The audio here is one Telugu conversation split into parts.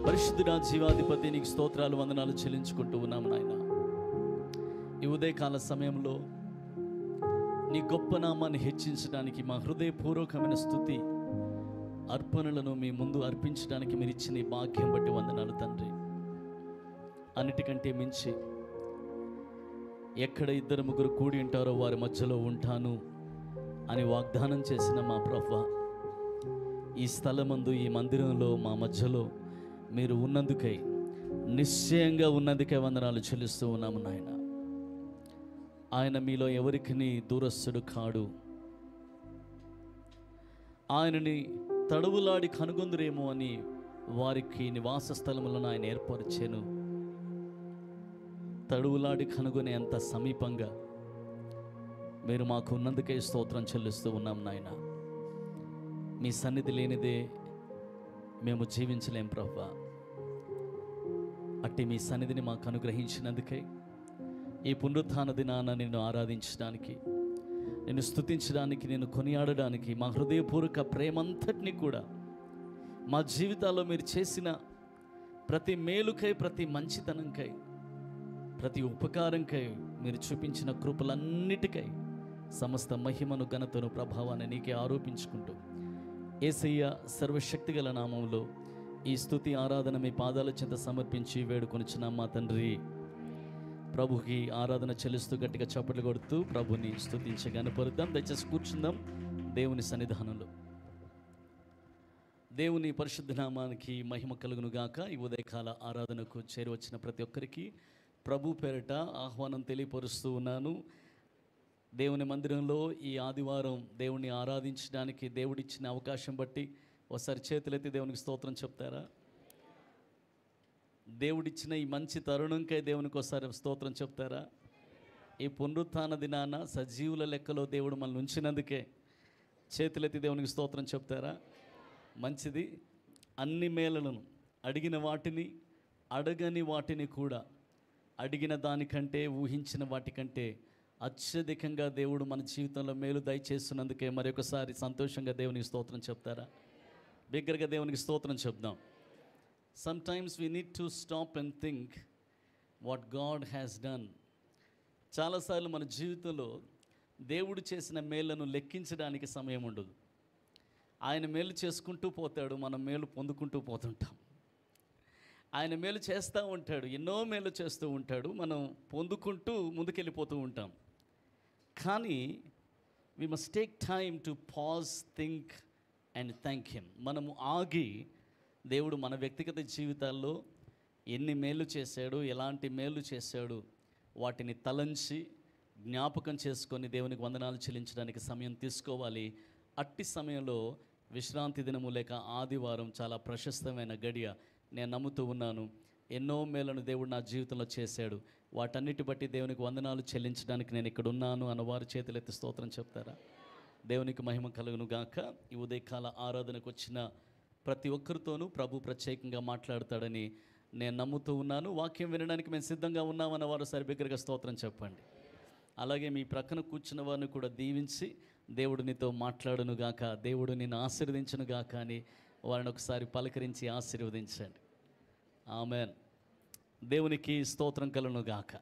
పరిశుద్ధుడా జీవాధిపతి నీకు స్తోత్రాలు వందనాలు చెల్లించుకుంటూ ఉన్నాం నాయన. ఈ ఉదయకాల సమయంలో నీ గొప్ప నామాన్ని హెచ్చించడానికి మా హృదయపూర్వకమైన స్తుతి అర్పణలను మీ ముందు అర్పించడానికి మీరు ఇచ్చిన ఈ భాగ్యం బట్టి వందనాలు తండ్రి. అన్నిటికంటే మించి ఎక్కడ ఇద్దరు ముగ్గురు కూడి ఉంటారో వారి మధ్యలో ఉంటాను అని వాగ్దానం చేసిన మా ప్రభువా, ఈ స్థలమందు ఈ మందిరంలో మా మధ్యలో మీరు ఉన్నందుకై, నిశ్చయంగా ఉన్నందుకై వందనాలు చెల్లిస్తూ ఉన్నాము నాయన. ఆయన మీలో ఎవరికి దూరస్తుడు కాడు. ఆయనని తడవులాడి కనుగొందురేమో అని వారికి నివాస స్థలములను ఆయన ఏర్పరిచాను. తడవులాడి కనుగొనే అంత సమీపంగా మీరు మాకు ఉన్నందుకే స్తోత్రం చెల్లిస్తూ ఉన్నాం నాయన. మీ సన్నిధి లేనిదే మేము జీవించలేం ప్రభువా. అట్టి మీ సన్నిధిని మాకు అనుగ్రహించినందుకై ఈ పునరుత్థాన దినాన నిన్ను ఆరాధించడానికి, నిన్ను స్తుతించడానికి, నిన్ను కొనియాడడానికి మా హృదయపూర్వక ప్రేమంతటిని కూడా మా జీవితాల్లో మీరు చేసిన ప్రతి మేలుకై, ప్రతి మంచితనంకై, ప్రతి ఉపకారంకై, మీరు చూపించిన కృపలన్నిటికై సమస్త మహిమను, ఘనతను, ప్రభావాన్ని నీకే ఆరోపించుకుంటూ యేసయ్య సర్వశక్తిగల నామంలో ఈ స్తుతి ఆరాధన మీ పాదాల చెంత సమర్పించి వేడుకొనిచున్నాం మా తండ్రి. ప్రభుకి ఆరాధన చెల్లిస్తూ గట్టిగా చప్పట్లు కొడుతూ ప్రభుని స్తుతించి గనపరుద్దాం. దయచేసి కూర్చుందాం దేవుని సన్నిధానంలో. దేవుని పరిశుద్ధ నామానికి మహిమ కలుగును గాక. ఈ ఉదయకాల ఆరాధనకు చేరువచ్చిన ప్రతి ఒక్కరికి ప్రభు పేరిట ఆహ్వానం తెలియపరుస్తూ ఉన్నాను. దేవుని మందిరంలో ఈ ఆదివారం దేవుణ్ణి ఆరాధించడానికి దేవుడిచ్చిన అవకాశం బట్టి ఒకసారి చేతులెత్తి దేవునికి స్తోత్రం చెప్తారా? దేవుడిచ్చిన ఈ మంచి తరుణంకై దేవునికి ఒకసారి స్తోత్రం చెప్తారా? ఈ పునరుత్థాన దినాన సజీవుల లెక్కలో దేవుడు మనల్ని ఉంచినందుకే చేతులెత్తి దేవునికి స్తోత్రం చెప్తారా? మంచిది. అన్ని మేళలను, అడిగిన వాటిని, అడగని వాటిని కూడా, అడిగిన దానికంటే, ఊహించిన వాటికంటే అత్యధికంగా దేవుడు మన జీవితంలో మేలు దయచేస్తున్నందుకే మరొకసారి సంతోషంగా దేవునికి స్తోత్రం చెప్తారా? బిగ్గరగా దేవునికి స్తోత్రం చెప్దాం. Sometimes we need to stop and think what God has done. చాలాసార్లు మన జీవితంలో దేవుడు చేసిన మేళ్లను లెక్కించడానికి సమయం ఉండదు. ఆయన మేలు చేసుకుంటూ పోతాడు, మనం మేలు పొందుకుంటూ పోతుంటాం. ఆయన మేలు చేస్తూ ఉంటాడు, ఎన్నో మేలు చేస్తూ ఉంటాడు, మనం పొందుకుంటూ ముందుకెళ్ళిపోతూ ఉంటాం. కానీ we must take time to pause, think and thank him. మనము ఆగి దేవుడు మన వ్యక్తిగత జీవితాల్లో ఎన్ని మేలు చేశాడు, ఎలాంటి మేలు చేశాడు, వాటిని తలంచి జ్ఞాపకం చేసుకొని దేవునికి వందనాలు చెల్లించడానికి సమయం తీసుకోవాలి. అట్టి సమయంలో విశ్రాంతి దినము లేక ఆదివారం చాలా ప్రశస్తమైన గడియ. నేను నమ్ముతూ ఉన్నాను, ఎన్నో మేలను దేవుడు నా జీవితంలో చేశాడు. వాటన్నిటి బట్టి దేవునికి వందనాలు చెల్లించడానికి నేను ఇక్కడ ఉన్నాను అన్నవారు చేతులెత్తి స్తోత్రం చెప్తారా? దేవునికి మహిమ కలుగును గాక. ఈ ఉదయకాల ఆరాధనకు వచ్చిన ప్రతి ఒక్కరితోనూ ప్రభు ప్రత్యేకంగా మాట్లాడతాడని నేను నమ్ముతూ ఉన్నాను. వాక్యం వినడానికి మేము సిద్ధంగా ఉన్నామన్న వారు సరి బిగ్గరగా స్తోత్రం చెప్పండి. అలాగే మీ ప్రక్కన కూర్చున్న వారిని కూడా దీవించి దేవుడు నీతో మాట్లాడును గాక, దేవుడు నిన్ను ఆశీర్వదించును గాక అని వారిని ఒకసారి పలకరించి ఆశీర్వదించండి. ఆమెన్. దేవునికి స్తోత్రం కలుగును గాక.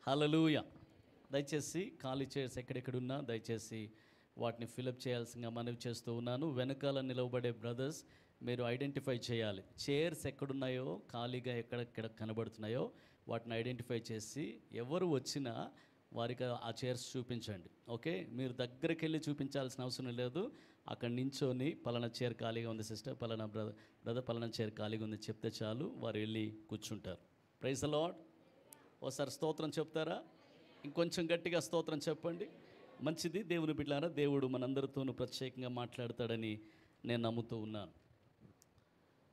హల్లెలూయా. దయచేసి ఖాళీ చైర్స్ ఎక్కడెక్కడున్నా దయచేసి వాటిని ఫిలప్ చేయాల్సిందిగా మనవి చేస్తూ ఉన్నాను. వెనకాల నిలవబడే బ్రదర్స్ మీరు ఐడెంటిఫై చేయాలి. చైర్స్ ఎక్కడున్నాయో, ఖాళీగా ఎక్కడెక్కడ కనబడుతున్నాయో వాటిని ఐడెంటిఫై చేసి ఎవరు వచ్చినా వారికి ఆ చైర్స్ చూపించండి. ఓకే, మీరు దగ్గరికి వెళ్ళి చూపించాల్సిన అవసరం లేదు. అక్కడ నించొని పలానా చైర్ ఖాళీగా ఉంది సిస్టర్, పలానా బ్రదర్ పలానా చైర్ ఖాళీగా ఉంది చెప్తే చాలు, వారు వెళ్ళి కూర్చుంటారు. Praise the Lord. ఓసారి స్తోత్రం చెప్తారా? ఇంకొంచెం గట్టిగా స్తోత్రం చెప్పండి. మంచిది. దేవుని బిడ్డలారా, దేవుడు మనందరితోనూ ప్రత్యేకంగా మాట్లాడతాడని నేను నమ్ముతూ ఉన్నాను.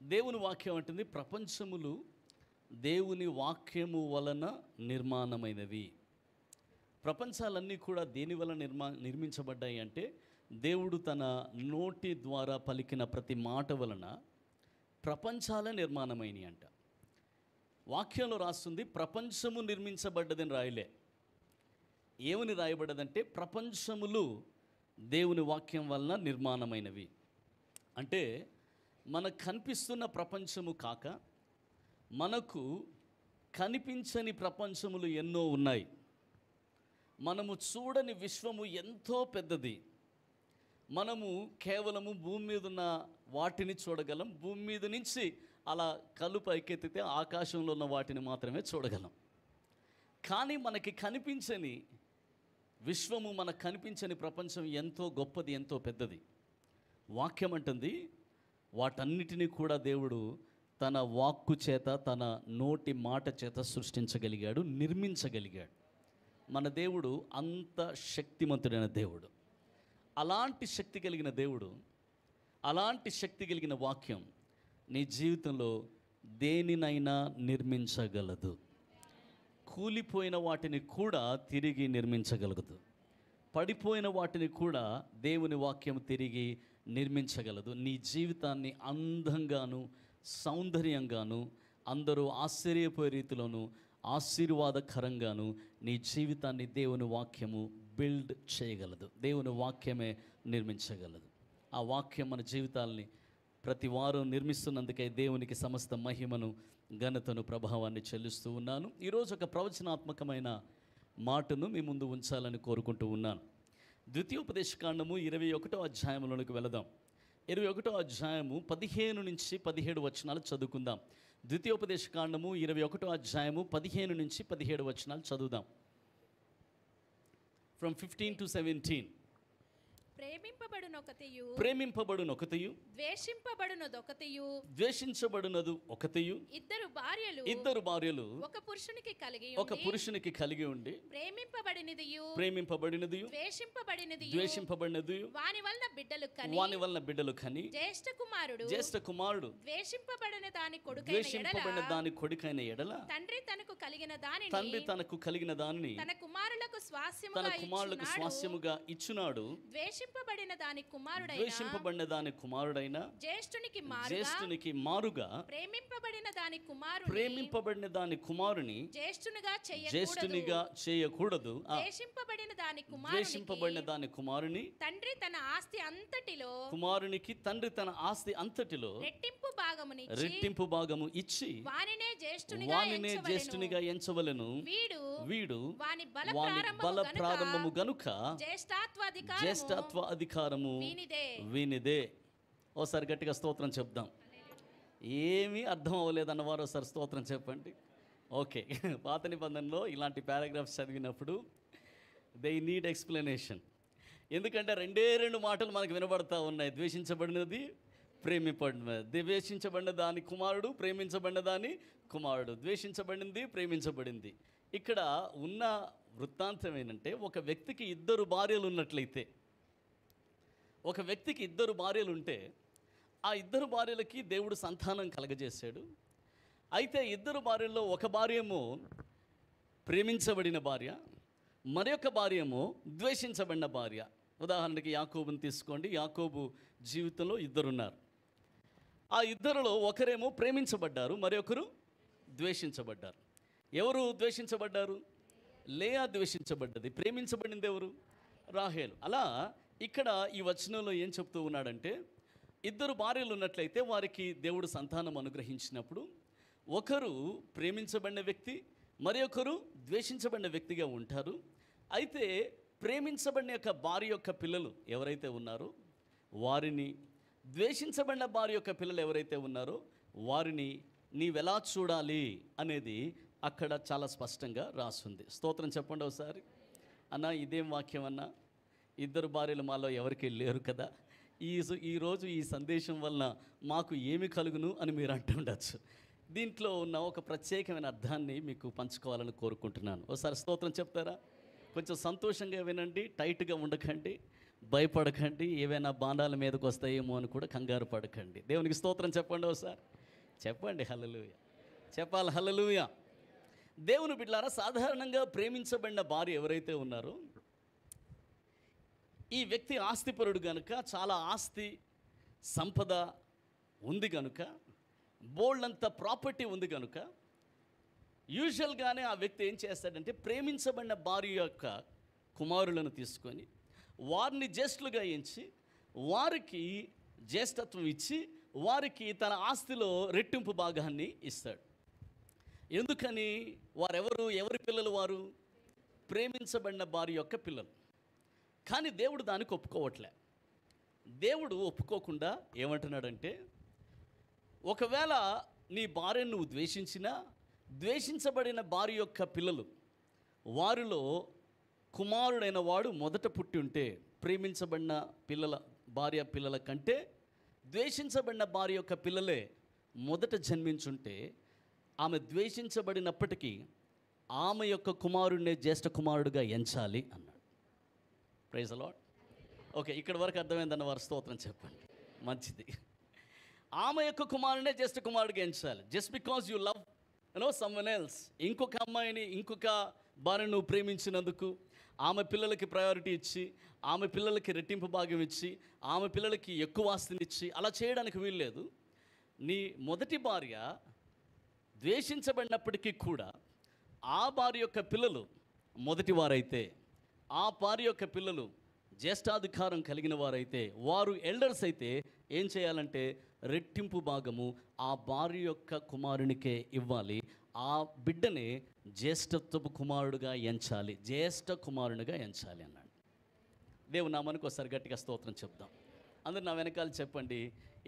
దేవుని వాక్యం అంటుంది, ప్రపంచములు దేవుని వాక్యము వలన నిర్మాణమైనవి. ప్రపంచాలన్నీ కూడా దేని వలన నిర్మించబడ్డాయి అంటే, దేవుడు తన నోటి ద్వారా పలికిన ప్రతి మాట వలన ప్రపంచాలే నిర్మాణమైనవి అంట. వాక్యంలో రాస్తుంది ప్రపంచము నిర్మించబడ్డదని రాయలే. ఏమని రాయబడ్డదంటే ప్రపంచములు దేవుని వాక్యం వలన నిర్మాణమైనవి. అంటే మనకు కనిపిస్తున్న ప్రపంచము కాక మనకు కనిపించని ప్రపంచములు ఎన్నో ఉన్నాయి. మనము చూడని విశ్వము ఎంతో పెద్దది. మనము కేవలము భూమి మీద ఉన్న వాటిని చూడగలం. భూమి మీద నుంచి అలా కళ్ళు పైకెత్తితే ఆకాశంలో ఉన్న వాటిని మాత్రమే చూడగలం. కానీ మనకి కనిపించని విశ్వము, మనకు కనిపించని ప్రపంచం ఎంతో గొప్పది, ఎంతో పెద్దది. వాక్యం అంటుంది వాటన్నిటినీ కూడా దేవుడు తన వాక్కు చేత, తన నోటి మాట చేత సృష్టించగలిగాడు, నిర్మించగలిగాడు. మన దేవుడు అంత శక్తిమంతుడైన దేవుడు. అలాంటి శక్తి కలిగిన దేవుడు, అలాంటి శక్తి కలిగిన వాక్యం నీ జీవితంలో దేనినైనా నిర్మించగలదు. కూలిపోయిన వాటిని కూడా తిరిగి నిర్మించగలదు. పడిపోయిన వాటిని కూడా దేవుని వాక్యం తిరిగి నిర్మించగలదు. నీ జీవితాన్ని అందంగాను సౌందర్యంగాను అందరూ ఆశ్చర్యపోయే రీతిలోను ఆశీర్వాదకరంగాను నీ జీవితాన్ని దేవుని వాక్యము బిల్డ్ చేయగలదు. దేవుని వాక్యమే నిర్మించగలదు. ఆ వాక్యం మన జీవితాల్ని ప్రతి వారం నిర్మిస్తున్నందుకే దేవునికి సమస్త మహిమను, ఘనతను, ప్రభావాన్ని చెల్లిస్తూ ఉన్నాను. ఈరోజు ఒక ప్రవచనాత్మకమైన మాటను మీ ముందు ఉంచాలని కోరుకుంటూ ఉన్నాను. ద్వితీయోపదేశకాండము 21వ అధ్యాయంలోనికి వెళదాం. 21వ అధ్యాయము 15 నుంచి 17 వచనాలు చదువుకుందాం. ద్వితీయోపదేశకాండము 21వ అధ్యాయము 15 నుంచి 17 వచనాలు చదువుదాం. From 15 to 17. ప్రేమింపబడునొకతియు ద్వేషించబడునదు ఒకతియు. ఇద్దరు భార్యలు ఒక పురుషునికి కలిగి ఉండి ప్రేమింపబడినదియు ద్వేషింపబడినదియు వాని వలన బిడ్డలు కని జ్యేష్ఠ కుమారుడు ద్వేషింపబడిన దాని కొడుకైన ఎడల తండ్రి తనకు కలిగిన దానిని తన కుమారులకు స్వాస్యముగా ఇచ్చునాడు. ద్వేషింపబడిన దాని కుమారుడైన జ్యేష్ఠునికి మారుగా ప్రేమింపబడిన దాని కుమారుని జ్యేష్ఠునిగా చేయకూడదు. ద్వేషింపబడిన దాని కుమారుని తండ్రి తన ఆస్తి అంతటిలో కుమారునికి తండ్రి తన ఆస్తి అంతటిలో రెట్టింపు భాగము ఇచ్చి వానినే జ్యేష్ఠునిగా ఎంచవలెను. వీడు వాని బల ప్రారంభము గనుక జ్యేష్ఠత్వ అధికారము వీనిదే. ఓసారి గట్టిగా స్తోత్రం చెప్దాం. ఏమీ అర్థం అవ్వలేదన్న వారు ఒకసారి స్తోత్రం చెప్పండి. ఓకే, పాత నిబంధనలో ఇలాంటి పారాగ్రాఫ్స్ చదివినప్పుడు దే నీడ్ ఎక్స్ప్లెనేషన్. ఎందుకంటే రెండు మాటలు మనకు వినబడతా ఉన్నాయి. ద్వేషించబడినది, ద్వేషించబడిన దాని కుమారుడు, ప్రేమించబడిన దాని కుమారుడు. ద్వేషించబడింది, ప్రేమించబడింది. ఇక్కడ ఉన్న వృత్తాంతం ఏంటంటే, ఒక వ్యక్తికి ఇద్దరు భార్యలు ఉన్నట్లయితే, ఒక వ్యక్తికి ఇద్దరు భార్యలు ఉంటే ఆ ఇద్దరు భార్యలకి దేవుడు సంతానం కలగజేశాడు. అయితే ఇద్దరు భార్యల్లో ఒక భార్య ఏమో ప్రేమించబడిన భార్య, మరొక భార్య ఏమో ద్వేషించబడిన భార్య. ఉదాహరణకి యాకోబుని తీసుకోండి. యాకోబు జీవితంలో ఇద్దరున్నారు. ఆ ఇద్దరిలో ఒకరేమో ప్రేమించబడ్డారు, మరొకరు ద్వేషించబడ్డారు. ఎవరు ద్వేషించబడ్డారు? లేయా ద్వేషించబడ్డది. ప్రేమించబడింది ఎవరు? రాహేలు. అలా ఇక్కడ ఈ వచనంలో ఏం చెప్తూ ఉన్నాడంటే, ఇద్దరు భార్యలు ఉన్నట్లయితే వారికి దేవుడు సంతానం అనుగ్రహించినప్పుడు ఒకరు ప్రేమించబడిన వ్యక్తి, మరి ఒకరు ద్వేషించబడిన వ్యక్తిగా ఉంటారు. అయితే ప్రేమించబడిన యొక్క భార్య యొక్క పిల్లలు ఎవరైతే ఉన్నారో వారిని, ద్వేషించబడిన భార్య యొక్క పిల్లలు ఎవరైతే ఉన్నారో వారిని నీవెలా చూడాలి అనేది అక్కడ చాలా స్పష్టంగా రాస్తుంది. స్తోత్రం చెప్పండి ఒకసారి. అన్న ఇదేం వాక్యం అన్న, ఇద్దరు భార్యలు మాలో ఎవరికి లేరు కదా, ఈరోజు ఈ సందేశం వలన మాకు ఏమి కలుగును అని మీరు అంటుండొచ్చు. దీంట్లో ఉన్న ఒక ప్రత్యేకమైన అర్థాన్ని మీకు పంచుకోవాలని కోరుకుంటున్నాను. ఒకసారి స్తోత్రం చెప్తారా? కొంచెం సంతోషంగా వినండి, టైట్గా ఉండకండి, భయపడకండి, ఏవైనా బాణాల మీదకి వస్తాయేమో అని కూడా కంగారు పడకండి. దేవునికి స్తోత్రం చెప్పండి ఒకసారి. చెప్పండి హల్లెలూయా, చెప్పాలి హల్లెలూయా. దేవుని బిడ్డలారా, సాధారణంగా ప్రేమించబడిన భార్య ఎవరైతే ఉన్నారో ఈ వ్యక్తి ఆస్తిపరుడు కనుక, చాలా ఆస్తి సంపద ఉంది కనుక, బోల్డంత ప్రాపర్టీ ఉంది కనుక, యూజువల్గానే ఆ వ్యక్తి ఏం చేస్తాడంటే ప్రేమించబడిన భార్య యొక్క కుమారులను తీసుకొని వారిని జ్యేష్ఠులుగా ఎంచి వారికి జ్యేష్ఠత్వం ఇచ్చి వారికి తన ఆస్తిలో రెట్టింపు భాగాన్ని ఇస్తాడు. ఎందుకని? ఎవరి పిల్లలు వారు? ప్రేమించబడిన భార్య యొక్క పిల్లలు. కానీ దేవుడు దానికి ఒప్పుకోవట్లే. దేవుడు ఒప్పుకోకుండా ఏమంటున్నాడంటే, ఒకవేళ నీ భార్యను నువ్వు ద్వేషించినా, ద్వేషించబడిన భార్య యొక్క పిల్లలు వారిలో కుమారుడైన వాడు మొదట పుట్టి ఉంటే, ప్రేమించబడిన భార్య పిల్లల కంటే ద్వేషించబడిన భార్య యొక్క పిల్లలే మొదట జన్మించుంటే, ఆమె ద్వేషించబడినప్పటికీ ఆమె యొక్క కుమారుడినే జ్యేష్ఠ కుమారుడుగా ఎంచాలి అన్నాడు. Praise the lord. ఓకే, ఇక్కడ వరకు అర్థమైందన్న వారు స్తోత్రం చెప్పండి. మంచిది. ఆమె యొక్క కుమారుడినే జ్యేష్ఠ కుమారుడిగా ఎంచాలి. Just because you love someone else, ఇంకొక అమ్మాయిని, ఇంకొక భార్యను నువ్వు ప్రేమించినందుకు ఆమె పిల్లలకి ప్రయారిటీ ఇచ్చి, ఆమె పిల్లలకి రెట్టింపు భాగం ఇచ్చి, ఆమె పిల్లలకి ఎక్కువ ఆస్తినిచ్చి అలా చేయడానికి వీల్లేదు. నీ మొదటి భార్య ద్వేషించబడినప్పటికీ కూడా ఆ భార్య యొక్క పిల్లలు మొదటి వారైతే, ఆ భార్య యొక్క పిల్లలు జ్యేష్ఠాధికారం కలిగిన వారైతే, వారు ఎల్డర్స్ అయితే ఏం చేయాలంటే రెట్టింపు భాగము ఆ భార్య యొక్క కుమారునికే ఇవ్వాలి. ఆ బిడ్డనే జ్యేష్ఠత్వపు కుమారుడుగా ఎంచాలి, జ్యేష్ఠ కుమారునిగా ఎంచాలి అన్నాడు. దేవుని నామానికి ఒకసారి గట్టిగా స్తోత్రం చెప్దాం. అందరు నా వెనకాల చెప్పండి.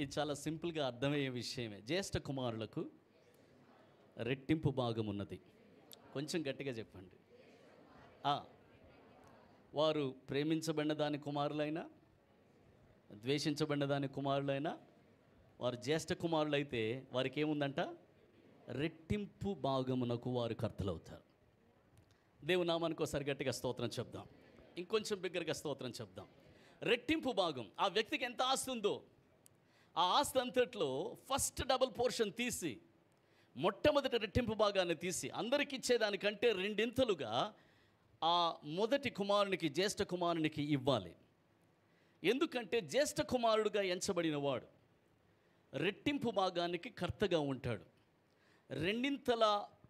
ఇది చాలా సింపుల్గా అర్థమయ్యే విషయమే. జ్యేష్ఠ కుమారులకు రెట్టింపు భాగం ఉన్నది. కొంచెం గట్టిగా చెప్పండి. వారు ప్రేమించబడిన దాని కుమారులైనా, ద్వేషించబడిన దాని కుమారులైనా, వారు జ్యేష్ఠ కుమారులైతే వారికి ఏముందంట? రెట్టింపు భాగమునకు వారు కర్తలవుతారు. దేవుని నామానికి ఒకసారి గట్టిగా స్తోత్రం చెప్దాం. ఇంకొంచెం బిగ్గరగా స్తోత్రం చెప్దాం. రెట్టింపు భాగం. ఆ వ్యక్తికి ఎంత ఆస్తి ఉందో ఆ ఆస్తి అంతట్లో ఫస్ట్ డబుల్ పోర్షన్ తీసి, మొట్టమొదటి రెట్టింపు భాగాన్ని తీసి అందరికి ఇచ్చేదానికంటే రెండింతలుగా ఆ మొదటి కుమారునికి, జ్యేష్ఠ కుమారునికి ఇవ్వాలి. ఎందుకంటే జ్యేష్ఠ కుమారుడుగా ఎంచబడిన వాడు రెట్టింపు భాగానికి కర్తగా ఉంటాడు. రెండింతల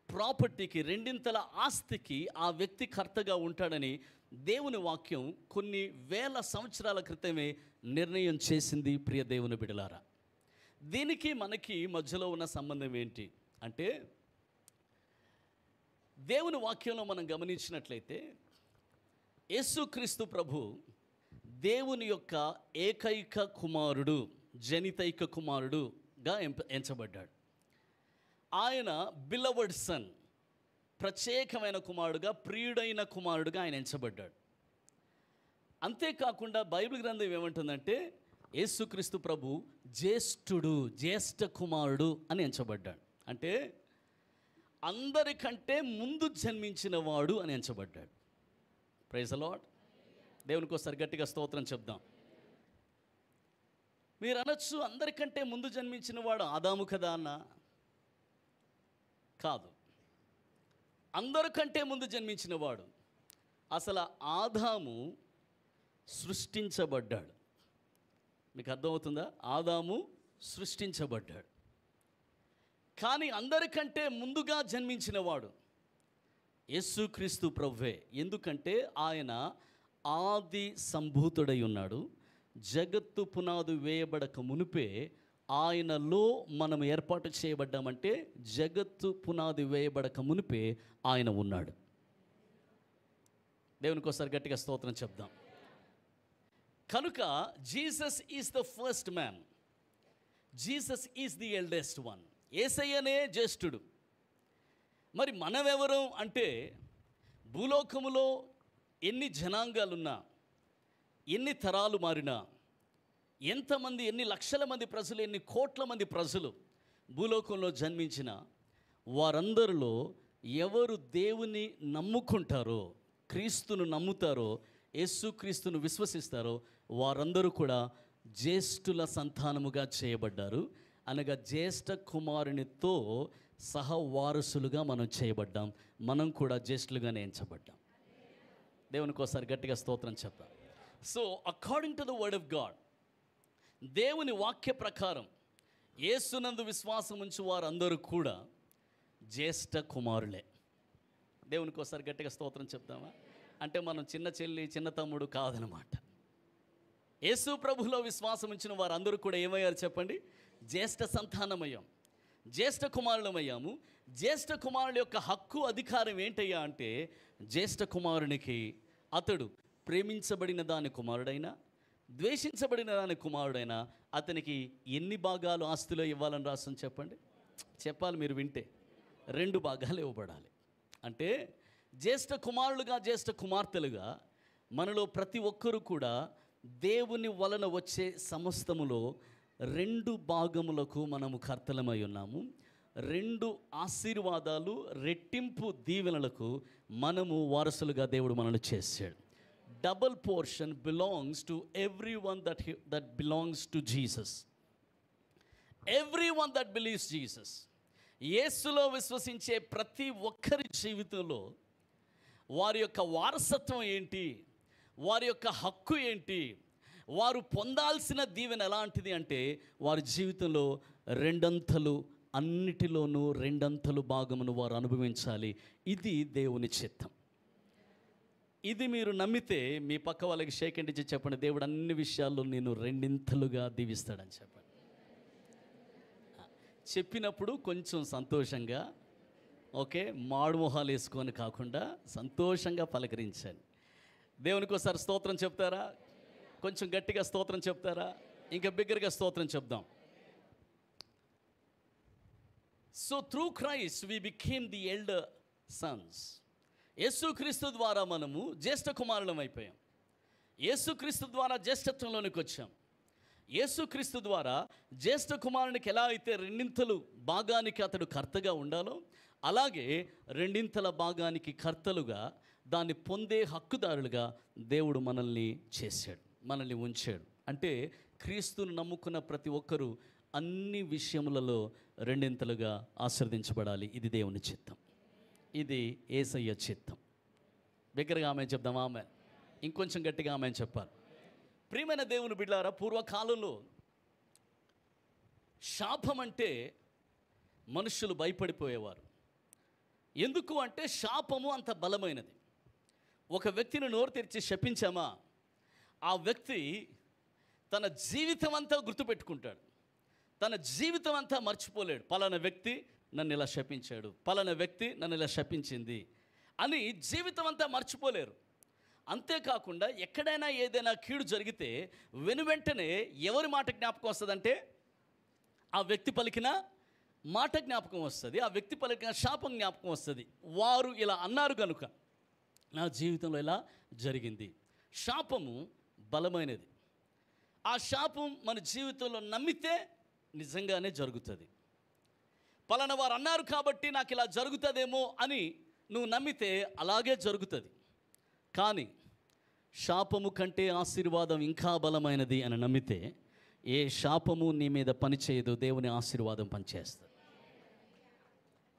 ప్రాపర్టీకి, రెండింతల ఆస్తికి ఆ వ్యక్తి కర్తగా ఉంటాడని దేవుని వాక్యం కొన్ని వేల సంవత్సరాల క్రితమే నిర్ణయం చేసింది. ప్రియ దేవుని బిడ్డలారా, దీనికి మనకి మధ్యలో ఉన్న సంబంధం ఏంటి అంటే, దేవుని వాక్యంలో మనం గమనించినట్లయితే యేసుక్రీస్తు ప్రభు దేవుని యొక్క ఏకైక కుమారుడు, జనితైక కుమారుడుగా ఎంచబడ్డాడు. ఆయన బిలవర్డ్ సన్, ప్రత్యేకమైన కుమారుడుగా, ప్రియుడైన కుమారుడుగా ఆయన ఎంచబడ్డాడు. అంతేకాకుండా బైబిల్ గ్రంథం ఏమంటుందంటే, యేసుక్రీస్తు ప్రభు జ్యేష్ఠుడు, జ్యేష్ఠ కుమారుడు అని ఎంచబడ్డాడు. అంటే అందరికంటే ముందు జన్మించిన వాడు అని ఎంచబడ్డాడు. Praise the lord. దేవునికి ఒకసారి గట్టిగా స్తోత్రం చెప్దాం. మీరు అనొచ్చు, అందరికంటే ముందు జన్మించిన వాడు ఆదాము కదా అన్న. కాదు, అందరికంటే ముందు జన్మించిన వాడు అసలు ఆదాము సృష్టించబడ్డాడు. మీకు అర్థమవుతుందా? ఆదాము సృష్టించబడ్డాడు. కానీ అందరికంటే ముందుగా జన్మించిన వాడు యేసుక్రీస్తు ప్రభువే. ఎందుకంటే ఆయన ఆది సంభూతుడై ఉన్నాడు. జగత్తు పునాది వేయబడక మునిపే ఆయనలో మనం ఏర్పాటు చేయబడ్డామంటే, జగత్తు పునాది వేయబడక మునిపే ఆయన ఉన్నాడు. దేవునికి ఒకసారి గట్టిగా స్తోత్రం చెప్దాం. కనుక Jesus is the first man, Jesus is the eldest one. యేసయ్యనే జ్యేష్ఠుడు. మరి మనమెవరు అంటే, భూలోకములో ఎన్ని జనాంగాలున్నా, ఎన్ని తరాలు మారినా, ఎంతమంది, ఎన్ని లక్షల మంది ప్రజలు, ఎన్ని కోట్ల మంది ప్రజలు భూలోకంలో జన్మించిన వారందరిలో ఎవరు దేవుని నమ్ముకుంటారో, క్రీస్తును నమ్ముతారో, యేసుక్రీస్తును విశ్వసిస్తారో వారందరూ కూడా జ్యేష్ఠుల సంతానముగా చేయబడ్డారు. అనగా జ్యేష్ఠ కుమారునితో సహవారసులుగా మనం చేయబడ్డాం. మనం కూడా జ్యేష్ఠులుగానే ఎంచబడ్డాం. దేవునికి ఒకసారి గట్టిగా స్తోత్రం చెప్తాం. So according to the word of God, దేవుని వాక్య ప్రకారం యేసునందు విశ్వాసం ఉంచి వారందరూ కూడా జ్యేష్ఠ కుమారులే. దేవునికి ఒకసారి గట్టిగా స్తోత్రం చెప్తామా? అంటే మనం చిన్న చెల్లి, చిన్న తమ్ముడు కాదనమాట. యేసు ప్రభులో విశ్వాసం ఉంచిన వారందరూ కూడా ఏమయ్యారు చెప్పండి? జ్యేష్ఠ సంతానమయ్యాం, జ్యేష్ఠ కుమారులమయ్యాము. జ్యేష్ఠ కుమారుల యొక్క హక్కు అధికారం ఏంటయ్యా అంటే, జ్యేష్ఠ కుమారునికి అతడు ప్రేమించబడిన దాని కుమారుడైనా ద్వేషించబడిన దాని కుమారుడైనా అతనికి ఎన్ని భాగాలు ఆస్తిలో ఇవ్వాలని రాస్తుంది చెప్పండి. చెప్పాలి మీరు వింటే, 2 భాగాలు ఇవ్వబడాలి. అంటే జ్యేష్ఠ కుమారులుగా జ్యేష్ఠ కుమార్తెలుగా మనలో ప్రతి ఒక్కరూ కూడా దేవుని వలన వచ్చే సమస్తములో 2 భాగములకు మనము కర్తలమై ఉన్నాము. 2 ఆశీర్వాదాలు, రెట్టింపు దీవెనలకు మనము వారసులుగా దేవుడు మనల్ని చేశాడు. Double portion belongs to everyone that belongs to Jesus. Everyone that believes Jesus. యేసులో విశ్వసించే ప్రతి ఒక్కరి జీవితంలో వారి యొక్క వారసత్వం ఏంటి, వారి యొక్క హక్కు ఏంటి, వారు పొందాల్సిన దీవెన ఎలాంటిది అంటే, వారి జీవితంలో 2 అన్నిటిలోనూ 2 భాగమును వారు అనుభవించాలి. ఇది దేవుని చిత్తం. ఇది మీరు నమ్మితే మీ పక్క వాళ్ళకి షేక్ హ్యాండ్ ఇచ్చి చెప్పండి, దేవుడు అన్ని విషయాల్లో నేను 2 దీవిస్తాడని చెప్పండి. చెప్పినప్పుడు కొంచెం సంతోషంగా, ఓకే, మాడుమొహాలు వేసుకొని కాకుండా సంతోషంగా పలకరించండి. దేవునికి ఒకసారి స్తోత్రం చెప్తారా? కొంచెం గట్టిగా స్తోత్రం చెప్తారా? ఇంకా బిగ్గరగా స్తోత్రం చెప్దాం. So through Christ we became the elder sons. యేసుక్రీస్తు ద్వారా మనము జ్యేష్ఠ కుమారులం అయిపోయాం. యేసుక్రీస్తు ద్వారా జ్యేష్ఠత్వంలోనికి వచ్చాం. యేసుక్రీస్తు ద్వారా జ్యేష్ఠ కుమారునికి ఎలా అయితే 2 భాగానికి అతడు కర్తగా ఉండాలో, అలాగే 2 భాగానికి కర్తలుగా, దాన్ని పొందే హక్కుదారులుగా దేవుడు మనల్ని చేశాడు, మనల్ని ఉంచాడు. అంటే క్రీస్తును నమ్ముకున్న ప్రతి ఒక్కరూ అన్ని విషయములలో 2 ఆశీర్వదించబడాలి. ఇది దేవుని చిత్తం, ఇది యేసయ్య చిత్తం. దగ్గరగా ఆమె చెప్దాం. ఆమె ఇంకొంచెం గట్టిగా ఆమె చెప్పాలి. ప్రియమైన దేవుని బిడ్డలారా, పూర్వకాలంలో శాపం అంటే మనుషులు భయపడిపోయేవారు. ఎందుకు అంటే శాపము అంత బలమైనది. ఒక వ్యక్తిని నోరు తెరిచి శపించామా, ఆ వ్యక్తి తన జీవితం అంతా గుర్తుపెట్టుకుంటాడు, తన జీవితం అంతా మర్చిపోలేడు. పలానా వ్యక్తి నన్ను ఇలా శపించాడు, పలానా వ్యక్తి నన్ను ఇలా శపించింది అని జీవితం అంతా మర్చిపోలేరు. అంతేకాకుండా ఎక్కడైనా ఏదైనా కీడు జరిగితే వెనువెంటనే ఎవరి మాట జ్ఞాపకం వస్తుందంటే, ఆ వ్యక్తి పలికిన మాట జ్ఞాపకం వస్తుంది, ఆ వ్యక్తి పలికిన శాపం జ్ఞాపకం వస్తుంది. వారు ఇలా అన్నారు కనుక నా జీవితంలో ఇలా జరిగింది. శాపము బలమైనది. ఆ శాపం మన జీవితంలో నమ్మితే నిజంగానే జరుగుతుంది. పలానా వారు అన్నారు కాబట్టి నాకు ఇలా జరుగుతుందేమో అని నువ్వు నమ్మితే అలాగే జరుగుతుంది. కానీ శాపము కంటే ఆశీర్వాదం ఇంకా బలమైనది అని నమ్మితే ఏ శాపము నీ మీద పనిచేయదు, దేవుని ఆశీర్వాదం పనిచేస్తుంది.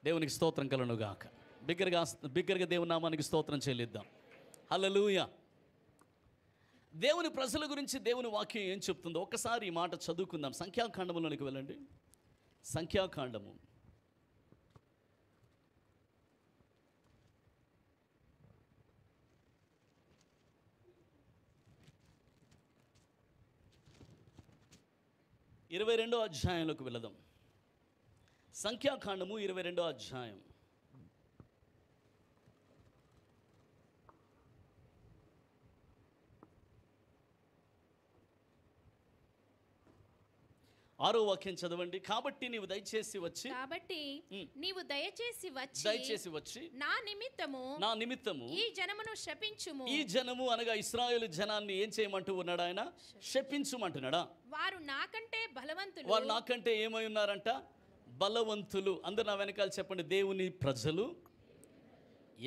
దేవునికి స్తోత్రం కలుగును గాక. బిగ్గరగా దేవుని నామానికి స్తోత్రం చెల్లిద్దాం. హల్లెలూయా. దేవుని ప్రజల గురించి దేవుని వాక్యం ఏం చెప్తుందో ఒక్కసారి ఈ మాట చదువుకుందాం. సంఖ్యాకాండములోనికి వెళ్ళండి. సంఖ్యాకాండము 22వ అధ్యాయంలోకి వెళదాం. సంఖ్యాకాండము 22వ అధ్యాయం. ఆరో వాక్యం చదవండి. కాబట్టి నీవు దయచేసి వచ్చి నా నిమిత్తము ఈ జనమును శపించుము. ఈ జనము అనగా ఇశ్రాయేలు జనాన్ని ఏం చేయమంటూ ఉన్నాడు ఆయన? శపించుమంటున్నాడా? వారు నాకంటే ఏమై ఉన్నారంట? బలవంతులు. అందరు నా వెనకాల చెప్పండి, దేవుని ప్రజలు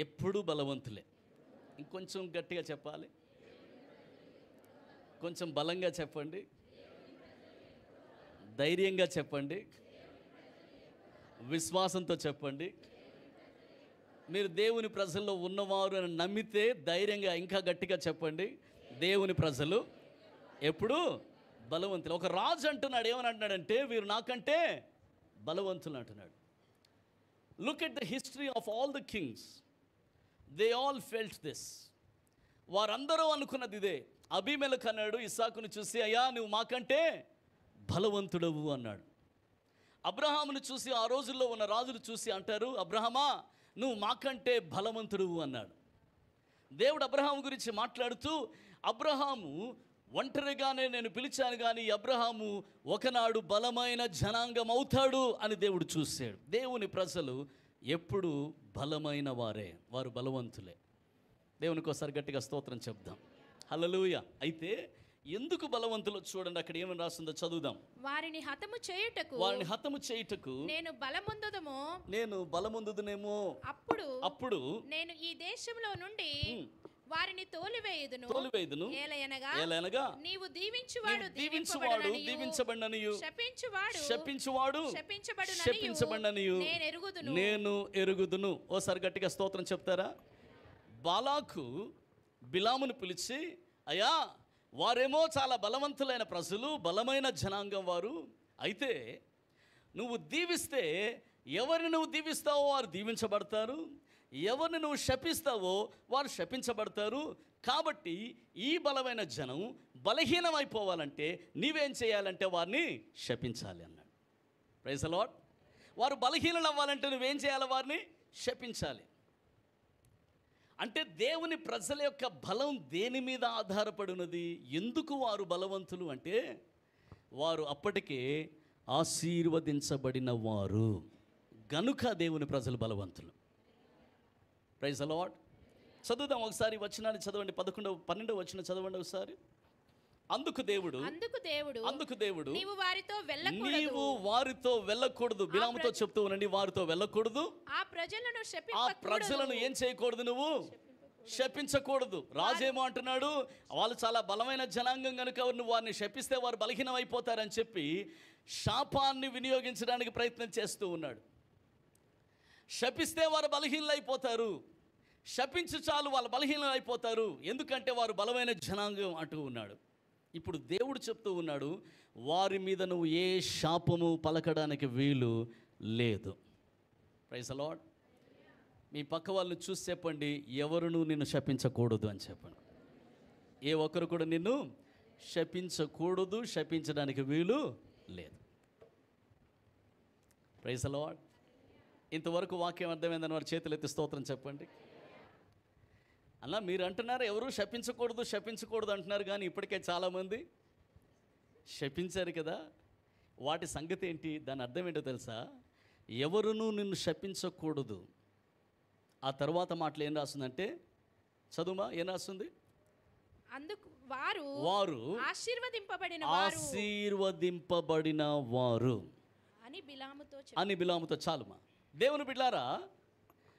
ఎప్పుడూ బలవంతులే. ఇంకొంచెం గట్టిగా చెప్పాలి, కొంచెం బలంగా చెప్పండి, ధైర్యంగా చెప్పండి, విశ్వాసంతో చెప్పండి. మీరు దేవుని ప్రజల్లో ఉన్నవారు అని నమ్మితే ధైర్యంగా ఇంకా గట్టిగా చెప్పండి, దేవుని ప్రజలు ఎప్పుడు బలవంతులు. ఒక రాజు అంటున్నాడు, ఏమని అంటున్నాడంటే వీరు నాకంటే బలవంతులు అంటున్నాడు. Look at the history of all the Kings, they all felt this. వారందరూ అనుకున్నది ఇదే. అబీమెలెకు అన్నాడు ఇస్సాకును చూసి, అయ్యా నువ్వు మాకంటే బలవంతుడవు అన్నాడు. అబ్రహామును చూసి, ఆ రోజుల్లో ఉన్న రాజులు చూసి అంటారు, అబ్రహమా నువ్వు మాకంటే బలవంతుడు అన్నాడు. దేవుడు అబ్రహాము గురించి మాట్లాడుతూ, అబ్రహాము ఒంటరిగానే నేను పిలిచాను, కానీ అబ్రహాము ఒకనాడు బలమైన జనాంగం అవుతాడు అని దేవుడు చూశాడు. దేవుని ప్రజలు ఎప్పుడు బలమైన వారే, వారు బలవంతులే. దేవునికి ఒకసారి గట్టిగా స్తోత్రం చెప్దాం. హల్లెలూయా. అయితే ఎందుకు బలవంతులు చూడండి, అక్కడ ఏమని రాస్తుందో చదువుదాం. వారిని హతము చేయుటకు నేను బలముందుదునేమో. అప్పుడు నేను ఈ దేశంలో నుండి వారిని తోలివేయుదును. ఏలయనగా నీవు దీవించువాడు దీవించబడిననియు, శపించువాడు శపించబడిననియు నేను ఎరుగుదును. ఓసారి గట్టిగా స్తోత్రం చెప్తారా? బాలాకు బిలామును పిలిచి, అయ్యా వారేమో చాలా బలవంతులైన ప్రజలు, బలమైన జనాంగం వారు, అయితే నువ్వు దీవిస్తే ఎవరిని నువ్వు దీవిస్తావో వారు దీవించబడతారు, ఎవరిని నువ్వు శపిస్తావో వారు శపించబడతారు. కాబట్టి ఈ బలమైన జనం బలహీనమైపోవాలంటే నీవేం చేయాలంటే వారిని శపించాలి అన్నాడు. Praise the Lord. వారు బలహీనలు అవ్వాలంటే నువ్వేం చేయాలి? వారిని శపించాలి. అంటే దేవుని ప్రజల యొక్క బలం దేని మీద ఆధారపడినది? ఎందుకు వారు బలవంతులు అంటే, వారు అప్పటికే ఆశీర్వదించబడిన వారు గనుక దేవుని ప్రజలు బలవంతులు. Praise the Lord. చదువుదాం ఒకసారి వచనాన్ని చదవండి. 11, 12 వచనం చదవండి ఒకసారి. అందుకు దేవుడు నీవు వారితో వెళ్ళకూడదు. బిలాముతో చెప్తూ ఉండండి, వారితో వెళ్ళకూడదు. ఆ ప్రజలను ఏం చేయకూడదు? నువ్వు శపించకూడదు. రాజేమో అంటున్నాడు, వాళ్ళు చాలా బలమైన జనాంగం కనుక నువ్వు వారిని శపిస్తే వారు బలహీనం అయిపోతారని చెప్పి శాపాన్ని వినియోగించడానికి ప్రయత్నం చేస్తూ ఉన్నాడు. శపిస్తే వారు బలహీనలు అయిపోతారు, శపించు చాలు వాళ్ళు బలహీనలు అయిపోతారు, ఎందుకంటే వారు బలమైన జనాంగం అంటూ ఉన్నాడు. ఇప్పుడు దేవుడు చెప్తూ ఉన్నాడు, వారి మీద నువ్వు ఏ శాపము పలకడానికి వీలు లేదు. Praise the lord. మీ పక్క వాళ్ళని చూసి చెప్పండి, ఎవరును నిన్ను శపించకూడదు అని చెప్పండి. ఏ ఒక్కరు కూడా నిన్ను శపించకూడదు, శపించడానికి వీలు లేదు. Praise the Lord. ఇంతవరకు వాక్యం అర్థమైందని వారి చేతులు ఎత్తి స్తోత్రం చెప్పండి. అలా మీరు అంటున్నారు ఎవరు శపించకూడదు అంటున్నారు, కానీ ఇప్పటికే చాలామంది శపించారు కదా. వాటి సంగతి ఏంటి? దాని అర్థం ఏంటో తెలుసా? ఎవరునూ నిన్ను శపించకూడదు. ఆ తర్వాత మాటలు ఏం రాస్తుందంటే, చదువుమా, ఏం రాస్తుంది? అందుకు వారు ఆశీర్వదింపబడిన వారు అని బిలాముతో చాలుమా. దేవుని బిడ్డలారా,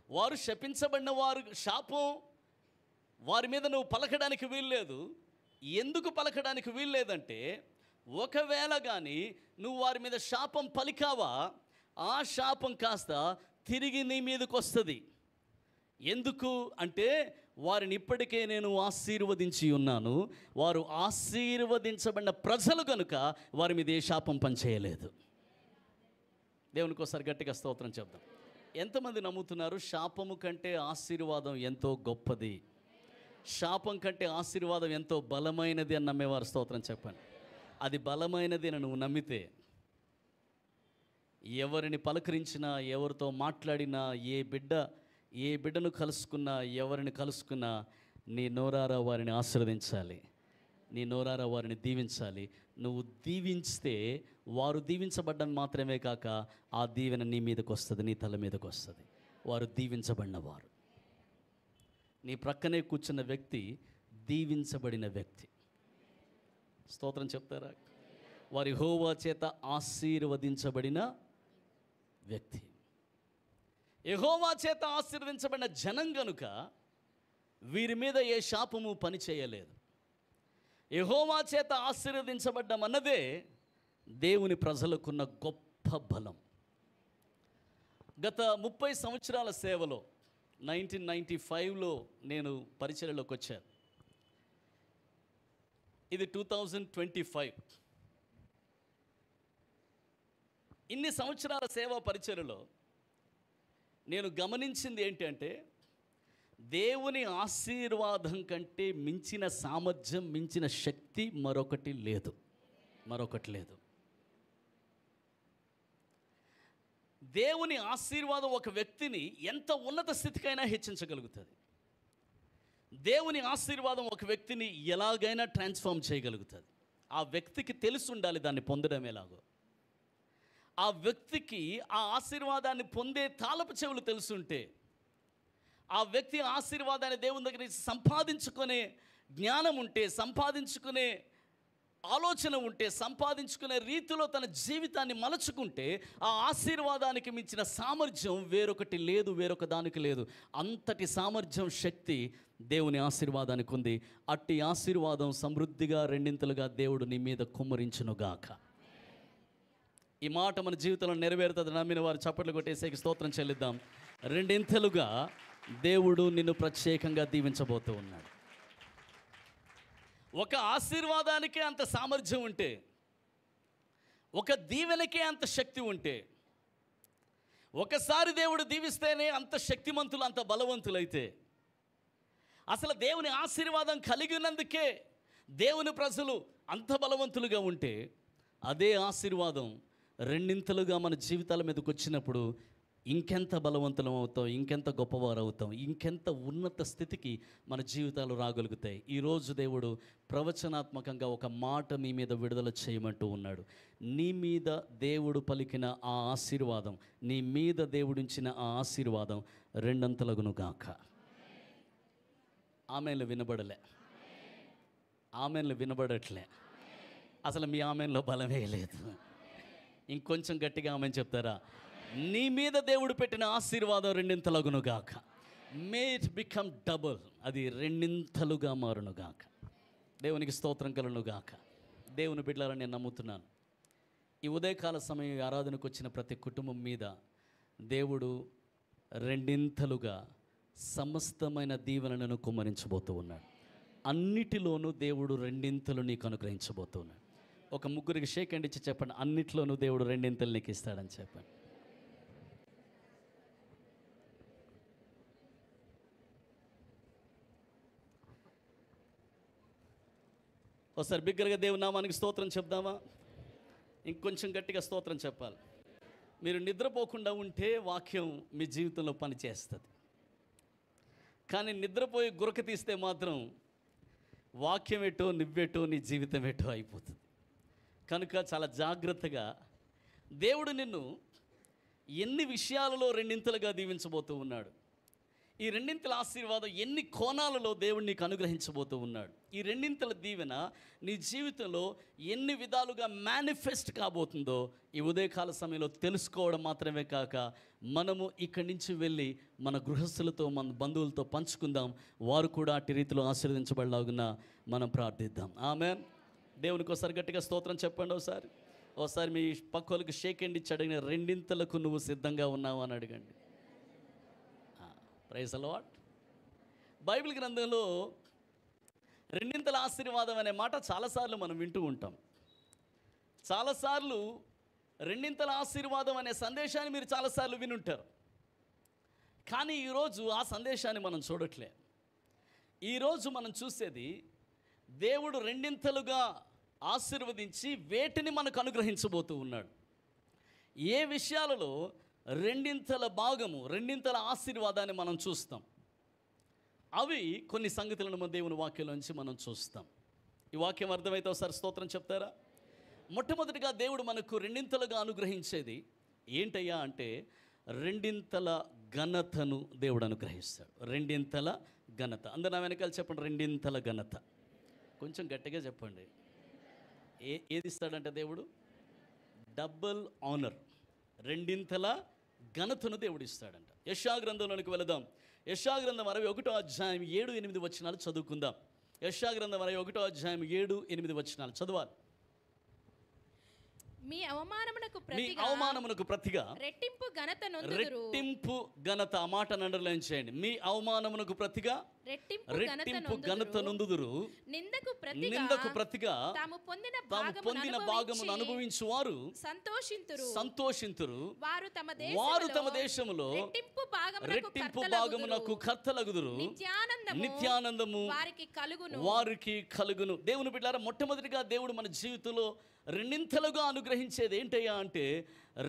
వారు శపించబడిన వారు, శాపం వారి మీద నువ్వు పలకడానికి వీల్లేదు. ఎందుకు పలకడానికి వీల్లేదంటే, ఒకవేళ కానీ నువ్వు వారి మీద శాపం పలికావా, ఆ శాపం కాస్త తిరిగి నీ మీదకి వస్తుంది. ఎందుకు అంటే, వారిని ఇప్పటికే నేను ఆశీర్వదించి ఉన్నాను. వారు ఆశీర్వదించబడిన ప్రజలు కనుక వారి మీద ఏ శాపం పనిచేయలేదు. దేవునికి ఒకసారి గట్టిగా స్తోత్రం చెప్దాం. ఎంతమంది నమ్ముతున్నారు శాపము కంటే ఆశీర్వాదం ఎంతో గొప్పది, శాపం కంటే ఆశీర్వాదం ఎంతో బలమైనది అని నమ్మేవారు స్తోత్రం చెప్పండి. అది బలమైనది అని నువ్వు నమ్మితే, ఎవరిని పలకరించినా, ఎవరితో మాట్లాడినా, ఏ బిడ్డను కలుసుకున్నా, ఎవరిని కలుసుకున్నా, నీ నోరారా వారిని ఆశీర్వదించాలి, నీ నోరారా వారిని దీవించాలి. నువ్వు దీవించితే వారు దీవించబడ్డం మాత్రమే కాక ఆ దీవెన నీ మీదకి వస్తుంది, నీ తల మీదకి వస్తుంది. వారు దీవించబడిన వారు. నీ ప్రక్కనే కూర్చున్న వ్యక్తి దీవించబడిన వ్యక్తి. స్తోత్రం చెప్తారా? వారి యెహోవా చేత ఆశీర్వదించబడిన వ్యక్తి. యెహోవా చేత ఆశీర్వదించబడిన జనం గనుక వీరి మీద ఏ శాపము పని చేయలేదు. యెహోవా చేత ఆశీర్వదించబడ్డం అన్నదే దేవుని ప్రజలకున్న గొప్ప బలం. గత 30 సంవత్సరాల సేవలో 1995లో నేను పరిచర్యలోకి వచ్చాను. ఇది 2025. ఇన్ని సంవత్సరాల సేవా పరిచర్యలో నేను గమనించింది ఏంటంటే, దేవుని ఆశీర్వాదం కంటే మించిన సామర్థ్యం, మించిన శక్తి మరొకటి లేదు. దేవుని ఆశీర్వాదం ఒక వ్యక్తిని ఎంత ఉన్నత స్థితికైనా హెచ్చించగలుగుతుంది. దేవుని ఆశీర్వాదం ఒక వ్యక్తిని ఎలాగైనా ట్రాన్స్ఫార్మ్ చేయగలుగుతుంది. ఆ వ్యక్తికి తెలిసి ఉండాలి దాన్ని పొందడం ఎలాగో. ఆ వ్యక్తికి ఆ ఆశీర్వాదాన్ని పొందే తాళపు చెవులు తెలుసుంటే, ఆ వ్యక్తి ఆశీర్వాదాన్ని దేవుని దగ్గర నుంచి సంపాదించుకునే జ్ఞానం ఉంటే, సంపాదించుకునే ఆలోచన ఉంటే, సంపాదించుకునే రీతిలో తన జీవితాన్ని మలచుకుంటే, ఆ ఆశీర్వాదానికి మించిన సామర్థ్యం వేరొకటి లేదు, వేరొక దానికి లేదు. అంతటి సామర్థ్యం, శక్తి దేవుని ఆశీర్వాదానికి ఉంది. అట్టి ఆశీర్వాదం సమృద్ధిగా రెండింతలుగా దేవుడు నీ మీద కుమ్మరించునుగాక. ఈ మాట మన జీవితంలో నెరవేరుతుంది నమ్మిన వారు చప్పట్లు కొట్టేసేకి స్తోత్రం చెల్లిద్దాం. రెండింతలుగా దేవుడు నిన్ను ప్రత్యేకంగా దీవించబోతూ ఉన్నాడు. ఒక ఆశీర్వాదానికే అంత సామర్థ్యం ఉంటే, ఒక దీవెనకే అంత శక్తి ఉంటే, ఒకసారి దేవుడు దీవిస్తేనే అంత శక్తిమంతులు, అంత బలవంతులైతే, అసలు దేవుని ఆశీర్వాదం కలిగినందుకే దేవుని ప్రజలు అంత బలవంతులుగా ఉంటే, అదే ఆశీర్వాదం రెండింతలుగా మన జీవితాల మీదకి వచ్చినప్పుడు ఇంకెంత బలవంతులం అవుతాం, ఇంకెంత గొప్పవారు అవుతాం, ఇంకెంత ఉన్నత స్థితికి మన జీవితాలు రాగలుగుతాయి. ఈరోజు దేవుడు ప్రవచనాత్మకంగా ఒక మాట మీ మీద విడుదల చేయమంటూ ఉన్నాడు. నీ మీద దేవుడు పలికిన ఆ ఆశీర్వాదం, నీ మీద దేవుడించిన ఆ ఆశీర్వాదం రెండంతలగును గాక. ఆమెన్లు వినబడలే, ఆమెన్లు వినబడట్లే, అసలు మీ ఆమెన్లో బలమే లేదు. ఇంకొంచెం గట్టిగా ఆమె చెప్తారా? నీ మీద దేవుడు పెట్టిన ఆశీర్వాదం రెండింతలగును గాక. మే ఇట్ బికమ్ డబుల్, అది రెండింతలుగా మారును గాక. దేవునికి స్తోత్రం కలుగును గాక. దేవుని బిడ్డలారని నేను నమ్ముతున్నాను. ఈ ఉదయకాల సమయం ఆరాధనకు వచ్చిన ప్రతి కుటుంబం మీద దేవుడు రెండింతలుగా సమస్తమైన దీవెనలను కుమ్మరించబోతూ ఉన్నాడు. అన్నిటిలోనూ దేవుడు రెండింతలు నీకు అనుగ్రహించబోతూ ఉన్నాడు. ఒక ముగ్గురికి షేక్ హ్యాండ్ ఇచ్చి చెప్పండి, అన్నిట్లోనూ దేవుడు రెండింతలు నీకు ఇస్తాడని చెప్పండి. ఒకసారి బిగ్గరగా దేవుని నామానికి స్తోత్రం చెప్దామా? ఇంకొంచెం గట్టిగా స్తోత్రం చెప్పాలి. మీరు నిద్రపోకుండా ఉంటే వాక్యం మీ జీవితంలో పనిచేస్తుంది. కానీ నిద్రపోయి గురక తీస్తే మాత్రం వాక్యం ఎటో, నువ్వెటో, నీ జీవితం ఎటో అయిపోతుంది. కనుక చాలా జాగ్రత్తగా దేవుడు నిన్ను ఎన్ని విషయాలలో రెండింతలుగా దీవించబోతూ ఉన్నాడు. ఈ రెండింతల ఆశీర్వాదం ఎన్ని కోణాలలో దేవుడు నీకు అనుగ్రహించబోతూ ఉన్నాడు. ఈ రెండింతల దీవెన నీ జీవితంలో ఎన్ని విధాలుగా మేనిఫెస్ట్ కాబోతుందో ఈ ఉదయకాల సమయంలో తెలుసుకోవడం మాత్రమే కాక, మనము ఇక్కడి నుంచి వెళ్ళి మన గృహస్థులతో, మన బంధువులతో పంచుకుందాం. వారు కూడా అట్టి రీతిలో ఆశీర్వదించబడలాగున మనం ప్రార్థిద్దాం. ఆమేన్. దేవునికి ఒకసారి గట్టిగా స్తోత్రం చెప్పండి. ఒకసారి మీ పక్కలకు షేక్ హ్యాండ్ ఇచ్చి అడిగిన, రెండింతలకు నువ్వు సిద్ధంగా ఉన్నావు అని అడగండి. Praise the lord. బైబిల్ గ్రంథంలో రెండింతల ఆశీర్వాదం అనే మాట చాలాసార్లు మనం వింటూ ఉంటాం. చాలాసార్లు రెండింతల ఆశీర్వాదం అనే సందేశాన్ని మీరు చాలాసార్లు వినుంటారు. కానీ ఈరోజు ఆ సందేశాన్ని మనం చూడట్లే. ఈరోజు మనం చూసేది దేవుడు రెండింతలుగా ఆశీర్వదించి వేటిని మనకు అనుగ్రహించబోతూ ఉన్నాడు. ఏ విషయాలలో రెండింతల భాగము, రెండింతల ఆశీర్వాదాన్ని మనం చూస్తాం. అవి కొన్ని సంగతులను మన దేవుని వాక్యంలోంచి మనం చూస్తాం. ఈ వాక్యం అర్థమైతే ఒకసారి స్తోత్రం చెప్తారా? మొట్టమొదటిగా దేవుడు మనకు రెండింతలుగా అనుగ్రహించేది ఏంటయ్యా అంటే, రెండింతల ఘనతను దేవుడు అనుగ్రహిస్తాడు. రెండింతల ఘనత. అందరూ నా వెనకాల చెప్పండి, రెండింతల ఘనత. కొంచెం గట్టిగా చెప్పండి. ఏది ఇస్తాడంటే దేవుడు? డబుల్ ఆనర్, రెండింతల ఘనతను దేవుడు ఇస్తాడంట. యెషయా గ్రంథంలోనికి వెళదాం. యెషయా గ్రంథం 61వ అధ్యాయం 7-8 వచనాలు చదువుకుందాం. యెషయా గ్రంథం 61వ అధ్యాయం 7-8 వచనాలు చదవాలి. మీ అవమానమునకు ప్రతిగా రెట్టింపు ఘనత నొందుదురు. రెట్టింపు ఘనత. ఆ మాటను అండర్లైన్ చేయండి. మీ అవమానమునకు ప్రతిగా రెట్టింపు ఘనత నొందుదురు. నిందకు ప్రతిగా తాము పొందిన భాగమును అనుభవించు వారు సంతోషింతురు. వారు తమ దేశములో రెట్టింపు భాగమునకు కర్తలగుదురు. నిత్యానందము వారికి కలుగును. దేవుని బిడ్డలారా, మొట్టమొదటిగా దేవుడు మన జీవితంలో రెండింతలుగా అనుగ్రహించేది ఏంటయ్యా అంటే,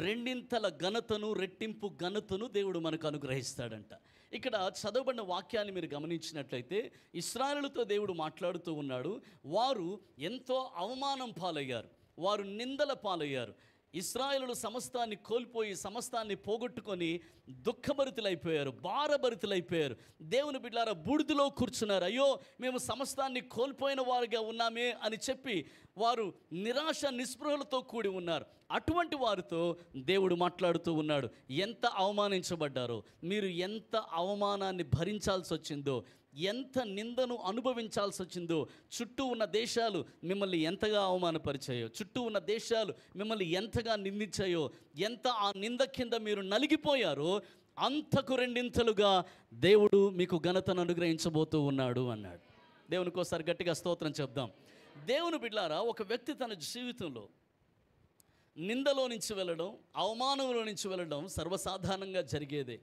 రెండింతల ఘనతను, రెట్టింపు ఘనతను దేవుడు మనకు అనుగ్రహిస్తాడంట. ఇక్కడ చదవబడిన వాక్యాన్ని మీరు గమనించినట్లయితే, ఇశ్రాయేలుతో దేవుడు మాట్లాడుతూ ఉన్నాడు. వారు ఎంతో అవమానం పాలయ్యారు, వారు నిందల పాలయ్యారు. ఇశ్రాయేలులు సమస్తాన్ని కోల్పోయి, సమస్తాన్ని పోగొట్టుకొని దుఃఖభరితులైపోయారు, భారభరితులైపోయారు. దేవుని బిడ్డలారా, బూడిదలో కూర్చున్నారు. అయ్యో, మేము సమస్తాన్ని కోల్పోయిన వారుగా ఉన్నామే అని చెప్పి వారు నిరాశ నిస్పృహలతో కూడి ఉన్నారు. అటువంటి వారితో దేవుడు మాట్లాడుతూ ఉన్నాడు. ఎంత అవమానించబడ్డారో, మీరు ఎంత అవమానాన్ని భరించాల్సి వచ్చిందో, ఎంత నిందను అనుభవించాల్సి వచ్చిందో, చుట్టూ ఉన్న దేశాలు మిమ్మల్ని ఎంతగా అవమానపరిచాయో, చుట్టూ ఉన్న దేశాలు మిమ్మల్ని ఎంతగా నిందించాయో, ఎంత ఆ నింద కింద మీరు నలిగిపోయారో, అంతకు రెండింతలుగా దేవుడు మీకు ఘనతను అనుగ్రహించబోతూ ఉన్నాడు అన్నాడు. దేవునికి ఒకసారి గట్టిగా స్తోత్రం చెప్దాం. దేవుని బిడ్డలారా, ఒక వ్యక్తి తన జీవితంలో నిందలో నుంచి వెళ్ళడం, అవమానంలో నుంచి వెళ్ళడం సర్వసాధారణంగా జరిగేదే.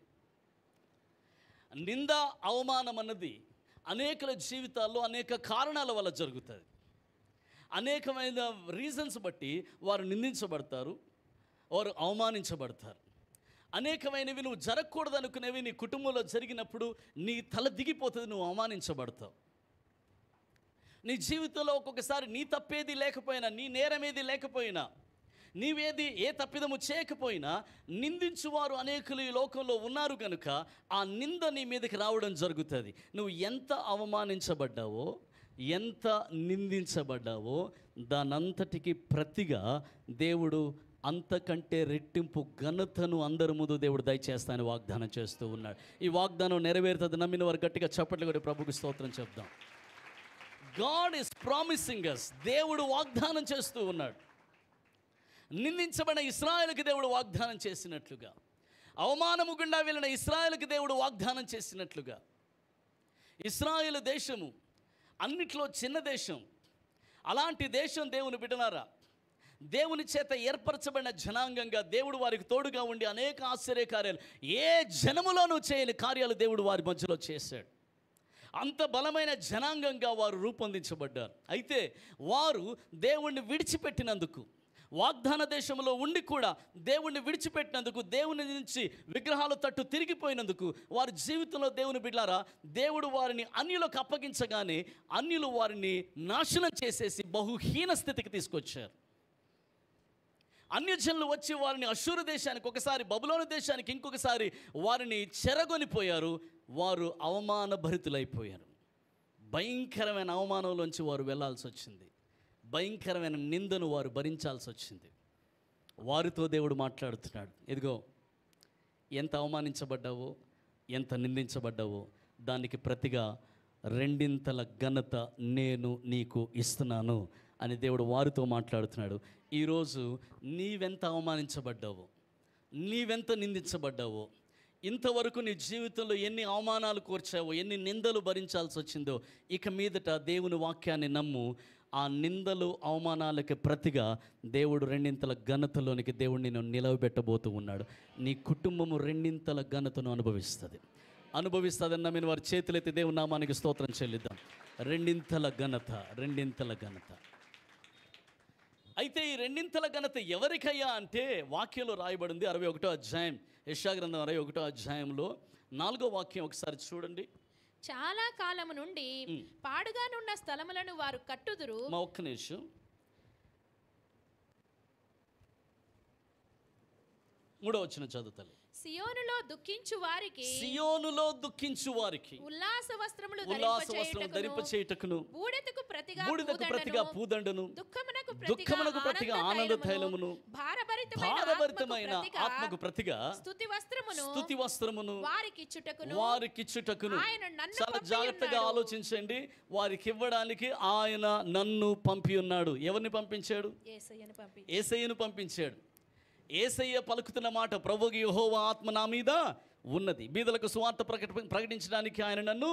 నింద, అవమానం అన్నది అనేకల జీవితాల్లో అనేక కారణాల వల్ల జరుగుతుంది. అనేకమైన రీజన్స్ బట్టి వారు నిందించబడతారు, వారు అవమానించబడతారు. అనేకమైనవి నువ్వు జరగకూడదు అనుకునేవి నీ కుటుంబంలో జరిగినప్పుడు నీ తల దిగిపోతుంది, నువ్వు అవమానించబడతావు. నీ జీవితంలో ఒక్కొక్కసారి నీ తప్పేది లేకపోయినా, నీ నేరమేది లేకపోయినా, నీవేది ఏ తప్పిదము చేయకపోయినా నిందించువారు అనేకులు ఈ లోకంలో ఉన్నారు కనుక ఆ నింద నీ మీదకి రావడం జరుగుతుంది. నువ్వు ఎంత అవమానించబడ్డావో, ఎంత నిందించబడ్డావో, దానంతటికి ప్రతిగా దేవుడు అంతకంటే రెట్టింపు ఘనతను అందరి ముందు దేవుడు దయచేస్తానని వాగ్దానం చేస్తూ ఉన్నాడు. ఈ వాగ్దానం నెరవేరుతుంది నమ్మిన వారు గట్టిగా చప్పట్లు కొట్టి ప్రభుకి స్తోత్రం చెప్దాం. God is promising us. దేవుడు వాగ్దానం చేస్తూ ఉన్నాడు. నిందించబడిన ఇశ్రాయేలుకి దేవుడు వాగ్దానం చేసినట్లుగా, అవమానము గుండా వెళ్ళిన ఇశ్రాయేలుకి దేవుడు వాగ్దానం చేసినట్లుగా, ఇశ్రాయేలు దేశము అన్నిట్లో చిన్న దేశం. అలాంటి దేశం దేవుని బిడ్డలారా, దేవుని చేత ఏర్పరచబడిన జనాంగంగా దేవుడు వారికి తోడుగా ఉండి అనేక ఆశ్చర్యకార్యాలు, ఏ జనములోనూ చేయని కార్యాలు దేవుడు వారి మధ్యలో చేశాడు. అంత బలమైన జనాంగంగా వారు రూపొందించబడ్డారు. అయితే వారు దేవుణ్ణి విడిచిపెట్టినందుకు, వాగ్దాన దేశంలో ఉండి కూడా దేవుణ్ణి విడిచిపెట్టినందుకు, దేవుని నుంచి విగ్రహాల తట్టు తిరిగిపోయినందుకు, వారి జీవితంలో దేవుని బిడ్డలారా, దేవుడు వారిని అన్యులకు అప్పగించగానే అన్యులు వారిని నాశనం చేసేసి బహుహీన స్థితికి తీసుకొచ్చారు. అన్యజనులు వచ్చి వారిని అష్షూరు దేశానికి, ఒకసారి బబులోను దేశానికి, ఇంకొకసారి వారిని చెరగొనిపోయారు. వారు అవమానభరితులైపోయారు. భయంకరమైన అవమానంలోంచి వారు వెళ్ళాల్సి వచ్చింది. భయంకరమైన నిందను వారు భరించాల్సి వచ్చింది. వారితో దేవుడు మాట్లాడుతున్నాడు. ఇదిగో, ఎంత అవమానించబడ్డావో, ఎంత నిందించబడ్డావో, దానికి ప్రతిగా రెండింతల ఘనత నేను నీకు ఇస్తున్నాను అని దేవుడు వారితో మాట్లాడుతున్నాడు. ఈరోజు నీవెంత అవమానించబడ్డావో, నీవెంత నిందించబడ్డావో, ఇంతవరకు నీ జీవితంలో ఎన్ని అవమానాలు కోర్చావో, ఎన్ని నిందలు భరించాల్సి వచ్చిందో, ఇక మీదట దేవుని వాక్యాన్ని నమ్ము. ఆ నిందలు, అవమానాలకి ప్రతిగా దేవుడు రెండింతల ఘనతలోనికి దేవుడు నిన్ను నిలవబెట్టబోతూ ఉన్నాడు. నీ కుటుంబము రెండింతల ఘనతను అనుభవిస్తుందని నమ్మిన వారి చేతులైతే దేవుని నామానికి స్తోత్రం చెల్లిద్దాం. రెండింతల ఘనత, రెండింతల ఘనత. అయితే ఈ రెండింతల ఘనత ఎవరికయ్యా అంటే, వాక్యంలో రాయబడింది 61వ అధ్యాయం, యెషయా గ్రంథం 61వ అధ్యాయంలో 4వ వాక్యం ఒకసారి చూడండి. చాలా కాలము నుండి పాడుగానున్న స్థలములను వారు కట్టుదురు. మా ఒక్క నిమిషం. 3వ వచనం చదువుతాలి. సియోనులో దుఃఖించు వారికి ఉల్లాస వస్త్రములు ధరింపచేయుటకును, బూడిదకు ప్రతిగా పూదండను, దుఃఖమునకు ప్రతిగా ఆనంద తైలమును, భారభరితమైన ఆత్మకు ప్రతిగా స్తుతి వస్త్రమును వారికిచ్చుటకును. చాలా జాగ్రత్తగా ఆలోచించండి. వారికి ఇవ్వడానికి ఆయన నన్ను పంపి ఉన్నాడు. ఎవరిని పంపించాడు? యేసయ్యను పంపించాడు. యేసయ్య పలుకుతున్న మాట, ప్రభువు యెహోవా ఆత్మ నా మీద ఉన్నది, బీదలకు సువార్త ప్రకటించడానికి ఆయన నన్ను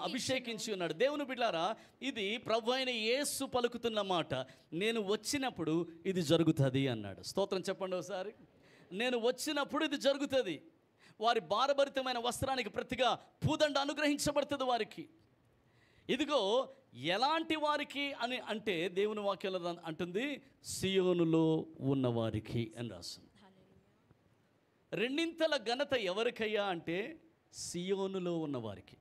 అభిషేకించి ఉన్నాడు. దేవుని బిడ్డలారా, ఇది ప్రభు అయిన యేసు పలుకుతున్న మాట. నేను వచ్చినప్పుడు ఇది జరుగుతుంది అన్నాడు. స్తోత్రం చెప్పండి ఒకసారి. నేను వచ్చినప్పుడు ఇది జరుగుతుంది. వారి భారభరితమైన వస్త్రానికి ప్రతిగా పూదండ అనుగ్రహించబడుతుంది వారికి. ఇదిగో ఎలాంటి వారికి అని అంటే దేవుని వాక్యంలో అంటుంది, సియోనులో ఉన్నవారికి అని రాస్తుంది. రెండింతల ఘనత ఎవరికయ్యా అంటే సియోనులో ఉన్నవారికి.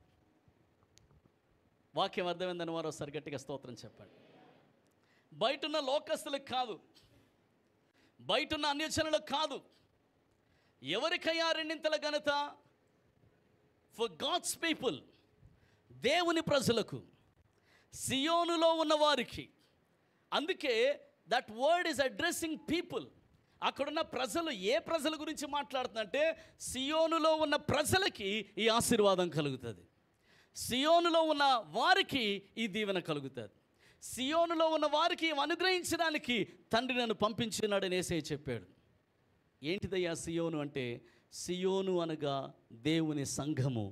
వాక్యం అర్థమైందని వారు ఒకసారి గట్టిగా స్తోత్రం చెప్పండి. బయటున్న లోకస్తులకు కాదు, బయటున్న అన్యజనులకు కాదు. ఎవరికయ్యా రెండింతల ఘనత? ఫర్ గాడ్స్ పీపుల్, దేవుని ప్రజలకు, సియోనులో ఉన్నవారికి. అందుకే that word is addressing people. అక్కడున్న ప్రజలు ఏ ప్రజల గురించి మాట్లాడుతుందంటే సియోనులో ఉన్న ప్రజలకి ఈ ఆశీర్వాదం కలుగుతుంది, సియోనులో ఉన్న వారికి ఈ దీవెన కలుగుతుంది, సియోనులో ఉన్న వారికి అనుగ్రహించడానికి తండ్రి నన్ను పంపించినాడని యేసయ్య చెప్పాడు. ఏంటిదయ్యా సియోను అంటే? సియోను అనగా దేవుని సంఘము,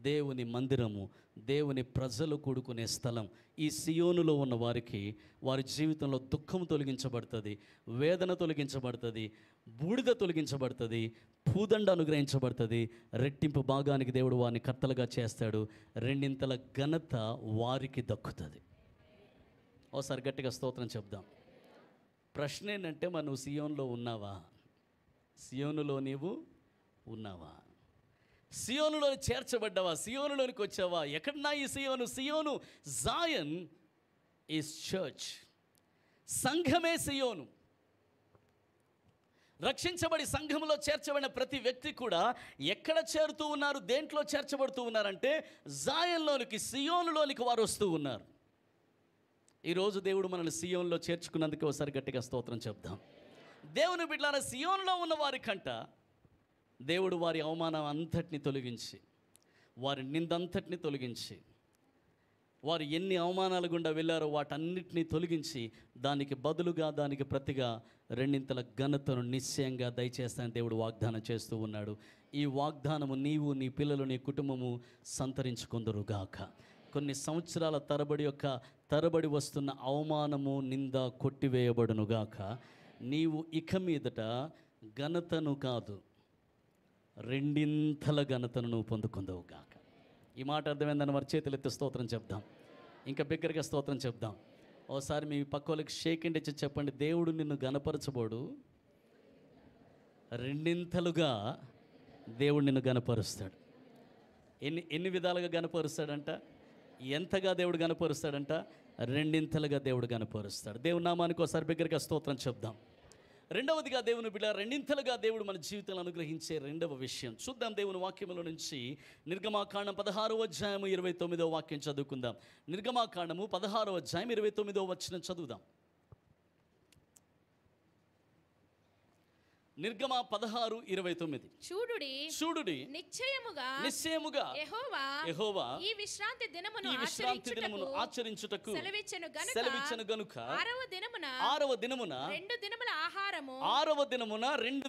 దేవుని మందిరము, దేవుని ప్రజలు కూడుకునే స్థలం. ఈ సియోనులో ఉన్న వారికి వారి జీవితంలో దుఃఖం తొలగించబడుతుంది, వేదన తొలగించబడుతుంది, బూడిద తొలగించబడుతుంది, పూదండ అనుగ్రహించబడుతుంది, రెట్టింపు భాగానికి దేవుడు వారిని కర్తలుగా చేస్తాడు, రెండింతల ఘనత వారికి దక్కుతుంది. ఒకసారి గట్టిగా స్తోత్రం చెప్దాం. ప్రశ్న ఏంటంటే, మరి నువ్వు సియోనులో ఉన్నావా? సియోనులో నీవు ఉన్నావా? సియోనులో చేర్చబడ్డావా? సియోనులోనికి వచ్చావా? ఎక్కడన్నా ఈ సియోను? సియోను, జాయన్ ఈజ్ చర్చ్. సంఘమే సియోను. రక్షించబడి సంఘంలో చేర్చబడిన ప్రతి వ్యక్తి కూడా ఎక్కడ చేరుతూ ఉన్నారు, దేంట్లో చేర్చబడుతూ ఉన్నారంటే జాయన్లోనికి, సియోనులోనికి వారు వస్తూ ఉన్నారు. ఈరోజు దేవుడు మనల్ని సియోనులో చేర్చుకున్నందుకు ఒకసారి గట్టిగా స్తోత్రం చెప్దాం. దేవుని బిడ్డలారా, సియోనులో ఉన్న వారికంట దేవుడు వారి అవమానం అంతటిని తొలగించి, వారి నిందంతటిని తొలగించి, వారు ఎన్ని అవమానాల గుండా వెళ్ళారో వాటన్నిటిని తొలగించి, దానికి బదులుగా, దానికి ప్రతిగా రెండింతల ఘనతను నిశ్చయంగా దయచేస్తానని దేవుడు వాగ్దానం చేస్తూ ఉన్నాడు. ఈ వాగ్దానము నీవు, నీ పిల్లలు, నీ కుటుంబము సంతరించుకొందురుగాక. కొన్ని సంవత్సరాల తరబడి వస్తున్న అవమానము, నింద కొట్టివేయబడునుగాక. నీవు ఇక మీదట ఘనతను కాదు, రెండింతల ఘనతను నువ్వు పొందుకుందావు గాక. ఈ మాట అర్థమైందని మరి చేతులెత్తి స్తోత్రం చెప్దాం. ఇంకా బిగ్గరగా స్తోత్రం చెప్దాం. ఓసారి మీ పక్క వాళ్ళకి షేక్ అండ్ ఇచ్చి చెప్పండి, దేవుడు నిన్ను గణపరచబోడు, రెండింతలుగా దేవుడు నిన్ను గణపరుస్తాడు. ఎన్ని విధాలుగా గణపరుస్తాడంట? ఎంతగా దేవుడు గణపరుస్తాడంట? రెండింతలుగా దేవుడు గణపరుస్తాడు. దేవుని నామానికి ఒకసారి బిగ్గరగా స్తోత్రం చెప్దాం. రెండవదిగా దేవుని బిడ్డ, రెండింతలుగా దేవుడు మన జీవితంలో అనుగ్రహించే రెండవ విషయం చూద్దాం. దేవుని వాక్యముల నుంచి నిర్గమాకాండం 16వ అధ్యాయం 29వ వాక్యం చదువుకుందాం. నిర్గమాకాండము 16వ అధ్యాయం 29వ వచనం చదువుదాం. నిర్గమ 16:29. చూడుడి నిశ్చయముగా యెహోవా ఈ విశ్రాంతి దినమును ఆచరించుటకు సెలవిచ్చెను గనుక ఆరవ దినమున రెండు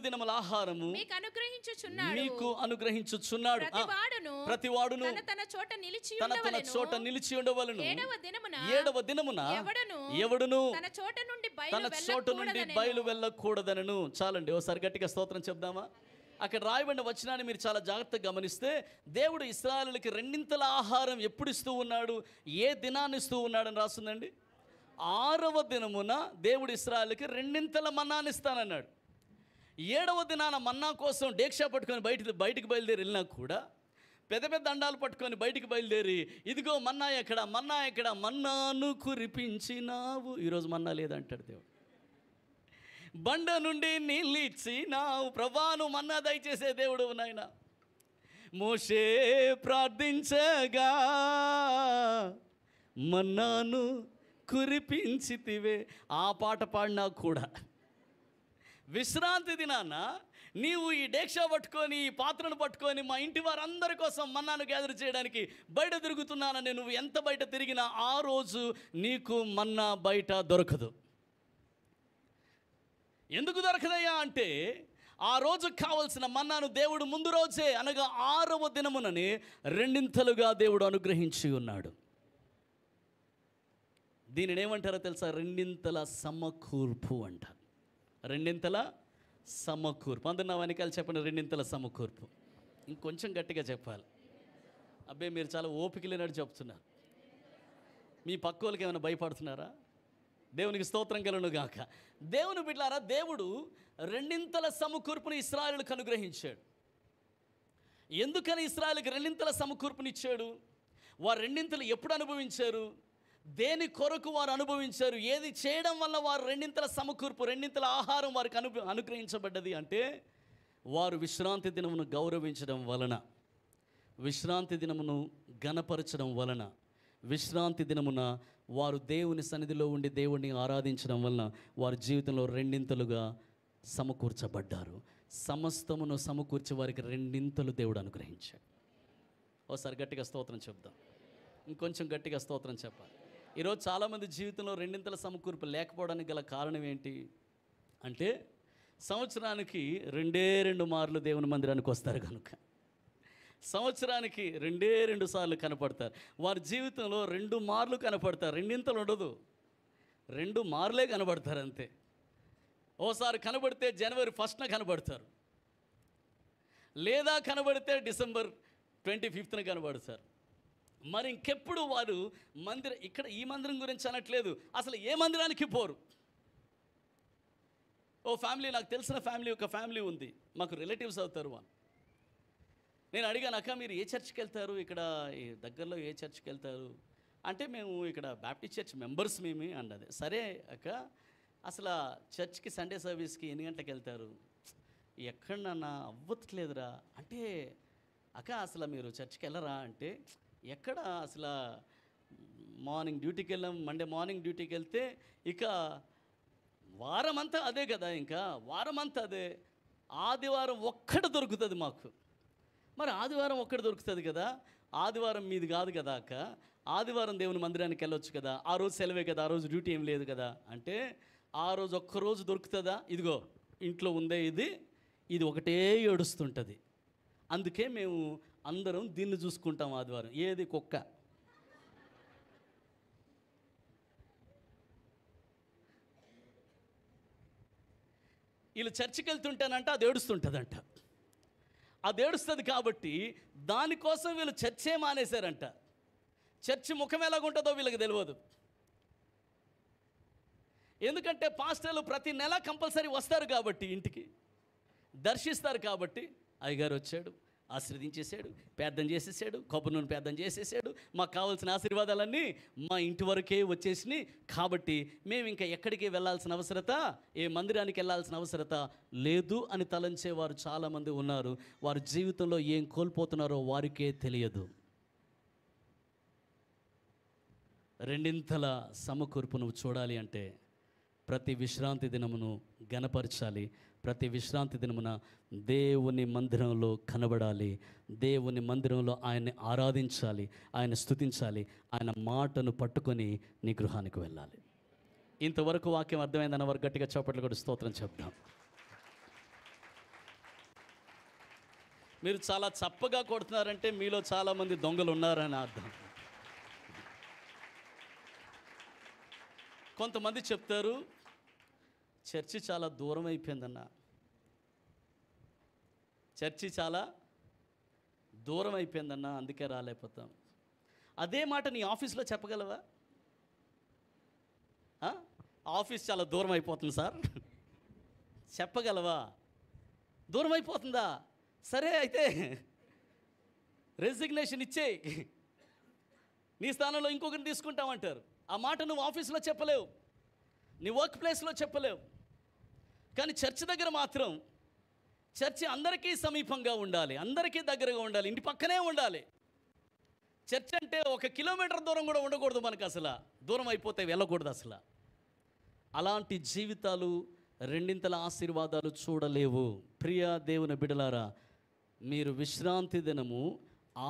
దినముల ఆహారము మీకు అనుగ్రహించుచున్నాడు. ప్రతివాడును తన చోట నిలిచి ఉండవలెను. ఏడవ దినమున ఎవడును తన చోట నుండి బయలు వెళ్ళకూడదనను. చాలండి, ఒకసారి గట్టిగా స్తోత్రం చెప్దామా? అక్కడ రాయబడిన వచనాన్ని మీరు చాలా జాగ్రత్తగా గమనిస్తే, దేవుడు ఇశ్రాయేలుకి రెండింతల ఆహారం ఎప్పుడు ఇస్తూ ఉన్నాడు, ఏ దినాన్ని ఇస్తూ ఉన్నాడని రాస్తుందండి. 6వ దినమున దేవుడు ఇశ్రాయేలుకి రెండింతల మన్నాను ఇస్తానన్నాడు. 7వ దినాన మన్నా కోసం డేక్షా పట్టుకొని బయటికి బయలుదేరి వెళ్ళినా కూడా, పెద్ద పెద్ద దండాలు పట్టుకొని బయటికి బయలుదేరి, ఇదిగో మన్నా ఎక్కడ, మన్నాను కురిపించినావు. ఈరోజు మన్నా లేదంటాడు దేవుడు. బండ నుండి నీళ్ళిచ్చినావు ప్రభాను, మన్నా దయచేసే దేవుడు నాయన. మోషే ప్రార్థించగా మన్నాను కురిపించితివే. ఆ పాట పాడినా కూడా విశ్రాంతి దినాన నీవు ఈ డేక్షా పట్టుకొని, ఈ పాత్రను పట్టుకొని, మా ఇంటి వారందరి కోసం మన్నాను గ్యాదర్ చేయడానికి బయట తిరుగుతున్నానని నువ్వు ఎంత బయట తిరిగినా ఆ రోజు నీకు మన్నా బయట దొరకదు. ఎందుకు దొరకదయ్యా అంటే, ఆ రోజు కావలసిన మన్నాను దేవుడు ముందు రోజే, అనగా 6వ దినమునని రెండింతలుగా దేవుడు అనుగ్రహించి ఉన్నాడు. దీనిని ఏమంటారో తెలుసా? రెండింతల సమకూర్పు అంటారు. రెండింతల సమకూర్పు. అందరు నా వెనకాల చెప్పండి, రెండింతల సమకూర్పు. ఇంకొంచెం గట్టిగా చెప్పాలి. అబ్బే మీరు చాలా ఓపిక లేనట్టు చెప్తున్నారు. మీ పక్కోళ్ళకి ఏమైనా భయపడుతున్నారా? దేవునికి స్తోత్రం కలుగును గాక. దేవుని బిడ్డలారా, దేవుడు రెండింతల సమకూర్పుని ఇశ్రాయేలుకు అనుగ్రహించాడు. ఎందుకని ఇశ్రాయేలుకి రెండింతల సమకూర్పునిచ్చాడు? వారు రెండింతలు ఎప్పుడు అనుభవించారు? దేని కొరకు వారు అనుభవించారు? ఏది చేయడం వల్ల వారు రెండింతల సమకూర్పు, రెండింతల ఆహారం వారికి అనుగ్రహించబడ్డది అంటే, వారు విశ్రాంతి దినమును గౌరవించడం వలన, విశ్రాంతి దినమును ఘనపరచడం వలన, విశ్రాంతి దినమున వారు దేవుని సన్నిధిలో ఉండి దేవుణ్ణి ఆరాధించడం వలన వారి జీవితంలో రెండింతలుగా సమకూర్చబడ్డారు. సమస్తమును సమకూర్చి వారికి రెండింతలు దేవుడు అనుగ్రహించాడు. ఓసారి గట్టిగా స్తోత్రం చెప్దాం. ఇంకొంచెం గట్టిగా స్తోత్రం చెప్పాలి. ఈరోజు చాలామంది జీవితంలో రెండింతల సమకూర్పు లేకపోవడానికి గల కారణం ఏంటి అంటే, సంవత్సరానికి 2 మార్లు దేవుని మందిరానికి వస్తారు కనుక. సంవత్సరానికి 2 సార్లు కనపడతారు. వారి జీవితంలో 2 మార్లు కనపడతారు. రెండింతలు ఉండదు, 2 మార్లే కనబడతారు అంతే. ఓసారి కనబడితే జనవరి 1న కనబడతారు, లేదా కనబడితే డిసెంబర్ 25న కనబడతారు. మరి ఇంకెప్పుడు వారు ఇక్కడ ఈ మందిరం గురించి అనట్లేదు, అసలు ఏ మందిరానికి పోరు. ఓ ఫ్యామిలీ, నాకు తెలిసిన ఫ్యామిలీ, ఒక ఫ్యామిలీ ఉంది, మాకు రిలేటివ్స్ అవుతారు వాళ్ళు. నేను అడిగాను, అక్క మీరు ఏ చర్చ్కి వెళ్తారు, ఇక్కడ దగ్గరలో ఏ చర్చ్కి వెళ్తారు అంటే, మేము ఇక్కడ బాప్టిస్ట్ చర్చ్ మెంబర్స్ మేము అన్నది. సరే అక్క, అసలు చర్చ్కి సండే సర్వీస్కి ఎన్ని గంటలకు వెళ్తారు? ఎక్కడన్నా అవ్వట్లేదురా అంటే, అక్క అసలు మీరు చర్చ్కి వెళ్ళరా అంటే, ఎక్కడ అసలు మార్నింగ్ డ్యూటీకి వెళ్ళాం, మండే మార్నింగ్ డ్యూటీకి వెళ్తే ఇక వారం అంతా అదే కదా, ఇంకా వారం అంతా అదే, ఆదివారం ఒక్కటి దొరుకుతుంది మాకు. మరి ఆదివారం ఒక్కటి దొరుకుతుంది కదా, ఆదివారం మీది కాదు కదా అక్క, ఆదివారం దేవుని మందిరానికి వెళ్ళొచ్చు కదా, ఆ రోజు సెలవే కదా, ఆ రోజు డ్యూటీ ఏం లేదు కదా అంటే, ఆ రోజు ఒక్కరోజు దొరుకుతుందా? ఇదిగో ఇంట్లో ఉందే ఇది ఒకటే ఏడుస్తుంటుంది. అందుకే మేము అందరం దీన్ని చూసుకుంటాం ఆదివారం. ఏది? కుక్క. వీళ్ళు చర్చికి వెళ్తుంటానంట, అది ఏడుస్తుంటుందంట. అది ఏడుస్తుంది కాబట్టి దానికోసం వీళ్ళు చర్చే మానేశారంట. చర్చి ముఖం ఎలాగుంటుందో వీళ్ళకి తెలియదు. ఎందుకంటే పాస్టర్లు ప్రతి నెల కంపల్సరీ వస్తారు కాబట్టి, ఇంటికి దర్శిస్తారు కాబట్టి, అయ్యగారు వచ్చాడు, ఆశీర్వదించేశాడు, ప్రార్థన చేసేసాడు, కొబ్బరి నూనె ప్రార్థన చేసేసాడు, మాకు కావాల్సిన ఆశీర్వాదాలన్నీ మా ఇంటి వరకే వచ్చేసినాయి కాబట్టి మేము ఇంకా ఎక్కడికి వెళ్ళాల్సిన అవసరత, ఏ మందిరానికి వెళ్ళాల్సిన అవసరత లేదు అని తలంచేవారు చాలామంది ఉన్నారు. వారి జీవితంలో ఏం కోల్పోతున్నారో వారికే తెలియదు. రెండింతల సమకూర్పు నువ్వు చూడాలి అంటే ప్రతి విశ్రాంతి దినమును ఘనపరచాలి. ప్రతి విశ్రాంతి దినమున దేవుని మందిరంలో కనబడాలి. దేవుని మందిరంలో ఆయన్ని ఆరాధించాలి, ఆయన స్తుతించాలి, ఆయన మాటను పట్టుకొని నీ గృహానికి వెళ్ళాలి. ఇంతవరకు వాక్యం అర్థమైందన్న వారు గట్టిగా చప్పట్లు కూడా స్తోత్రం చెప్తాం. మీరు చాలా చప్పగా కొడుతున్నారంటే మీలో చాలామంది దొంగలు ఉన్నారని అర్థం. కొంతమంది చెప్తారు, చర్చి చాలా దూరం అయిపోయిందన్న, చర్చి చాలా దూరం అయిపోయిందన్న, అందుకే రాలేకపోతాం. అదే మాట నీ ఆఫీస్లో చెప్పగలవా? ఆఫీస్ చాలా దూరం అయిపోతుంది సార్ చెప్పగలవా? దూరం అయిపోతుందా? సరే అయితే రెసిగ్నేషన్ ఇచ్చేయి, నీ స్థానంలో ఇంకొకరిని తీసుకుంటామంటారు. ఆ మాట నువ్వు ఆఫీస్లో చెప్పలేవు, నీ వర్క్ ప్లేస్లో చెప్పలేవు. కానీ చర్చ్ దగ్గర మాత్రం, చర్చి అందరికీ సమీపంగా ఉండాలి, అందరికీ దగ్గరగా ఉండాలి, ఇంటి పక్కనే ఉండాలి. చర్చ్ అంటే 1 కిలోమీటర్ దూరం కూడా ఉండకూడదు మనకు, అసలు దూరం అయిపోతే వెళ్ళకూడదు అసలు. అలాంటి జీవితాలు రెండింతల ఆశీర్వాదాలు చూడలేవు. ప్రియ దేవుని బిడ్డలారా, మీరు విశ్రాంతి దినము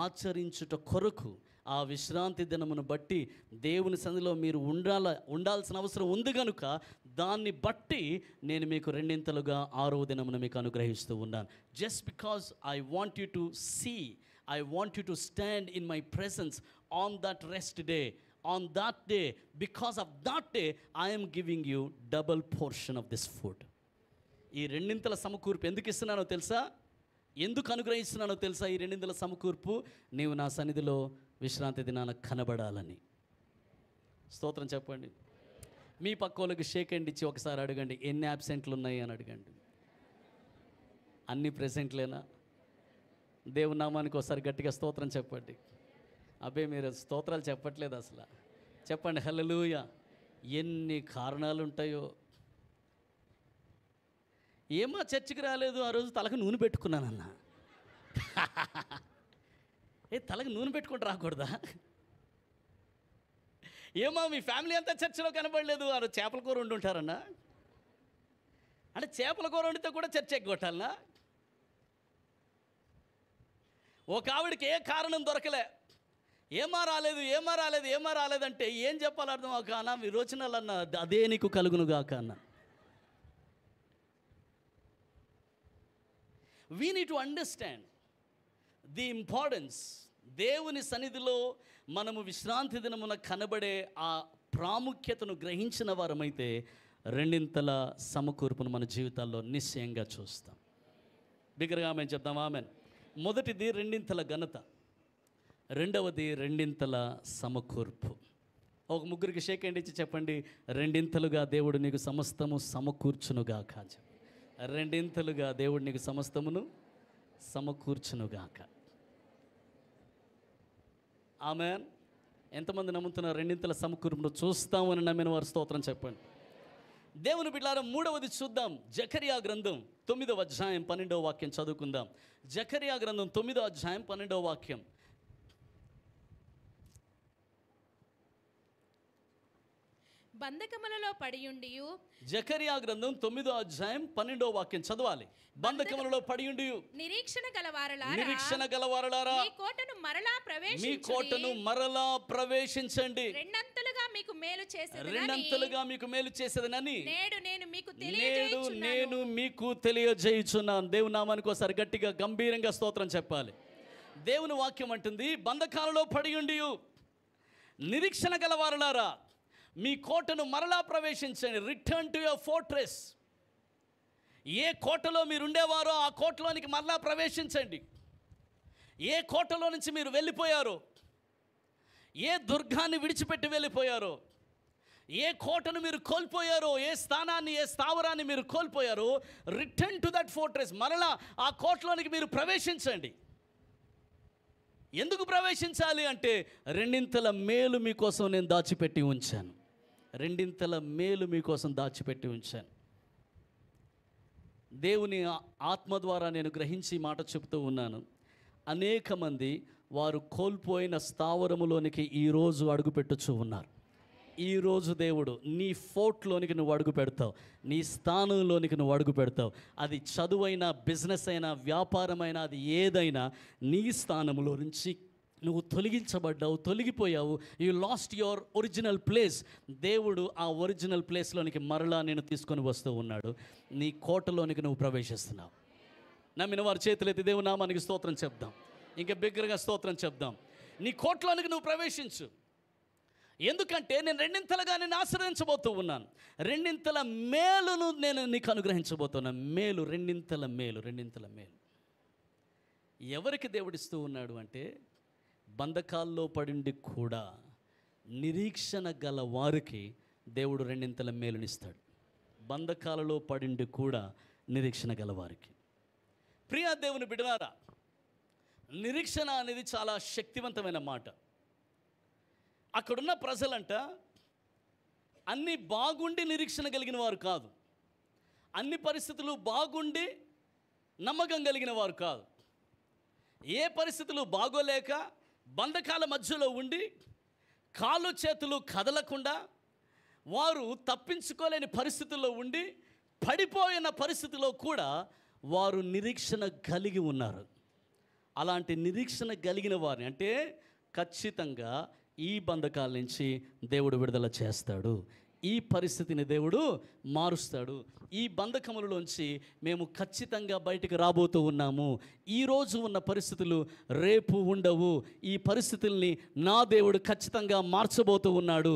ఆచరించుట కొరకు, ఆ విశ్రాంతి దినమును బట్టి దేవుని సన్నిధిలో మీరు ఉండాల్సిన అవసరం ఉంది కనుక దాన్ని బట్టి నేను మీకు రెండింతలుగా 6వ దినమున మీకు అనుగ్రహిస్తూ ఉన్నాను. Just because I want you to see, I want you to stand in my presence on that rest day, on that day, because of that day I am giving you double portion of this food. ఈ రెండింతల సమకూర్పు ఎందుకు ఇస్తున్నానో తెలుసా? ఎందుకు అనుగ్రహిస్తున్నానో తెలుసా? ఈ రెండింతల సమకూర్పు నీవు నా సన్నిధిలో విశ్రాంతి దినాన కనబడాలని. స్తోత్రం చెప్పండి. మీ పక్కోళ్ళకి షేక్ హ్యాండ్ ఇచ్చి ఒకసారి అడగండి, ఎన్ని యాబ్సెంట్లు ఉన్నాయి అని అడగండి. అన్ని ప్రెసెంట్లేనా? దేవుని నామానికి ఒకసారి గట్టిగా స్తోత్రం చెప్పండి. అబ్బే మీరు స్తోత్రాలు చెప్పట్లేదు అసలు. చెప్పండి హల్లెలూయా. ఎన్ని కారణాలు ఉంటాయో. ఏమో చర్చికి రాలేదు, ఆ రోజు తలకు నూనె పెట్టుకున్నానన్న. తలకు నూనె పెట్టుకుంటూ రాకూడదా? ఏమో మీ ఫ్యామిలీ అంతా చర్చిలో కనబడలేదు, ఆ రోజు చేపల కూర వండి ఉంటారన్నా. అంటే చేపల కూర వండితే కూడా చర్చ ఎగ్గొట్టాలన్నా? ఒక ఆవిడకి ఏ కారణం దొరకలే, ఏమా రాలేదంటే ఏం చెప్పాలి అర్థం ఒక అన్న విరోచనాలన్నా అదే నీకు కలుగునుగాక అన్న. We need to understand the importance. దేవుని సన్నిధిలో మనము విశ్రాంతి దినమున కనబడే ఆ ప్రాముఖ్యతను గ్రహించిన వారమైతే రెండింతల సమకూర్పును మన జీవితాల్లో నిశ్చయంగా చూస్తాం. బిగ్గరగా ఆమెన్ చెప్తాం. ఆమెన్. మొదటిది రెండింతల ఘనత, రెండవది రెండింతల సమకూర్పు. ఒక ముగ్గురికి షేక్ హ్యాండ్ ఇచ్చి చెప్పండి, రెండింతలుగా దేవుడు నీకు సమస్తము సమకూర్చునుగాక. రెండింతలుగా దేవుడు నీకు సమస్తమును సమకూర్చునుగాక. ఆమెన్. ఎంతమంది నమ్ముతున్నారు రెండింతల సమకూర్పును చూస్తామని నమ్మిన వారు స్తోత్రం చెప్పండి. దేవుని బిడ్డలారా, మూడవది చూద్దాం. జకరియా గ్రంథం 9వ అధ్యాయం 12వ వాక్యం చదువుకుందాం. జకరియా గ్రంథం 9వ అధ్యాయం 12వ వాక్యం. బంధకములలో పడియుండియు. జకరియా గ్రంథం 9వ అధ్యాయం 12వ వాక్యం చదవాలి. బంధకములలో పడియుండియు నిరీక్షణ గలవారలారా మీ కోటను మరలా ప్రవేశించండి. రెండంతలుగా మీకు మేలు చేసేదనని నేడు నేను మీకు తెలియజేయుచున్నాను. దేవుని నామానికి ఒకసారి గట్టిగా గంభీరంగా స్తోత్రం చెప్పాలి. దేవుని వాక్యం అంటుంది, బంధకాలలో పడియుండియు నిరీక్షణ గలవారలారా మీ కోటను మరలా ప్రవేశించండి. Return to your fortress. ఏ కోటలో మీరు ఉండేవారో ఆ కోటలోనికి మరలా ప్రవేశించండి. ఏ కోటలో నుంచి మీరు వెళ్ళిపోయారో, ఏ దుర్గాన్ని విడిచిపెట్టి వెళ్ళిపోయారో, ఏ కోటను మీరు కోల్పోయారో, ఏ స్థావరాన్ని మీరు కోల్పోయారో, రిటర్న్ టు దట్ ఫోర్ట్రెస్. మరలా ఆ కోటలోనికి మీరు ప్రవేశించండి. ఎందుకు ప్రవేశించాలి అంటే రెండింతల మేలు మీకోసం నేను దాచిపెట్టి ఉంచాను. రెండింతల మేలు మీకోసం దాచిపెట్టి ఉంచాను. దేవుని ఆత్మ ద్వారా నేను గ్రహించి మాట చెప్తూ ఉన్నాను. అనేక మంది వారు కోల్పోయిన స్థావరములోనికి ఈరోజు అడుగుపెట్టుచూ ఉన్నారు. ఈరోజు దేవుడు నీ ఫోర్ట్లోనికి నువ్వు అడుగు పెడతావు, నీ స్థానంలోనికి నువ్వు అడుగు పెడతావు. అది చదువైనా, బిజినెస్ అయినా, వ్యాపారమైనా, అది ఏదైనా నీ స్థానంలో నుంచి నువ్వు తొలగిపోయావు. You lost your original place. దేవుడు ఆ ఒరిజినల్ ప్లేస్లోనికి మరలా నేను తీసుకొని వస్తూ ఉన్నాడు. నీ కోటలోనికి నువ్వు ప్రవేశిస్తున్నావు. నమ్మిన వారి చేతులెత్తి దేవుని నామానికి స్తోత్రం చెప్దాం. ఇంకా బిగ్గరగా స్తోత్రం చెప్దాం. నీ కోటలోనికి నువ్వు ప్రవేశించు. ఎందుకంటే నేను రెండింతలుగా నేను ఆశ్రయించబోతూ ఉన్నాను. రెండింతల మేలును నేను నీకు అనుగ్రహించబోతున్నాను. మేలు, రెండింతల మేలు. ఎవరికి దేవుడిస్తూ ఉన్నాడు అంటే బంధకాల్లో పడిండి కూడా నిరీక్షణ గల వారికి దేవుడు రెండింతల మేలునిస్తాడు. బంధకాలలో పడిండి కూడా నిరీక్షణ గల వారికి. ప్రియా దేవుని బిడ్డలారా, నిరీక్షణ అనేది చాలా శక్తివంతమైన మాట. అక్కడున్న ప్రజలంట అన్నీ బాగుండి నిరీక్షణ కలిగిన వారు కాదు, అన్ని పరిస్థితులు బాగుండి నమ్మకం కలిగిన వారు కాదు. ఏ పరిస్థితులు బాగోలేక బంధకాల మధ్యలో ఉండి కాళ్ళు చేతులు కదలకుండా వారు తప్పించుకోలేని పరిస్థితుల్లో ఉండి పడిపోయిన పరిస్థితిలో కూడా వారు నిరీక్షణ కలిగి ఉన్నారు. అలాంటి నిరీక్షణ కలిగిన వారిని అంటే ఖచ్చితంగా ఈ బంధకాల నుంచి దేవుడు విడుదల చేస్తాడు. ఈ పరిస్థితిని దేవుడు మారుస్తాడు. ఈ బంధకములలోంచి మేము ఖచ్చితంగా బయటకు రాబోతూ ఉన్నాము. ఈరోజు ఉన్న పరిస్థితులు రేపు ఉండవు. ఈ పరిస్థితుల్ని నా దేవుడు ఖచ్చితంగా మార్చబోతూ ఉన్నాడు.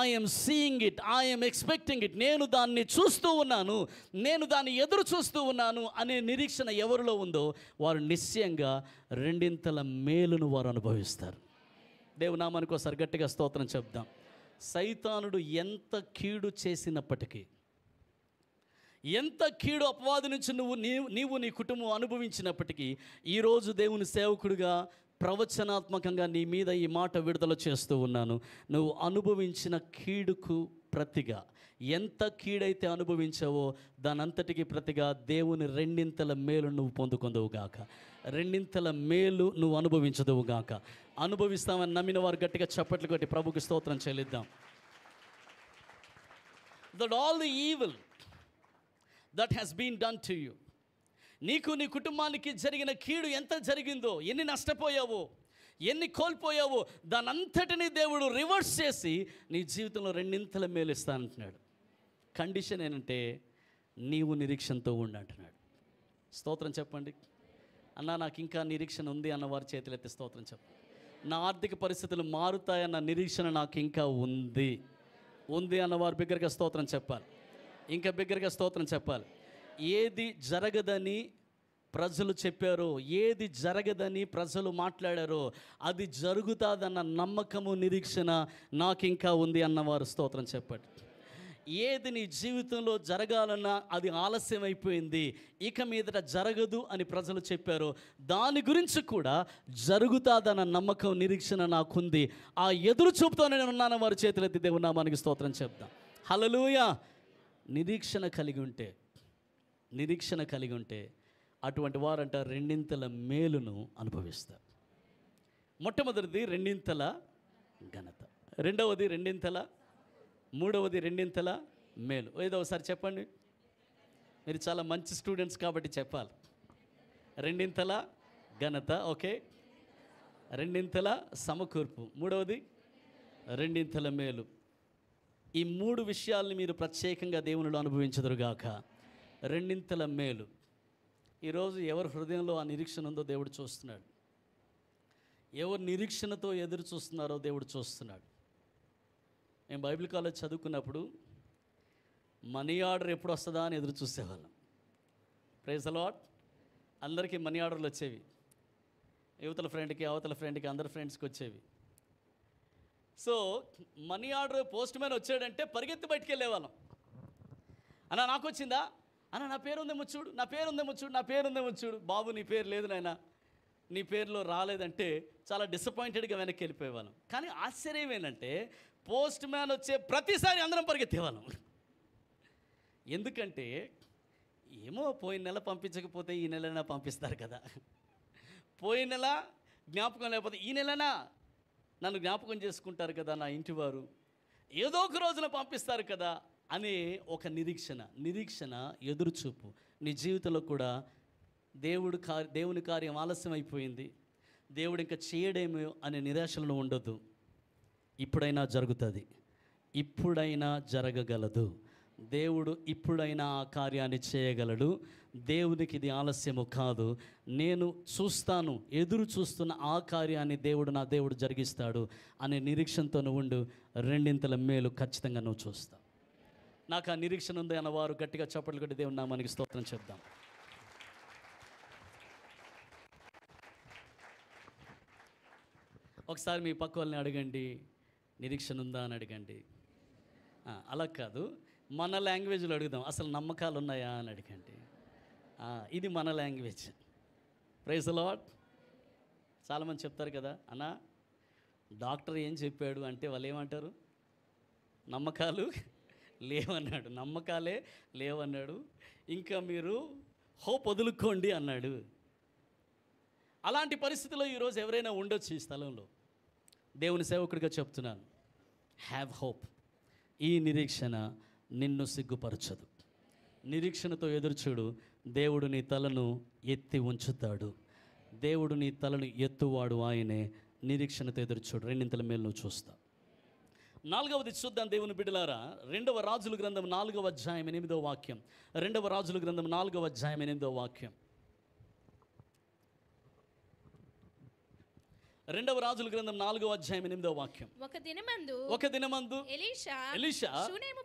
I'm seeing it, I'm expecting it. నేను దాన్ని చూస్తూ ఉన్నాను, నేను దాన్ని ఎదురు చూస్తూ ఉన్నాను అనే నిరీక్షణ ఎవరిలో ఉందో వారు నిశ్చయంగా రెండింతల మేలును వారు అనుభవిస్తారు. దేవుని నామానికి ఒకసారి గట్టిగా స్తోత్రం చెప్దాం. సైతానుడు ఎంత కీడు చేసినప్పటికీ, ఎంత కీడు అపవాది నుంచి నీవు నీ కుటుంబం అనుభవించినప్పటికీ, ఈరోజు దేవుని సేవకుడిగా ప్రవచనాత్మకంగా నీ మీద ఈ మాట విడుదల చేస్తూ ఉన్నాను. నువ్వు అనుభవించిన కీడుకు ప్రతిగా, ఎంత కీడైతే అనుభవించావో దానంతటికి ప్రతిగా దేవుని రెండింతల మేలు నువ్వు పొందుకుందువుగాక. రెండింతల మేలు నువ్వు అనుభవించదువుగాక. అనుభవిస్తామని నమ్మిన వారు గట్టిగా చప్పట్లు కొట్టి ప్రభుకి స్తోత్రం చెల్లిద్దాం. That all the evil that has been done to you, నీకు నీ కుటుంబానికి జరిగిన కీడు ఎంత జరిగిందో, ఎన్ని నష్టపోయావో, ఎన్ని కోల్పోయావో, దానంతటినీ దేవుడు రివర్స్ చేసి నీ జీవితంలో రెండింతల మేలు ఇస్తానంటున్నాడు. కండిషన్ ఏంటంటే నీవు నిరీక్షణతో ఉండి అంటున్నాడు. స్తోత్రం చెప్పండి. అన్నా నాకు ఇంకా నిరీక్షణ ఉంది అన్నవారి చేతులెత్తి స్తోత్రం చెప్పండి. నా ఆర్థిక పరిస్థితులు మారుతాయన్న నిరీక్షణ నాకు ఇంకా ఉంది అన్నవారు బిగ్గరగా స్తోత్రం చెప్పాలి. ఇంకా బిగ్గరగా స్తోత్రం చెప్పాలి. ఏది జరగదని ప్రజలు చెప్పారో, ఏది జరగదని ప్రజలు మాట్లాడారో అది జరుగుతుందన్న నమ్మకము, నిరీక్షణ నాకు ఇంకా ఉంది అన్నవారు స్తోత్రం చెప్పండి. ఏది నీ జీవితంలో జరగాలన్నా అది ఆలస్యం అయిపోయింది, ఇక మీదట జరగదు అని ప్రజలు చెప్పారో దాని గురించి కూడా జరుగుతుందన్న నమ్మకం, నిరీక్షణ నాకుంది. ఆ ఎదురు చూపుతో నేను ఉన్నాను వారి చేతులెత్తి దేవుని నామానికి స్తోత్రం చెప్తాం. హల్లెలూయా. నిరీక్షణ కలిగి ఉంటే అటువంటి వారంట రెండింతల మేలును అనుభవిస్తారు. మొట్టమొదటిది రెండింతల ఘనత, రెండవది రెండింతల, మూడవది రెండింతల మేలు. ఏదో ఒకసారి చెప్పండి. మీరు చాలా మంచి స్టూడెంట్స్ కాబట్టి చెప్పాలి. రెండింతల ఘనత, ఓకే. రెండింతల సమకూర్పు, మూడవది రెండింతల మేలు. ఈ మూడు విషయాల్ని మీరు ప్రత్యేకంగా దేవునిలో అనుభవించదురుగాక. రెండింతల మేలు. ఈరోజు ఎవరి హృదయంలో ఆ నిరీక్షణ ఉందో దేవుడు చూస్తున్నాడు. ఎవరు నిరీక్షణతో ఎదురు చూస్తున్నారో దేవుడు చూస్తున్నాడు. మేము బైబిల్ కాలేజ్ చదువుకున్నప్పుడు మనీ ఆర్డర్ ఎప్పుడు వస్తుందా అని ఎదురు చూసేవాళ్ళం. Praise the Lord. అందరికీ మనీ ఆర్డర్లు వచ్చేవి. యువతల ఫ్రెండ్కి, అవతల ఫ్రెండ్కి, అందరి ఫ్రెండ్స్కి వచ్చేవి. So money order postman వచ్చాడంటే పరిగెత్తి బయటికి వెళ్ళేవాళ్ళం. అన్న నాకు వచ్చిందా, అన్న నా పేరు ఉందేమో చూడు, నా పేరు ఉందేమో చూడు, నా పేరు ఉందేమో చూడు. బాబు నీ పేరు లేదు నాయనా, నీ పేరులో రాలేదంటే చాలా డిసప్పాయింటెడ్గా వెనక్కి వెళ్ళిపోయేవాళ్ళం. కానీ ఆశ్చర్యం ఏంటంటే పోస్ట్ మ్యాన్ వచ్చే ప్రతిసారి అందరం పరిగెత్తేవాళ్ళం. ఎందుకంటే ఏమో పోయిన నెల పంపించకపోతే ఈ నెలైనా పంపిస్తారు కదా, పోయిన నెల జ్ఞాపకం లేకపోతే ఈ నెలనా నన్ను జ్ఞాపకం చేసుకుంటారు కదా నా ఇంటివారు, ఏదో ఒక రోజున పంపిస్తారు కదా అనే ఒక నిరీక్షణ, ఎదురుచూపు. నీ జీవితంలో కూడా దేవుని కార్యం ఆలస్యం అయిపోయింది, దేవుడు ఇంకా చేయడేమో అనే నిరాశలను ఉండొద్దు. ఇప్పుడైనా జరుగుతుంది, ఇప్పుడైనా జరగగలదు. దేవుడు ఇప్పుడైనా ఆ కార్యాన్ని చేయగలడు. దేవునికి ఇది ఆలస్యము కాదు. నేను చూస్తాను, ఎదురు చూస్తున్న ఆ కార్యాన్ని నా దేవుడు జరిగిస్తాడు అనే నిరీక్షణతో నువ్వు ఉండు. రెండింతల మేలు ఖచ్చితంగా నువ్వు చూస్తావు. నాకు ఆ నిరీక్షణ ఉంది అన్నవారు గట్టిగా చప్పట్లు కొట్టి దేవుని నామానికి స్తోత్రం చెప్దాం. ఒకసారి మీ పక్క వాళ్ళని అడగండి, నిరీక్షణ ఉందా అని అడగండి. అలా కాదు, మన లాంగ్వేజ్లో అడుగుదాం, అసలు నమ్మకాలు ఉన్నాయా అని అడగండి. ఇది మన లాంగ్వేజ్. Praise the lord. చాలామంది చెప్తారు కదా, అన్న డాక్టర్ ఏం చెప్పాడు అంటే వాళ్ళు ఏమంటారు, నమ్మకాలు లేవన్నాడు, నమ్మకాలే లేవన్నాడు, ఇంకా మీరు హోప్ వదులుకోండి అన్నాడు. అలాంటి పరిస్థితిలో ఈరోజు ఎవరైనా ఉండొచ్చు ఈ స్థలంలో. దేవుని సేవకుడిగా చెప్తున్నాను, హ్యావ్ హోప్. ఈ నిరీక్షణ నిన్ను సిగ్గుపరచదు. నిరీక్షణతో ఎదురుచూడు. దేవుడు నీ తలను ఎత్తి ఉంచుతాడు. దేవుడు నీ తలను ఎత్తువాడు ఆయనే. నిరీక్షణతో ఎదురుచూడు, రెండింతల మేలు నువ్వు చూస్తావు. 4వది చూద్దాం దేవుని బిడ్డలారా. 2వ రాజుల గ్రంథం 4వ అధ్యాయం 8వ వాక్యం. 2వ రాజుల గ్రంథం 4వ అధ్యాయం 8వ వాక్యం. 2వ రాజుల గ్రంథం 4వ అధ్యాయం 8వ వాక్యం. ఒక దినమందు ఎలీషా షూనేము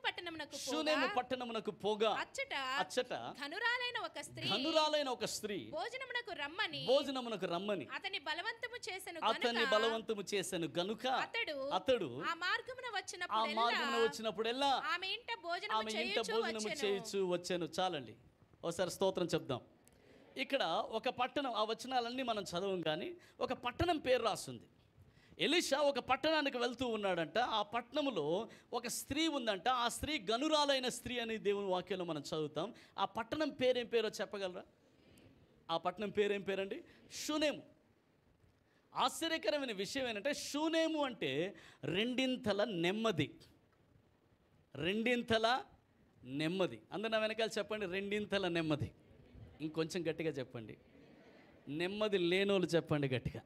పట్టణమునకు పోగా అచ్చట ఘనురాలైన ఒక స్త్రీ భోజనమునకు రమ్మని అతని బలవంతము చేసెను గనుక అతడు ఆ మార్గమున వచ్చినప్పుడెల్లా ఆమె ఇంట భోజనము చేయుచు వచ్చెను. చాలండి, ఒకసారి స్తోత్రం చెప్దాం. ఇక్కడ ఒక పట్టణం, ఆ వచనాలన్నీ మనం చదవం, కానీ ఒక పట్టణం పేరు రాస్తుంది. ఎలీషా ఒక పట్టణానికి వెళ్తూ ఉన్నాడంట. ఆ పట్టణంలో ఒక స్త్రీ ఉందంట. ఆ స్త్రీ గనురాలైన స్త్రీ అని దేవుని వాక్యంలో మనం చదువుతాం. ఆ పట్టణం పేరేం పేరో చెప్పగలరా? ఆ పట్టణం పేరేం పేరండి? షూనేము. ఆశ్చర్యకరమైన విషయం ఏంటంటే, షూనేము అంటే రెండింతల నెమ్మది. రెండింతల నెమ్మది. అందరు నా వెనకాల చెప్పండి, రెండింతల నెమ్మది. ఇంకొంచెం గట్టిగా చెప్పండి, నెమ్మది లేనోళ్ళు చెప్పండి గట్టిగా.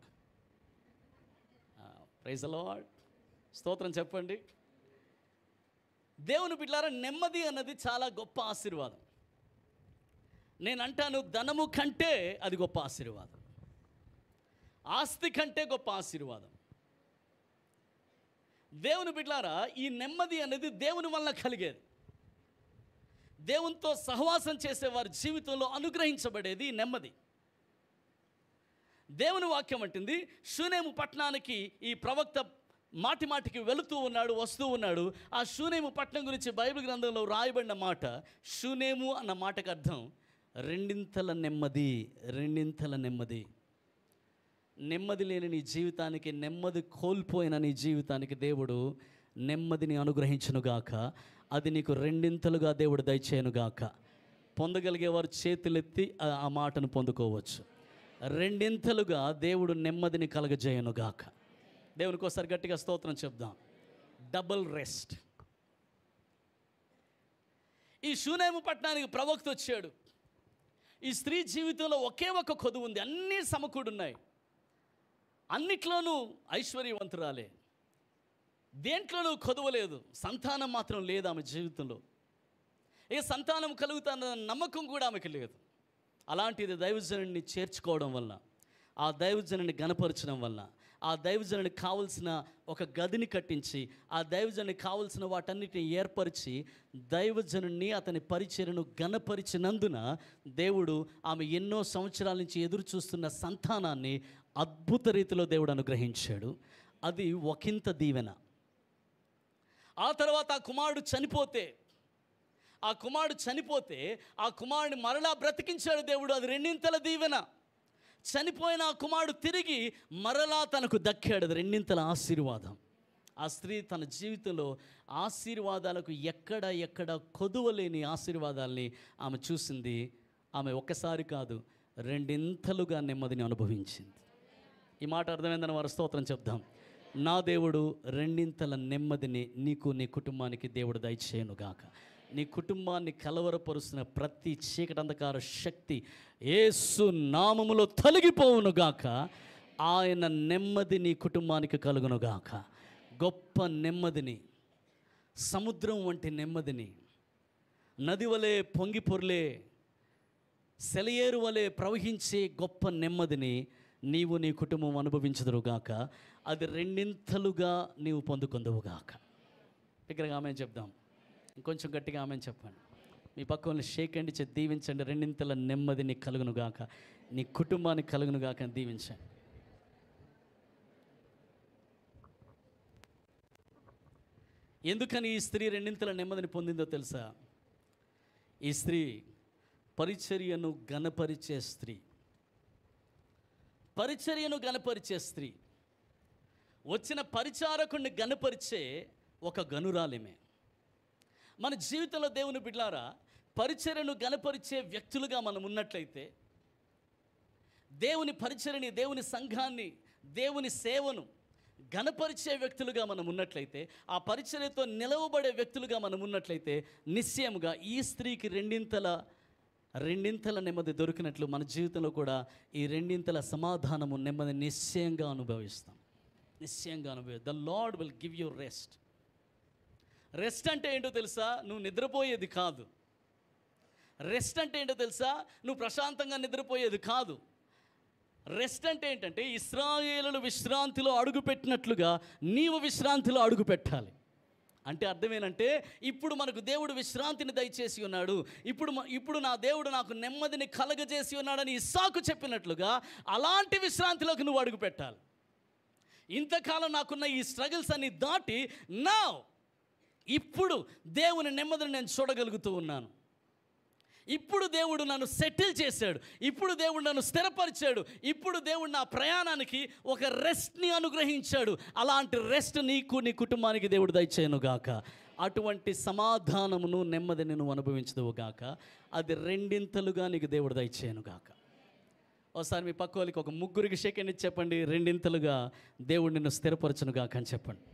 ప్రైజ్ ది లార్డ్, స్తోత్రం చెప్పండి. దేవుని బిడ్డలారా, నెమ్మది అన్నది చాలా గొప్ప ఆశీర్వాదం. నేను అంటాను, ధనము కంటే అది గొప్ప ఆశీర్వాదం, ఆస్తి కంటే గొప్ప ఆశీర్వాదం. దేవుని బిడ్డలారా, ఈ నెమ్మది అనేది దేవుని వల్ల కలిగేది. దేవునితో సహవాసం చేసే వారి జీవితంలో అనుగ్రహించబడేది నెమ్మది. దేవుని వాక్యం అంటుంది, షూనేము పట్టణానికి ఈ ప్రవక్త మాటి మాటికి వెళుతూ ఉన్నాడు, వస్తూ ఉన్నాడు. ఆ షూనేము పట్టణం గురించి బైబిల్ గ్రంథంలో రాయబడిన మాట, షూనేము అన్న మాటకు అర్థం రెండింతల నెమ్మది. రెండింతల నెమ్మది. నెమ్మది లేని నీ జీవితానికి, నెమ్మది కోల్పోయిన నీ జీవితానికి దేవుడు నెమ్మదిని అనుగ్రహించునుగాక. అది నీకు రెండింతలుగా దేవుడు దయచేయనుగాక. పొందగలిగేవారు చేతులెత్తి ఆ మాటను పొందుకోవచ్చు. రెండింతలుగా దేవుడు నెమ్మదిని కలగజేయనుగాక. దేవునికి ఒకసారి గట్టిగా స్తోత్రం చెప్దాం. Double rest. ఈ షూనేము పట్టణానికి ప్రవక్త వచ్చాడు. ఈ స్త్రీ జీవితంలో ఒకే ఒక కొదువు ఉంది, అన్నీ సమకూడున్నాయి, అన్నిట్లోనూ ఐశ్వర్యవంతురాలే, దేంట్లోనూ కొదవలేదు. సంతానం మాత్రం లేదు ఆమె జీవితంలో. ఏ సంతానం కలుగుతానన్న నమ్మకం కూడా ఆమెకి లేదు. అలాంటిది దైవజనుడిని చేర్చుకోవడం వల్ల, ఆ దైవజనుడిని గణపరచడం వల్ల, ఆ దైవజనుడికి కావలసిన ఒక గదిని కట్టించి, ఆ దైవజనుడికి కావలసిన వాటన్నిటిని ఏర్పరిచి, దైవజనుడిని అతని పరిచర్యను గణపరిచినందున దేవుడు ఆమె ఎన్నో సంవత్సరాల నుంచి ఎదురు చూస్తున్న సంతానాన్ని అద్భుత రీతిలో దేవుడు అనుగ్రహించాడు. అది ఒకంత దీవెన. ఆ తర్వాత ఆ కుమారుడు చనిపోతే ఆ కుమారుడిని మరలా బ్రతికించాడు దేవుడు. అది రెండింతల దీవెన. చనిపోయిన ఆ కుమారుడు తిరిగి మరలా తనకు దక్కాడు. అది రెండింతల ఆశీర్వాదం. ఆ స్త్రీ తన జీవితంలో ఆశీర్వాదాలకు ఎక్కడ కొదువలేని ఆశీర్వాదాల్ని ఆమె చూసింది. ఆమె ఒక్కసారి కాదు, రెండింతలుగా నెమ్మదిని అనుభవించింది. ఈ మాట అర్థమైందని వారు స్తోత్రం చెప్దాం. నా దేవుడు రెండింతల నెమ్మదిని నీకు, నీ కుటుంబానికి దేవుడు దయచేయనుగాక. నీ కుటుంబాన్ని కలవరపరుస్తున్న ప్రతి చీకటి అంధకార శక్తి యేసు నామములో తొలగిపోవునుగాక. ఆయన నెమ్మది నీ కుటుంబానికి కలుగునుగాక. గొప్ప నెమ్మదిని, సముద్రం వంటి నెమ్మదిని, నది వలె పొంగి పొర్లే, సెలయేరు వలె ప్రవహించే గొప్ప నెమ్మదిని నీవు, నీ కుటుంబం అనుభవించదురుగాక. అది రెండింతలుగా నీవు పొందుకుందువుగాక. దగ్గరగా ఆమెను చెప్దాం. ఇంకొంచెం గట్టిగా ఆమెను చెప్పండి. మీ పక్కన షేక్ అండి, దీవించండి. రెండింతల నెమ్మదిని కలుగునుగాక, నీ కుటుంబానికి కలుగునుగాక అని దీవించండి. ఎందుకని ఈ స్త్రీ రెండింతల నెమ్మదిని పొందిందో తెలుసా? ఈ స్త్రీ పరిచర్యను గణపరిచే స్త్రీ. పరిచర్యను గణపరిచే స్త్రీ. వచ్చిన పరిచారకుడిని గణపరిచే ఒక గనురాలిమే. మన జీవితంలో దేవుని బిడ్డలారా, పరిచర్యను గణపరిచే వ్యక్తులుగా మనం ఉన్నట్లయితే, దేవుని పరిచర్యని, దేవుని సంఘాన్ని, దేవుని సేవను గణపరిచే వ్యక్తులుగా మనం ఉన్నట్లయితే, ఆ పరిచర్యతో నిలవబడే వ్యక్తులుగా మనం ఉన్నట్లయితే, నిశ్చయముగా ఈ స్త్రీకి రెండింతల నెమ్మది దొరికినట్లు మన జీవితంలో కూడా ఈ రెండింతల సమాధానము, నెమ్మది నిశ్చయంగా అనుభవిస్తాం. The Lord will give you rest. Rest అంటే ఏంటో తెలుసా? నువ్వు నిద్రపోయేది కాదు. రెస్ట్ అంటే ఏంటో తెలుసా? నువ్వు ప్రశాంతంగా నిద్రపోయేది కాదు. రెస్ట్ అంటే ఏంటంటే ఇశ్రాయేలులు విశ్రాంతిలో అడుగుపెట్టినట్లుగా నీవు విశ్రాంతిలో అడుగు పెట్టాలి. అంటే అర్థమేనంటే ఇప్పుడు మనకు దేవుడు విశ్రాంతిని దయచేసి ఉన్నాడు, ఇప్పుడు నా దేవుడు నాకు నెమ్మదిని కలగజేసి ఉన్నాడని ఇస్సాకు చెప్పినట్లుగా అలాంటి విశ్రాంతిలోకి నువ్వు అడుగు పెట్టాలి. ఇంతకాలం నాకున్న ఈ స్ట్రగుల్స్ అన్ని దాటి ఇప్పుడు దేవుని నెమ్మదిని నేను చూడగలుగుతూ ఉన్నాను. ఇప్పుడు దేవుడు నన్ను సెటిల్ చేశాడు, ఇప్పుడు దేవుడు నన్ను స్థిరపరిచాడు, ఇప్పుడు దేవుడు నా ప్రయాణానికి ఒక రెస్ట్ని అనుగ్రహించాడు. అలాంటి రెస్ట్ నీకు నీ కుటుంబానికి దేవుడు దయచేయనుగాక. అటువంటి సమాధానమును నెమ్మదిని నువ్వు అనుభవించదువుగాక. అది రెండింతలుగా నీకు దేవుడు దయచేయనుగాక. ఒకసారి మీ పక్క వాళ్ళకి ఒక ముగ్గురికి షేక్ ఇచ్చి చెప్పండి, రెండింతలుగా దేవుడు నిన్ను స్థిరపరచునుగాక అని చెప్పండి.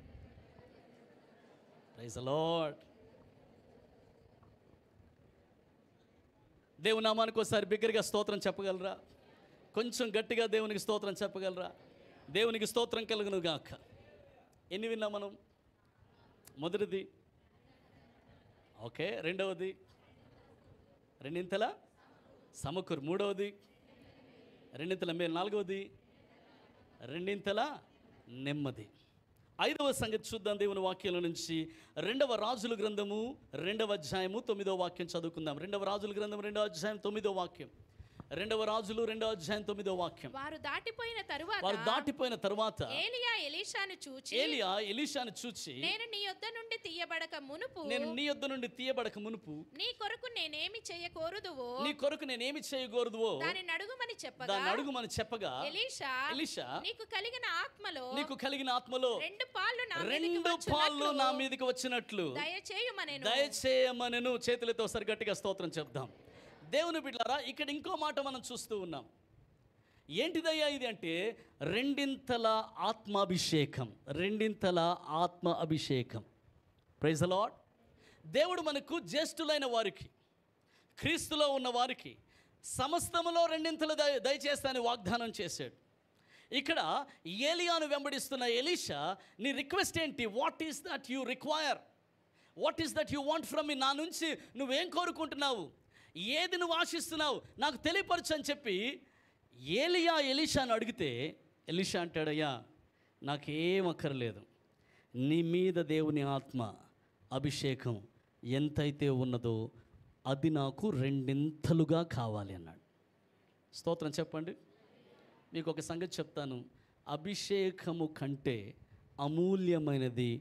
Praise the Lord. దేవుని నామానికి ఒకసారి బిగ్గరగా స్తోత్రం చెప్పగలరా? కొంచెం గట్టిగా దేవునికి స్తోత్రం చెప్పగలరా? దేవునికి స్తోత్రం కలుగును గాక. ఎన్ని విన్నాం మనం? మొదటిది ఓకే, రెండవది రెండింతల సమకూరు, మూడవది రెండింతల మేలు, నాలుగవది రెండింతల నెమ్మది. ఐదవ సంగతి చూద్దాం దేవుని వాక్యంలో నుంచి. 2వ రాజుల గ్రంథము 2వ అధ్యాయము 9వ వాక్యం చదువుకుందాం. 2వ రాజుల గ్రంథం 2వ అధ్యాయం 9వ వాక్యం. 2వ రాజులు 2వ అధ్యాయం 9వ వాక్యం. వారు దాటిపోయిన తరువాత ఏలియా ఎలీషాను చూచి నేను నీ యొద్ద నుండి తీయబడక మునుపు నీ కొరకు నేనేమి చేయగోరుదువో దానిని అడుగుమని చెప్పగా ఎలీషా నీకు కలిగిన ఆత్మలో రెండు పాళ్ళు నా మీదకి వచ్చినట్లు దయచేయమనెను. చేతులతో ఒకసారి గట్టిగా స్తోత్రం చెప్దాం. దేవుని బిడ్డలారా, ఇక్కడ ఇంకో మాట మనం చూస్తూ ఉన్నాం. ఏంటిదయ్యా ఇది అంటే రెండింతల ఆత్మాభిషేకం. ఆత్మ అభిషేకం. Praise the Lord. దేవుడు మనకు జ్యేష్ఠులైన వారికి, క్రీస్తులో ఉన్న వారికి సమస్తములో రెండింతలు దయచేస్తానని వాగ్దానం చేశాడు. ఇక్కడ ఏలియాను వెంబడిస్తున్న ఎలీషా, నీ రిక్వెస్ట్ ఏంటి? What is that you require? What is that you want from మీ? నా నుంచి నువ్వేం కోరుకుంటున్నావు? ఏది నువ్వు ఆశిస్తున్నావు నాకు తెలియపరచు అని చెప్పి ఎలీషాను అడిగితే ఎలీషా అంటాడయ్యా, నాకేం అక్కర్లేదు, నీ మీద దేవుని ఆత్మ అభిషేకం ఎంతైతే ఉన్నదో అది నాకు రెండింతలుగా కావాలి అన్నాడు. స్తోత్రం చెప్పండి. మీకు ఒక సంగతి చెప్తాను, అభిషేకము కంటే అమూల్యమైనది,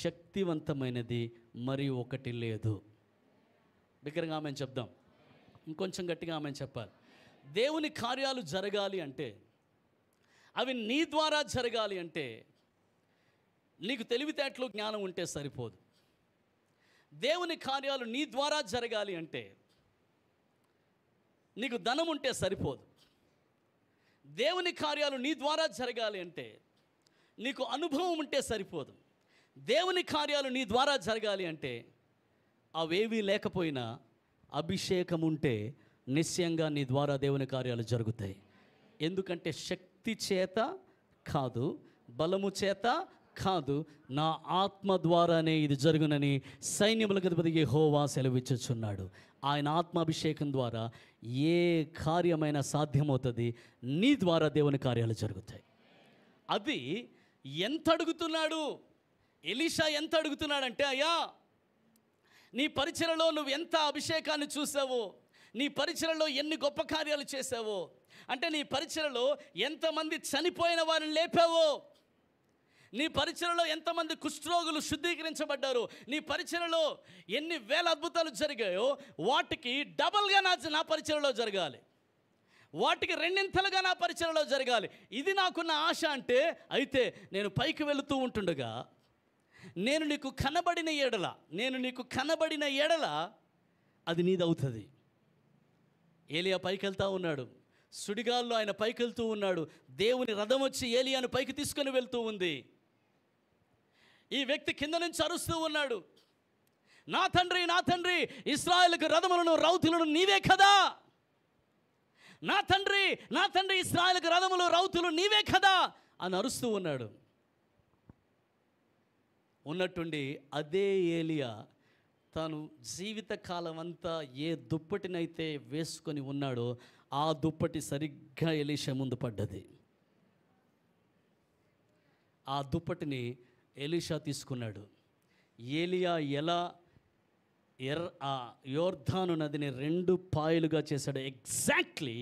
శక్తివంతమైనది మరి ఒకటి లేదు. బిగ్గరగా ఆమె చెప్దాం, ఇంకొంచెం గట్టిగా ఆమె చెప్పాలి. దేవుని కార్యాలు జరగాలి అంటే, అవి నీ ద్వారా జరగాలి అంటే నీకు తెలివితేటలు జ్ఞానం ఉంటే సరిపోదు. దేవుని కార్యాలు నీ ద్వారా జరగాలి అంటే నీకు ధనం ఉంటే సరిపోదు. దేవుని కార్యాలు నీ ద్వారా జరగాలి అంటే నీకు అనుభవం ఉంటే సరిపోదు. దేవుని కార్యాలు నీ ద్వారా జరగాలి అంటే అవేవీ లేకపోయినా అభిషేకం ఉంటే నిశ్చయంగా నీ ద్వారా దేవుని కార్యాలు జరుగుతాయి. ఎందుకంటే శక్తి చేత కాదు, బలము చేత కాదు, నా ఆత్మ ద్వారానే ఇది జరుగునని సైన్యములకు అధిపతి యెహోవా సెలవిచ్చుచున్నాడు. ఆయన ఆత్మాభిషేకం ద్వారా ఏ కార్యమైనా సాధ్యమవుతుంది. నీ ద్వారా దేవుని కార్యాలు జరుగుతాయి. అది ఎంత అడుగుతున్నాడు ఎలీషా? ఎంత అడుగుతున్నాడంటే, అయ్యా నీ పరిచర్యలో నువ్వు ఎంత అభిషేకాన్ని చూసావో, నీ పరిచర్యలో ఎన్ని గొప్ప కార్యాలు చేసావో, అంటే నీ పరిచర్యలో ఎంతమంది చనిపోయిన వారిని లేపావో, నీ పరిచర్యలో ఎంతమంది కుష్ఠరోగులు శుద్ధీకరించబడ్డారు, నీ పరిచర్యలో ఎన్ని వేల అద్భుతాలు జరిగాయో వాటికి డబల్గా నా పరిచర్యలో జరగాలి, వాటికి రెండింతలుగా నా పరిచర్యలో జరగాలి. ఇది నాకున్న ఆశ. అంటే అయితే నేను పైకి వెళుతూ ఉంటుండగా నేను నీకు కనబడిన ఎడల అది నీదవుతుంది. ఏలియా పైకి వెళ్తూ ఉన్నాడు, సుడిగాల్లో ఆయన పైకి వెళ్తూ ఉన్నాడు. దేవుని రథం వచ్చి ఏలియాను పైకి తీసుకొని వెళ్తూ ఉంది. ఈ వ్యక్తి కింద నుంచి అరుస్తూ ఉన్నాడు, నా తండ్రి, నా తండ్రి, ఇశ్రాయేలుకు రథములను రౌతులను నీవే కదా. నా తండ్రి, నా తండ్రి, ఇశ్రాయేలుకు రథములు రౌతులు నీవే కదా అని అరుస్తూ ఉన్నాడు. ఉన్నట్టుండి అదే ఏలియా తాను జీవితకాలం అంతా ఏ దుప్పటినైతే వేసుకొని ఉన్నాడో ఆ దుప్పటి సరిగ్గా ఎలీషా ముందు పడ్డది. ఆ దుప్పటిని ఎలీషా తీసుకున్నాడు. ఏలియా ఎలా యోర్దాను నదిని 2 పాయలుగా చేశాడు, ఎగ్జాక్ట్లీ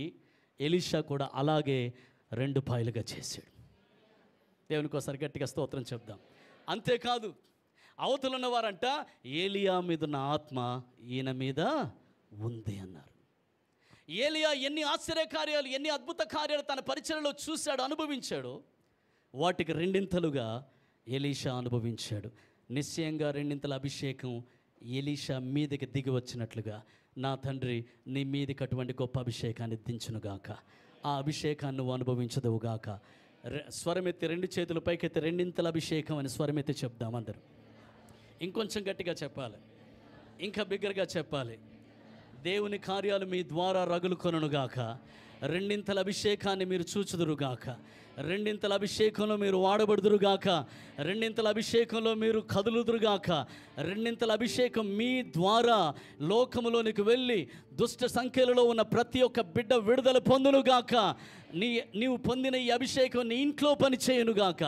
ఎలీషా కూడా అలాగే 2 పాయలుగా చేశాడు. దేవునికోసారి గట్టిగా స్తోత్రం చెప్దాం. అంతేకాదు, అవతల ఉన్నవారంట ఏలియా మీద ఉన్న ఆత్మ ఈయన మీద ఉంది అన్నారు. ఏలియా ఎన్ని ఆశ్చర్యకార్యాలు, ఎన్ని అద్భుత కార్యాలు తన పరిచర్యలో చూశాడు, అనుభవించాడు, వాటికి 2 ఎలీషా అనుభవించాడు. నిశ్చయంగా 2 అభిషేకం ఎలీషా మీదకి దిగి వచ్చినట్లుగా నా తండ్రి నీ మీదకి అటువంటి గొప్ప అభిషేకాన్ని దించునుగాక. ఆ అభిషేకాన్ని నువ్వు అనుభవించదువుగాక. స్వరమెత్తి 2 చేతులు పైకెత్తి 2 అభిషేకం అని స్వరమెత్తి చెప్దాం అందరూ. ఇంకొంచెం గట్టిగా చెప్పాలి, ఇంకా బిగ్గరగా చెప్పాలి. దేవుని కార్యాలు మీ ద్వారా రగులుకొనుగాక. 2 అభిషేకాన్ని మీరు చూచుదురుగాక. 2 అభిషేకంలో మీరు వాడబడుదురుగాక. 2 అభిషేకంలో మీరు కదులుదురుగాక. 2 అభిషేకం మీ ద్వారా లోకములోనికి వెళ్ళి దుష్ట సంఖ్యలలో ఉన్న ప్రతి ఒక్క బిడ్డ విడుదల పొందునుగాక. నీవు పొందిన ఈ అభిషేకం నీ ఇంట్లో పని చేయనుగాక,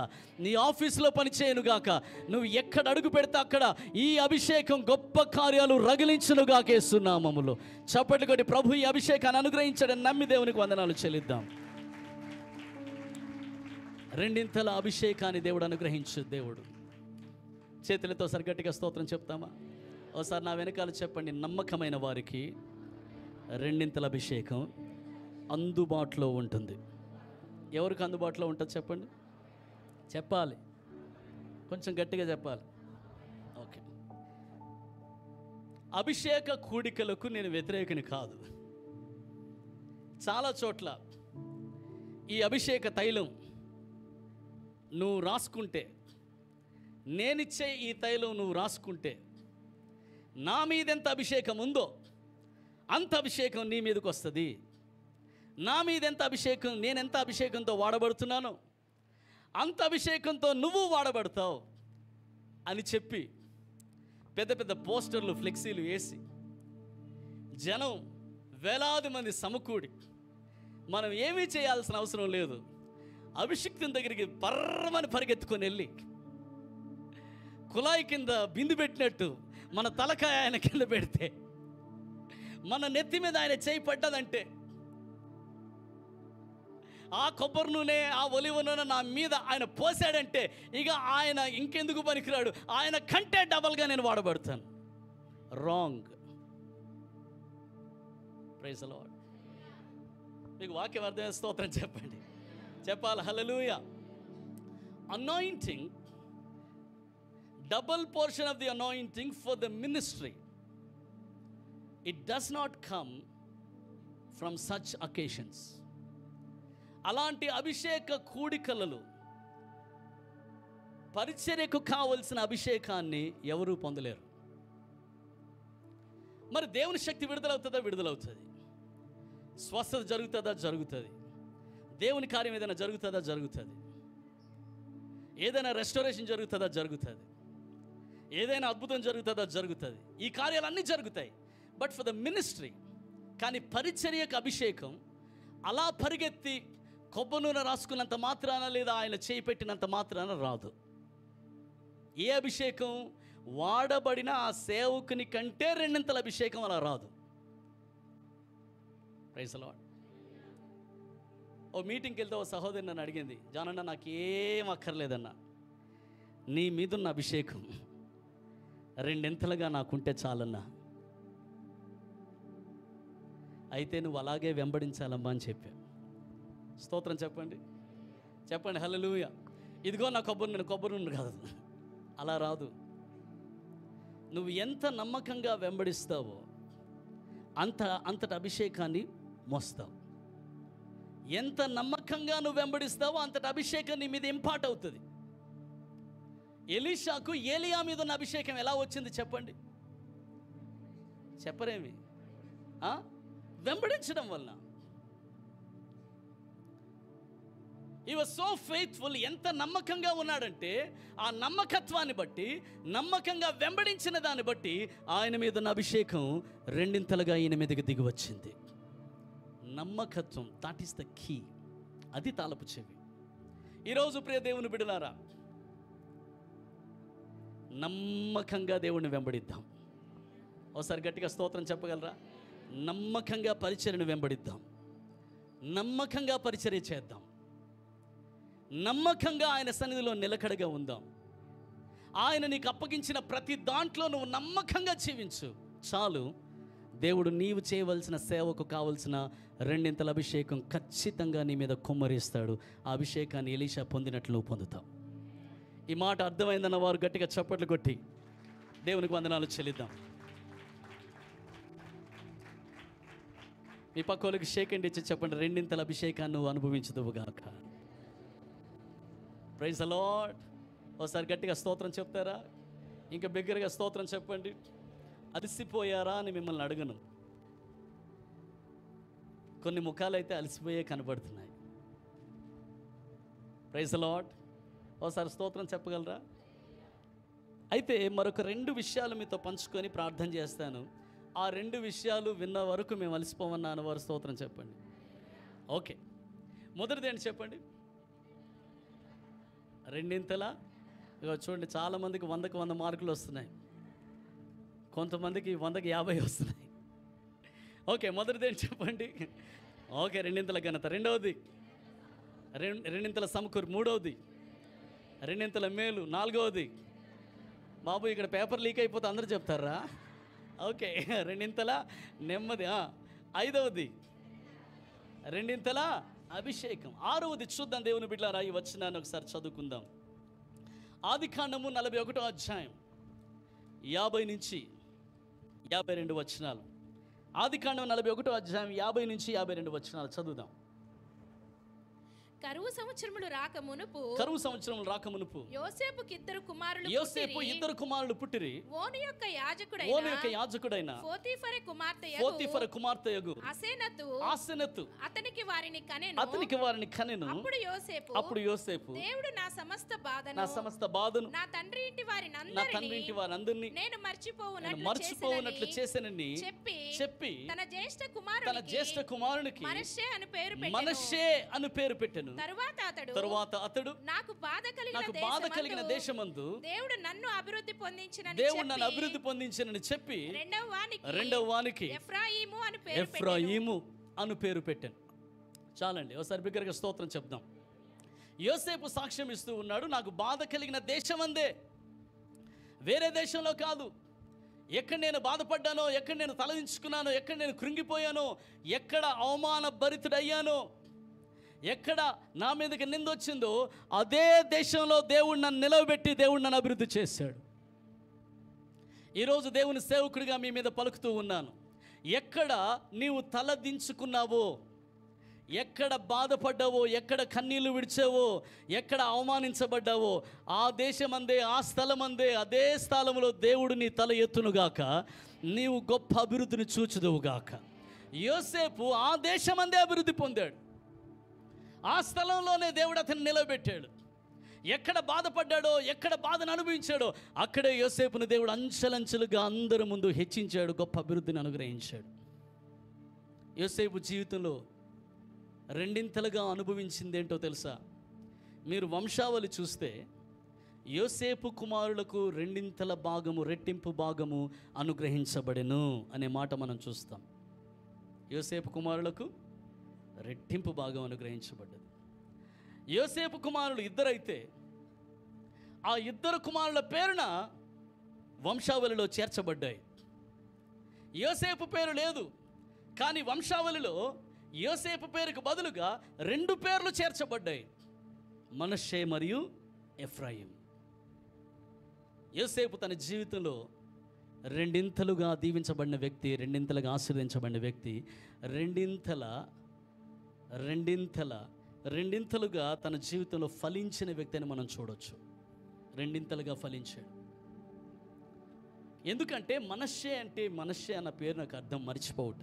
నీ ఆఫీసులో పని చేయనుగాక. నువ్వు ఎక్కడ అడుగు పెడితే అక్కడ ఈ అభిషేకం గొప్ప కార్యాలు రగిలించునుగాక. యేసునామములో చప్పట్లు కొట్టి ప్రభు ఈ అభిషేకాన్ని అనుగ్రహించడని నమ్మి దేవునికి వందనాలు చెల్లిద్దాం. 2 అభిషేకాన్ని దేవుడు అనుగ్రహించు. దేవుడు చేతులతో సరిగట్టిగా స్తోత్రం చెప్తామా? ఒకసారి నా వెనకాల చెప్పండి. నమ్మకమైన వారికి 2 అభిషేకం అందుబాటులో ఉంటుంది. ఎవరికి అందుబాటులో ఉంటుంది చెప్పండి? చెప్పాలి, కొంచెం గట్టిగా చెప్పాలి. ఓకే, అభిషేక కూడికలకు నేను వ్యతిరేకని కాదు. చాలా చోట్ల ఈ అభిషేక తైలం నువ్వు రాసుకుంటే, నేనిచ్చే ఈ తైలం నువ్వు రాసుకుంటే, నా మీదెంత అభిషేకం ఉందో అంత అభిషేకం నీ మీదకి వస్తుంది. నా మీదెంత అభిషేకం, నేనెంత అభిషేకంతో వాడబడుతున్నానో అంత అభిషేకంతో నువ్వు వాడబడతావు అని చెప్పి పెద్ద పెద్ద పోస్టర్లు, ఫ్లెక్సీలు వేసి జనం వేలాది మంది సమకూడి మనం ఏమీ చేయాల్సిన అవసరం లేదు, అభిషిక్తుని దగ్గరికి పర్రమని పరిగెత్తుకొని వెళ్ళి కుళాయి కింద బిందు పెట్టినట్టు మన తలకాయ ఆయన కింద పెడితే, మన నెత్తి మీద ఆయన చేయి పడ్డదంటే, ఆ కొబ్బరి నూనె, ఆ ఒలివ నూనె నా మీద ఆయన పోసాడంటే ఇక ఆయన ఇంకెందుకు పనికిరాడు, ఆయన కంటే డబల్గా నేను వాడబడతాను. రాంగ్. Praise the Lord. మీకు వాక్యం అర్థమైన స్తోత్రం చెప్పండి, చెప్పాలి. Hallelujah. Anointing, double portion of the anointing for the ministry, it does not come from such occasions. అలాంటి అభిషేక కూడికలలో పరిచర్యకు కావలసిన అభిషేకాన్ని ఎవరూ పొందలేరు. మరి దేవుని శక్తి విడుదలవుతుందా? విడుదలవుతుంది. స్వస్థత జరుగుతుందా? జరుగుతుంది. దేవుని కార్యం ఏదైనా జరుగుతుందా? జరుగుతుంది. ఏదైనా రెస్టోరేషన్ జరుగుతుందా? జరుగుతుంది. ఏదైనా అద్భుతం జరుగుతుందా? జరుగుతుంది. ఈ కార్యాలన్నీ జరుగుతాయి. బట్ ఫర్ ద మినిస్ట్రీ, కానీ పరిచర్యకు అభిషేకం అలా పరిగెత్తి కొబ్బరి నూనె రాసుకున్నంత మాత్రాన లేదా ఆయన చేయి పెట్టినంత మాత్రాన రాదు. ఏ అభిషేకం వాడబడిన ఆ సేవకుని కంటే 2 అభిషేకం అలా రాదు. Praise the lord. ఓ మీటింగ్కి వెళ్తే ఓ సహోదరి నన్ను అడిగింది, జానన్న నాకేం అక్కర్లేదన్నా, నీ మీదున్న అభిషేకం 2 నాకుంటే చాలన్నా. అయితే నువ్వు అలాగే వెంబడించాలమ్మా అని చెప్పా. స్తోత్రం చెప్పండి, చెప్పండి. హల్లెలూయా. ఇదిగో నా కొబ్బరి నూనె కాదు, అలా రాదు. నువ్వు ఎంత నమ్మకంగా వెంబడిస్తావో అంతటి అభిషేకాన్ని మోస్తావు. ఎంత నమ్మకంగా నువ్వు వెంబడిస్తావో అంతటి అభిషేకం నీ మీద ఇంపార్ట్ అవుతుంది. ఎలీషాకు ఏలియా మీద ఉన్న అభిషేకం ఎలా వచ్చింది చెప్పండి? చెప్పరేమి? వెంబడించడం వలన. He was so faithful. ఎంత నమ్మకంగా ఉన్నాడంటే ఆ నమ్మకత్వాన్ని బట్టి, నమ్మకంగా వెంబడించిన దాన్ని బట్టి ఆయన మీద ఉన్న అభిషేకం రెండింతలుగా ఈయన మీదకి దిగి వచ్చింది. నమ్మకత్వం, దట్ ఈస్ ద కీ. అది తాళపు చెవి. ఈరోజు ప్రియ దేవుని బిడ్డలారా, నమ్మకంగా దేవుణ్ణి వెంబడిద్దాం. ఒకసారి గట్టిగా స్తోత్రం చెప్పగలరా? నమ్మకంగా పరిచర్యను వెంబడిద్దాం. నమ్మకంగా పరిచర్య చేద్దాం. నమ్మకంగా ఆయన సన్నిధిలో నిలకడగా ఉందాం. ఆయన నీకు అప్పగించిన ప్రతి దాంట్లో నువ్వు నమ్మకంగా జీవించు. చాలు, దేవుడు నీవు చేయవలసిన సేవకు కావలసిన రెండింతల అభిషేకం ఖచ్చితంగా నీ మీద కుమ్మరిస్తాడు. ఆ అభిషేకాన్ని ఎలీషా పొందినట్లు నువ్వు పొందుతావు. ఈ మాట అర్థమైందన్న వారు గట్టిగా చప్పట్లు కొట్టి దేవునికి వందనాలు చెల్లిద్దాం. మీ పక్కోళ్ళకి షేక్ అండ్ ఇచ్చి చెప్పండి, రెండింతల అభిషేకాన్ని నువ్వు అనుభవించుదువుగాక. Praise the Lord. ఒకసారి గట్టిగా స్తోత్రం చెప్తారా? ఇంకా బిగ్గరగా స్తోత్రం చెప్పండి. అలసిపోయారా అని మిమ్మల్ని అడగను. కొన్ని ముఖాలైతే అలసిపోయే కనబడుతున్నాయి. Praise the Lord. ఒకసారి స్తోత్రం చెప్పగలరా? అయితే మరొక 2 విషయాలు మీతో పంచుకొని ప్రార్థన చేస్తాను. ఆ 2 విషయాలు విన్న వరకు మేము అలసిపోమన్నా అన్నవారు స్తోత్రం చెప్పండి. ఓకే, మొదటిది ఏంటి చెప్పండి? రెండింతలా. ఇక చూడండి, చాలామందికి 100కి 100 మార్కులు వస్తున్నాయి, కొంతమందికి 100కి 50 వస్తున్నాయి. ఓకే, మొదటిది ఏంటి చెప్పండి? ఓకే, రెండింతల ఘనత. రెండవది రెండింతల సమకూరు. మూడవది రెండింతల మేలు. నాలుగవది, బాబు ఇక్కడ పేపర్ లీక్ అయిపోతే అందరూ చెప్తారా? ఓకే, రెండింతల నెమ్మది. ఐదవది రెండింతల అభిషేకం. ఆరవది చూద్దాం దేవుని బిడ్డలారా, ఈ వచనాన్ని ఒకసారి చదువుకుందాం. ఆదికాండము 41వ అధ్యాయం 50 నుంచి 52 వచనాలు. ఆదికాండం 41వ అధ్యాయం 50 నుంచి 52 వచనాలు చదువుదాం. కరువు సంవత్సరములు రాకమునుపు యోసేపుకి ఇద్దరు కుమారులు పుట్టిరి. ఓను యొక్క యాజకుడైన పోతీఫర కుమార్తెయగు ఆసెనతు అతనికి వారిని కనెను. అప్పుడు యోసేపు దేవుడు నా సమస్త బాధను నా తండ్రి ఇంటి వారినందరినీ నేను మర్చిపోవునట్లు చేసెనని చెప్పి తన జ్యేష్ఠ కుమారునికి మనష్షే అని పేరు పెట్టెను. తరువాత అతడు నాకు బాధ కలిగిన దేశమందు దేవుడు నన్ను అభివృద్ధి పొందించినని చెప్పి రెండవ వానికి ఎఫ్రాయిము అను పేరు పెట్టాను. చాలండి, ఒకసారి బిగ్గరగా స్తోత్రం చెప్దాం. యోసేపు సాక్ష్యం ఇస్తూ ఉన్నాడు, నాకు బాధ కలిగిన దేశమందే, వేరే దేశంలో కాదు. ఎక్కడ నేను బాధపడ్డానో, ఎక్కడ నేను తలదించుకున్నానో, ఎక్కడ నేను కృంగిపోయానో, ఎక్కడ అవమాన భరితుడయ్యానో, ఎక్కడ నా మీదకి నిందొచ్చిందో అదే దేశంలో దేవుడు నన్ను నిలవబెట్టి దేవుడు నన్ను అభివృద్ధి చేశాడు. ఈరోజు దేవుని సేవకుడిగా మీ మీద పలుకుతూ ఉన్నాను. ఎక్కడ నీవు తలదించుకున్నావో, ఎక్కడ బాధపడ్డావో, ఎక్కడ కన్నీళ్లు విడిచావో, ఎక్కడ అవమానించబడ్డావో ఆ దేశమందే, ఆ స్థలమందే, అదే స్థలంలో దేవుడు నీ తల ఎత్తునుగాక, నీవు గొప్ప అభివృద్ధిని చూచుదువుగాక. యోసేపు ఆ దేశమందే అభివృద్ధి పొందాడు. ఆ స్థలంలోనే దేవుడు అతన్ని నిలబెట్టాడు. ఎక్కడ బాధపడ్డాడో, ఎక్కడ బాధను అనుభవించాడో అక్కడే యోసేపును దేవుడు అంచెలంచెలుగా అందరి ముందు హెచ్చించాడు, గొప్ప అభివృద్ధిని అనుగ్రహించాడు. యోసేపు జీవితంలో రెండింతలుగా అనుభవించింది ఏంటో తెలుసా? మీరు వంశావళి చూస్తే యోసేపు కుమారులకు రెండింతల భాగము, రెట్టింపు భాగము అనుగ్రహించబడెను అనే మాట మనం చూస్తాం. యోసేపు కుమారులకు రెట్టింపు భాగం అనుగ్రహించబడ్డది. యోసేపు కుమారులు ఇద్దరైతే ఆ ఇద్దరు కుమారుల పేరున వంశావళిలో చేర్చబడ్డాయి. యోసేపు పేరు లేదు, కానీ వంశావళిలో యోసేపు పేరుకు బదులుగా 2 పేర్లు చేర్చబడ్డాయి, మనష్షే మరియు ఎఫ్రాయిం. యోసేపు తన జీవితంలో రెండింతలుగా దీవించబడిన వ్యక్తి, రెండింతలుగా ఆశీర్వదించబడిన వ్యక్తి, రెండింతలుగా తన జీవితంలో ఫలించిన వ్యక్తి అని మనం చూడవచ్చు. రెండింతలుగా ఫలించాడు. ఎందుకంటే మనష్షే అన్న పేరు నాకు అర్థం మర్చిపోవుట.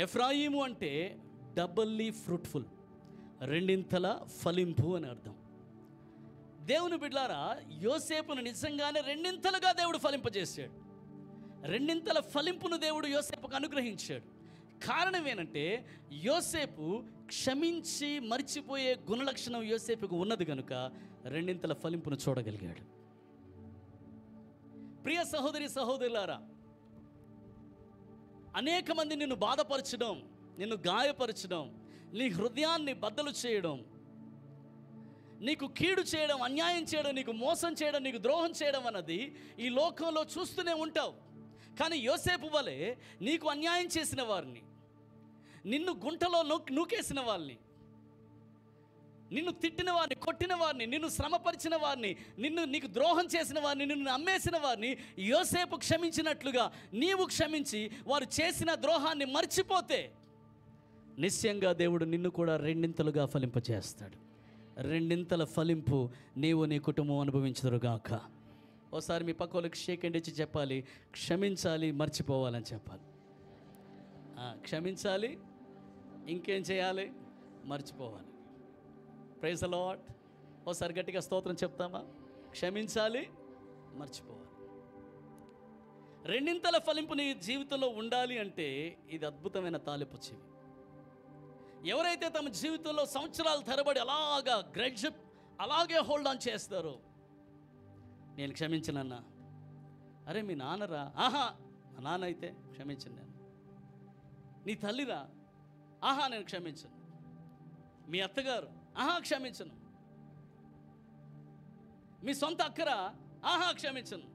ఎఫ్రాయిము అంటే డబల్లీ ఫ్రూట్ఫుల్, రెండింతల ఫలింపు అని అర్థం. దేవుని బిడ్డలారా, యోసేపును నిజంగానే రెండింతలుగా దేవుడు ఫలింపజేశాడు. రెండింతల ఫలింపును దేవుడు యోసేపుకు అనుగ్రహించాడు. కారణం ఏంటంటే యోసేపు క్షమించి మర్చిపోయే గుణలక్షణం యోసేపుకు ఉన్నది కనుక రెండింతల ఫలింపును చూడగలిగాడు. ప్రియ సహోదరి సహోదరులారా, అనేక మంది నిన్ను బాధపరచడం, నిన్ను గాయపరచడం, నీ హృదయాన్ని బద్దలు చేయడం, నీకు కీడు చేయడం, అన్యాయం చేయడం, నీకు మోసం చేయడం, నీకు ద్రోహం చేయడం అన్నది ఈ లోకంలో చూస్తూనే ఉంటావు. కానీ యోసేపు వలె నీకు అన్యాయం చేసిన వారిని, నిన్ను గుంటలో నూకేసిన వాళ్ళని, నిన్ను తిట్టిన వారిని, కొట్టిన వారిని, నిన్ను శ్రమపరిచిన వారిని, నీకు ద్రోహం చేసిన వారిని, నిన్ను అమ్మేసిన వారిని యోసేపు క్షమించినట్లుగా నీవు క్షమించి వారు చేసిన ద్రోహాన్ని మర్చిపోతే నిశ్చయంగా దేవుడు నిన్ను కూడా రెండింతలుగా ఫలింపజేస్తాడు. రెండింతల ఫలింపు నీవు నీ కుటుంబం అనుభవించుదురుగాక. ఓసారి మీ పక్క వాళ్ళకి షేక్ హ్యాండ్ ఇచ్చి చెప్పాలి, క్షమించాలి, మర్చిపోవాలని చెప్పాలి. క్షమించాలి, ఇంకేం చేయాలి? మర్చిపోవాలి. Praise the Lord. ఓసారి గట్టిగా స్తోత్రం చెప్తామా? క్షమించాలి, మర్చిపోవాలి. రెండింతల ఫలింపు నీ జీవితంలో ఉండాలి అంటే ఇది అద్భుతమైన తాలింపు చెవి. ఎవరైతే తమ జీవితంలో సంవత్సరాల తరబడి అలాగే హోల్డ్ ఆన్ చేస్తారో, నేను క్షమించనన్నా, అరే మీ నాన్నరా, ఆహా మా నాన్న అయితే క్షమించను నేను, నీ తల్లిరా, ఆహా నేను క్షమించను, మీ అత్తగారు, ఆహా క్షమించను, మీ సొంత అక్కరా, ఆహా క్షమించను,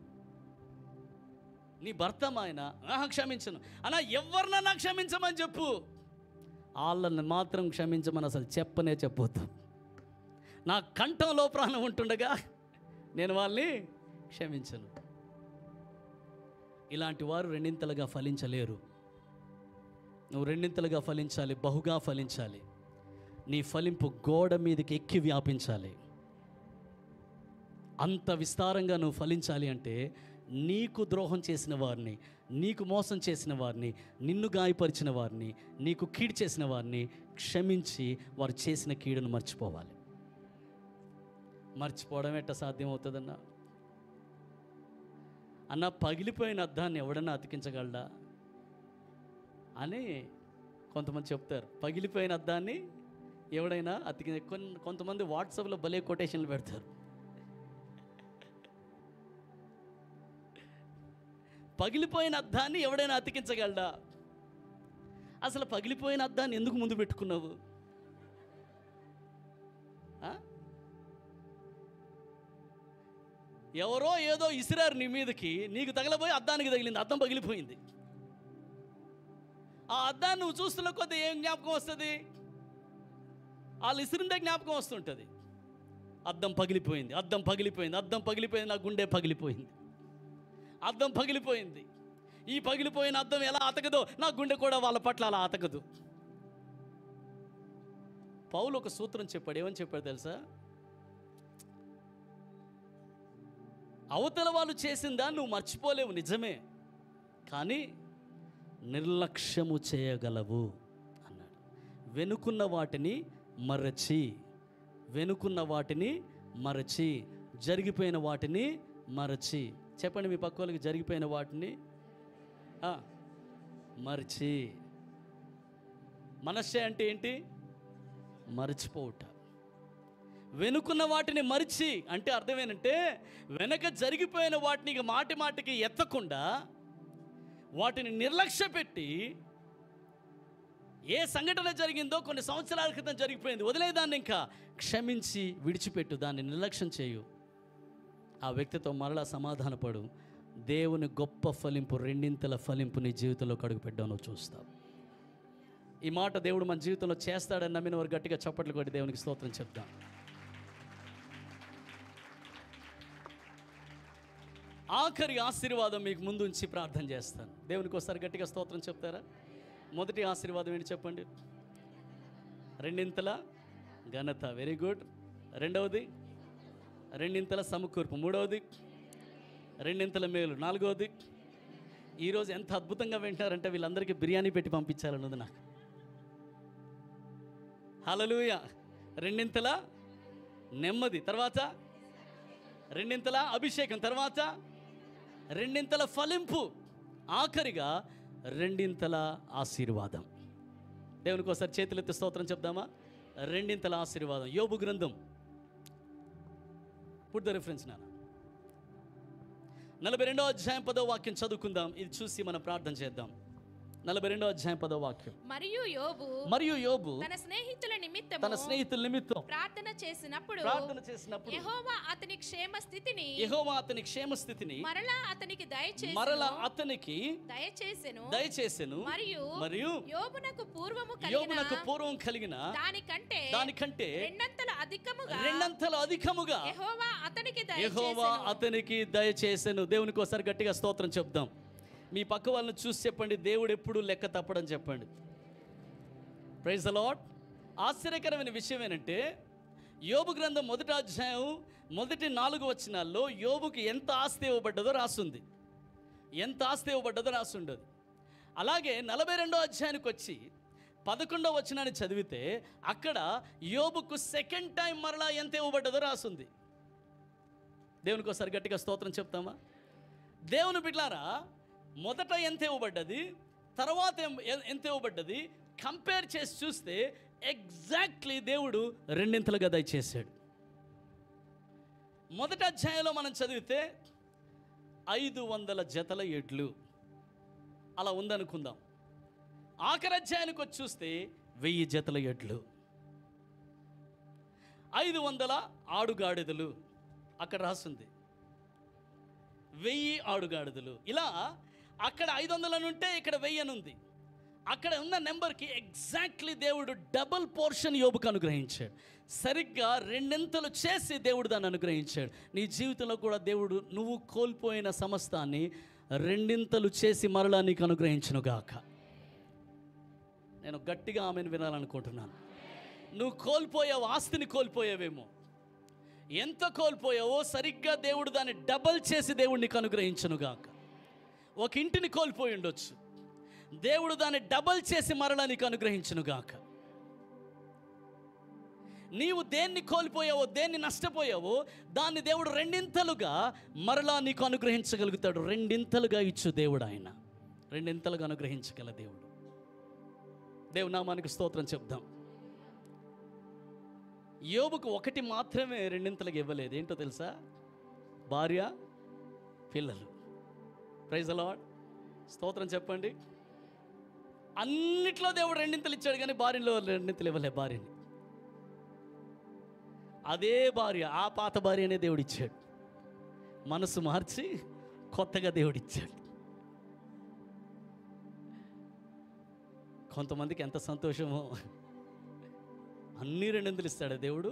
నీ భర్త మాయన, ఆహా క్షమించను అలా ఎవరినన్నా క్షమించమని చెప్పు, వాళ్ళని మాత్రం క్షమించమని అసలు చెప్పొద్దు. నా కంఠంలో ప్రాణం ఉంటుండగా నేను వాళ్ళని క్షమించను. ఇలాంటి వారు రెండింతలుగా ఫలించలేరు. నువ్వు రెండింతలుగా ఫలించాలి, బహుగా ఫలించాలి. నీ ఫలింపు గోడ మీదకి ఎక్కి వ్యాపించాలి. అంత విస్తారంగా నువ్వు ఫలించాలి అంటే నీకు ద్రోహం చేసిన వారిని, నీకు మోసం చేసిన వారిని, నిన్ను గాయపరిచిన వారిని, నీకు కీడు చేసిన వారిని క్షమించి వారు చేసిన కీడును మర్చిపోవాలి. మర్చిపోవడం ఎట్ట సాధ్యమవుతుందన్నా? అన్న పగిలిపోయిన అద్దాన్ని ఎవడన్నా అతికించగలడా అని కొంతమంది చెప్తారు. పగిలిపోయిన అద్దాన్ని ఎవడైనా కొంతమంది వాట్సాప్లో భలే కొటేషన్లు పెడతారు. పగిలిపోయిన అద్దాన్ని ఎవడైనా అతికించగలడా? అసలు పగిలిపోయిన అద్దాన్ని ఎందుకు ముందు పెట్టుకున్నావు? ఎవరో ఏదో ఇసిరారు నీ మీదకి, నీకు తగలబోయి అద్దానికి తగిలింది, అద్దం పగిలిపోయింది. ఆ అద్దాన్ని నువ్వు చూస్తున్న కొద్దీ ఏం జ్ఞాపకం వస్తుంది? వాళ్ళు ఇసిరిందే జ్ఞాపకం వస్తుంటుంది. అద్దం పగిలిపోయింది, అద్దం పగిలిపోయింది, అద్దం పగిలిపోయింది, నా గుండె పగిలిపోయింది, అద్దం పగిలిపోయింది. ఈ పగిలిపోయిన అద్దం ఎలా అతకదో నా గుండె కూడా వాళ్ళ పట్ల అలా అతకదు. పౌలు ఒక సూత్రం చెప్పాడు. ఏమని చెప్పాడు తెలుసా? అవతల వాళ్ళు చేసిందా నువ్వు మర్చిపోలేవు, నిజమే, కానీ నిర్లక్ష్యము చేయగలవు అన్నాడు. వెనుకున్న వాటిని మరచి, జరిగిపోయిన వాటిని మరచి. చెప్పండి మీ పక్క వాళ్ళకి, జరిగిపోయిన వాటిని మరచి. మనస్సే అంటే ఏంటి? మరచిపోవుట. వెనుకున్న వాటిని మరిచి అంటే అర్థం ఏంటంటే వెనక జరిగిపోయిన వాటిని ఇక మాటికి ఎత్తకుండా వాటిని నిర్లక్ష్య పెట్టి, ఏ సంఘటన జరిగిందో కొన్ని సంవత్సరాల క్రితం జరిగిపోయింది, వదిలేదాన్ని, ఇంకా క్షమించి విడిచిపెట్టు, దాన్ని నిర్లక్ష్యం చేయు. ఆ వ్యక్తితో మరలా సమాధానపడు. దేవుని గొప్ప ఫలింపు, రెండింతల ఫలింపు నీ జీవితంలో అడుగు పెట్టడం నువ్వు చూస్తావు. ఈ మాట దేవుడు మన జీవితంలో చేస్తాడని నమ్మిన వారు గట్టిగా చప్పట్లు కొట్టి దేవునికి స్తోత్రం చెప్తాం. ఆఖరి ఆశీర్వాదం మీకు ముందు ఉంచి ప్రార్థన చేస్తాను. దేవునికి ఒకసారి గట్టిగా స్తోత్రం చెప్తారా? మొదటి ఆశీర్వాదం ఏంటి చెప్పండి? రెండింతల ఘనత. Very good. రెండవది రెండింతల సమకూర్పు. మూడవది రెండింతల మేలు. నాలుగవది, ఈరోజు ఎంత అద్భుతంగా వింటున్నారంటే వీళ్ళందరికీ బిర్యానీ పెట్టి పంపించాలన్నది నాకు. హల్లెలూయా. రెండింతల నెమ్మది, తర్వాత రెండింతల అభిషేకం, తర్వాత రెండింతల ఫలింపు, ఆఖరిగా రెండింతల ఆశీర్వాదం. దేవునికి ఒకసారి చేతులెత్తి స్తోత్రం చెప్దామా? రెండింతల ఆశీర్వాదం. యోబు గ్రంథం, పుట్ ద రిఫరెన్స్ నాన్న, 42వ అధ్యాయం 10వ వాక్యం చదువుకుందాం. ఇది చూసి మనం ప్రార్థన చేద్దాం. 42వ అధ్యాయం 10వ వాక్యం. మరియు యోబు తన స్నేహితుల నిమిత్తం ప్రార్థన చేసినప్పుడు యెహోవా అతని క్షేమ స్థితిని మరలా అతనికి దయచేసెను. మరియు యోబునకు పూర్వము కలిగిన దానికంటే రెండంతల అధికముగా యెహోవా అతనికి దయచేసెను. దేవునికి ఒకసారి గట్టిగా స్తోత్రం చెప్దాం. మీ పక్క వాళ్ళని చూసి చెప్పండి, దేవుడు ఎప్పుడు లెక్క తప్పడని చెప్పండి. Praise the Lord. ఆశ్చర్యకరమైన విషయం ఏంటంటే, యోబు గ్రంథం 1వ అధ్యాయం మొదటి 4 వచనాల్లో యోబుకి ఎంత ఆస్తి ఇవ్వబడ్డదో రాసుంది, ఎంత ఆస్తి ఇవ్వబడ్డదో రాసుండదు. అలాగే 42వ అధ్యాయానికి వచ్చి 11వ వచనాన్ని చదివితే అక్కడ యోబుకు సెకండ్ టైం మరలా ఎంత ఇవ్వబడ్డదో రాసుంది. దేవునికి ఒకసారి గట్టిగా స్తోత్రం చెప్తామా? దేవుని బిడ్డలారా, మొదట ఎంత ఇవ్వబడ్డది, తర్వాత ఎంత ఇవ్వబడ్డది కంపేర్ చేసి చూస్తే ఎగ్జాక్ట్లీ దేవుడు రెండింతలుగా దయచేశాడు. మొదటి అధ్యాయంలో మనం చదివితే 500 జతల ఎడ్లు అలా ఉందనుకుందాం. ఆఖరి అధ్యాయానికి వచ్చి చూస్తే 1000 జతల ఎడ్లు, 500 ఆడుగాడిదలు అక్కడ రాస్తుంది, 1000 ఆడుగాడిదలు. ఇలా అక్కడ 500 ఉంటే ఇక్కడ 1000 ఉంది. అక్కడ ఉన్న నెంబర్కి ఎగ్జాక్ట్లీ దేవుడు డబుల్ పోర్షన్ యోబుకు అనుగ్రహించాడు. సరిగ్గా రెండింతలు చేసి దేవుడు దాన్ని అనుగ్రహించాడు. నీ జీవితంలో కూడా దేవుడు నువ్వు కోల్పోయిన సమస్తాన్ని రెండింతలు చేసి మరలా నీకు అనుగ్రహించునుగాక. నేను గట్టిగా ఆమెను వినాలనుకుంటున్నాను. నువ్వు కోల్పోయావు, ఆస్తిని కోల్పోయావేమో, ఎంత కోల్పోయావో సరిగ్గా దేవుడు దాన్ని డబల్ చేసి దేవుడు నీకు అనుగ్రహించునుగాక. ఒక ఇంటిని కోల్పోయి ఉండొచ్చు, దేవుడు దాన్ని డబల్ చేసి మరలా నీకు అనుగ్రహించునుగాక. నీవు దేన్ని కోల్పోయావో, దేన్ని నష్టపోయావో దాన్ని దేవుడు రెండింతలుగా మరలా నీకు అనుగ్రహించగలుగుతాడు. రెండింతలుగా ఇచ్చు దేవుడు, ఆయన రెండింతలుగా అనుగ్రహించగల దేవుడు. దేవుని నామానికి స్తోత్రం చెప్దాం. యోబుకు ఒకటి మాత్రమే రెండింతలుగా ఇవ్వలేదు. ఏంటో తెలుసా? భార్య, పిల్లలు. Praise the Lord. స్తోత్రం చెప్పండి. అన్నిట్లో దేవుడు రెండింతలు ఇచ్చాడు, కానీ భార్యలో రెండింతలు ఇవ్వలే. భార్యని, అదే భార్య, ఆ పాత భార్యనే దేవుడు ఇచ్చాడు. మనసు మార్చి కొత్తగా దేవుడు ఇచ్చాడు. కొంతమందికి ఎంత సంతోషమో. అన్నీ రెండింతలు ఇస్తాడా దేవుడు?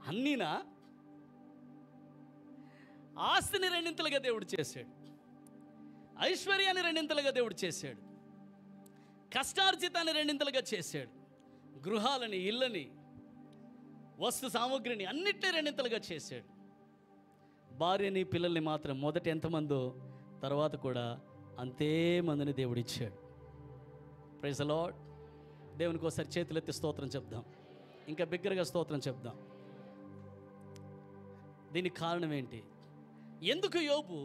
అన్నీనా? ఆస్తిని రెండింతలుగా దేవుడు చేశాడు, ఐశ్వర్యాన్ని రెండింతలుగా దేవుడు చేశాడు, కష్టార్జితాన్ని రెండింతలుగా చేశాడు, గృహాలని, ఇళ్ళని, వస్తు సామగ్రిని అన్నిటినీ రెండింతలుగా చేశాడు. భార్యని, పిల్లల్ని మాత్రం మొదట ఎంతమందో తర్వాత కూడా అంతే మందిని దేవుడు ఇచ్చాడు. Praise the Lord. దేవునికి ఒకసారి చేతులెత్తి స్తోత్రం చెప్దాం, ఇంకా బిగ్గరగా స్తోత్రం చెప్దాం. దీనికి కారణం ఏంటి? ఎందుకు యోబు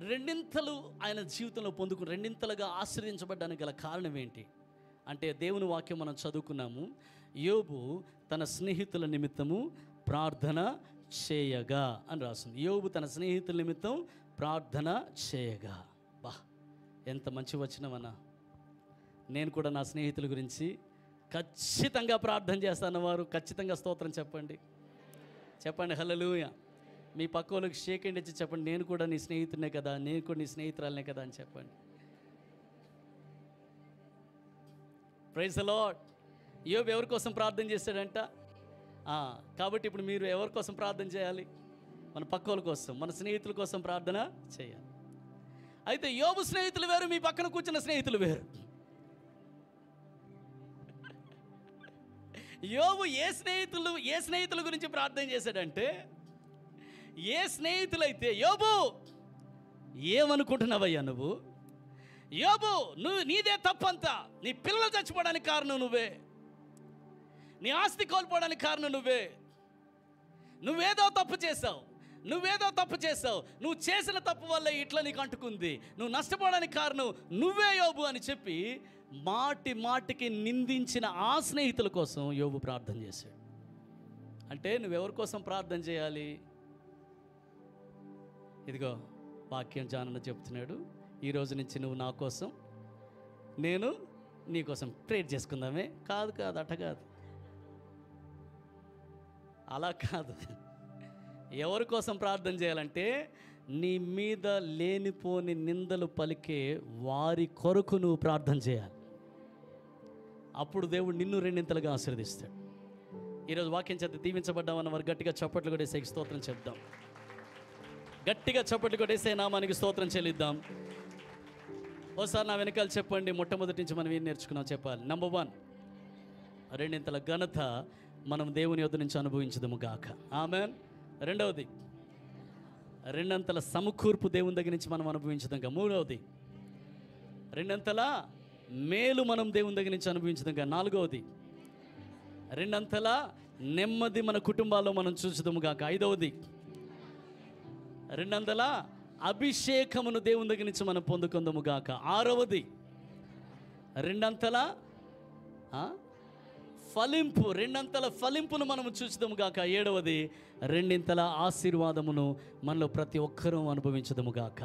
రెండింతలు ఆయన జీవితంలో పొందుకుని రెండింతలుగా ఆశ్రయించబడ్డానికి గల కారణం ఏంటి అంటే, దేవుని వాక్యం మనం చదువుకున్నాము. యోబు తన స్నేహితుల నిమిత్తము ప్రార్థన చేయగా అని రాస్తుంది. యోబు తన స్నేహితుల నిమిత్తం ప్రార్థన చేయగా. బా, ఎంత మంచి వచనమన్నా. నేను కూడా నా స్నేహితుల గురించి ఖచ్చితంగా ప్రార్థన చేస్తాను. వారు ఖచ్చితంగా స్తోత్రం చెప్పండి. హల్లెలూయా. మీ పక్క వాళ్ళకి షేక్ హ్యాండ్ ఇచ్చి చెప్పండి, నేను కూడా నీ స్నేహితుడినే కదా, నేను కూడా నీ స్నేహితురాలనే కదా అని చెప్పండి. Praise the Lord. యోబు ఎవరి కోసం ప్రార్థన చేశాడంట? కాబట్టి ఇప్పుడు మీరు ఎవరి కోసం ప్రార్థన చేయాలి? మన పక్క వాళ్ళ కోసం, మన స్నేహితుల కోసం ప్రార్థన చేయాలి. అయితే యోబు స్నేహితులు వేరు, మీ పక్కన కూర్చున్న స్నేహితులు వేరు. యోబు ఏ స్నేహితుల గురించి ప్రార్థన చేశాడంటే, ఏ స్నేహితులైతే యోబు ఏమనుకుంటున్నావయ్యా నువ్వు? యోబు, నీదే తప్పంతా, నీ పిల్లలు చచ్చిపోవడానికి కారణం నువ్వే. నీ ఆస్తి కోల్పోవడానికి కారణం నువ్వేదో తప్పు చేసావు, నువ్వు చేసిన తప్పు వల్ల ఇట్లా నీకు అంటుకుంది, నువ్వు నష్టపోవడానికి కారణం నువ్వే యోబు అని చెప్పి మాటికి నిందించిన ఆ స్నేహితుల కోసం యోబు ప్రార్థన చేశాడు. అంటే నువ్వెవరి కోసం ప్రార్థన చేయాలి? ఇదిగో వాక్యం జానన్న చెప్తున్నాడు, ఈరోజు నుంచి నువ్వు నా కోసం, నేను నీ కోసం ప్రేర్ చేసుకుందామే. కాదు అట కాదు, అలా కాదు. ఎవరి కోసం ప్రార్థన చేయాలంటే నీ మీద లేనిపోని నిందలు పలికే వారి కొరకు నువ్వు ప్రార్థన చేయాలి. అప్పుడు దేవుడు నిన్ను రెండింతలుగా ఆశీర్వదిస్తాడు. ఈరోజు వాక్యం చేత దీవించబడ్డామన్న వారు గట్టిగా చప్పట్లు కొట్టేసే స్తోత్రం చెప్దాం. గట్టిగా చప్పట్లు కొట్టేసే నామానికి స్తోత్రం చెల్లిద్దాం. ఓసారి నా వెనకాల చెప్పండి. మొట్టమొదటి నుంచి మనం ఏం నేర్చుకున్నాం చెప్పాలి. నంబర్ 1, రెండింతల ఘనత మనం దేవుని యొద్ద నుంచి అనుభవించదము గాక. ఆమెన్. రెండవది, రెండంతల సమకూర్పు దేవుని దగ్గర నుంచి మనం అనుభవించదంగా. మూడవది, రెండంతల మేలు మనం దేవుని దగ్గర నుంచి అనుభవించదంగా. నాలుగవది, రెండంతల నెమ్మది మన కుటుంబాల్లో మనం చూచదము గాక. ఐదవది, రెండంతల అభిషేకమును దేవుని దగ్గర నుంచి మనం పొందుకుందాము గాక. ఆరవది, రెండంతల ఫలింపు, రెండంతల ఫలింపును మనము చూచుదాము గాక. ఏడవది, రెండింతల ఆశీర్వాదమును మనలో ప్రతి ఒక్కరూ అనుభవించదము గాక.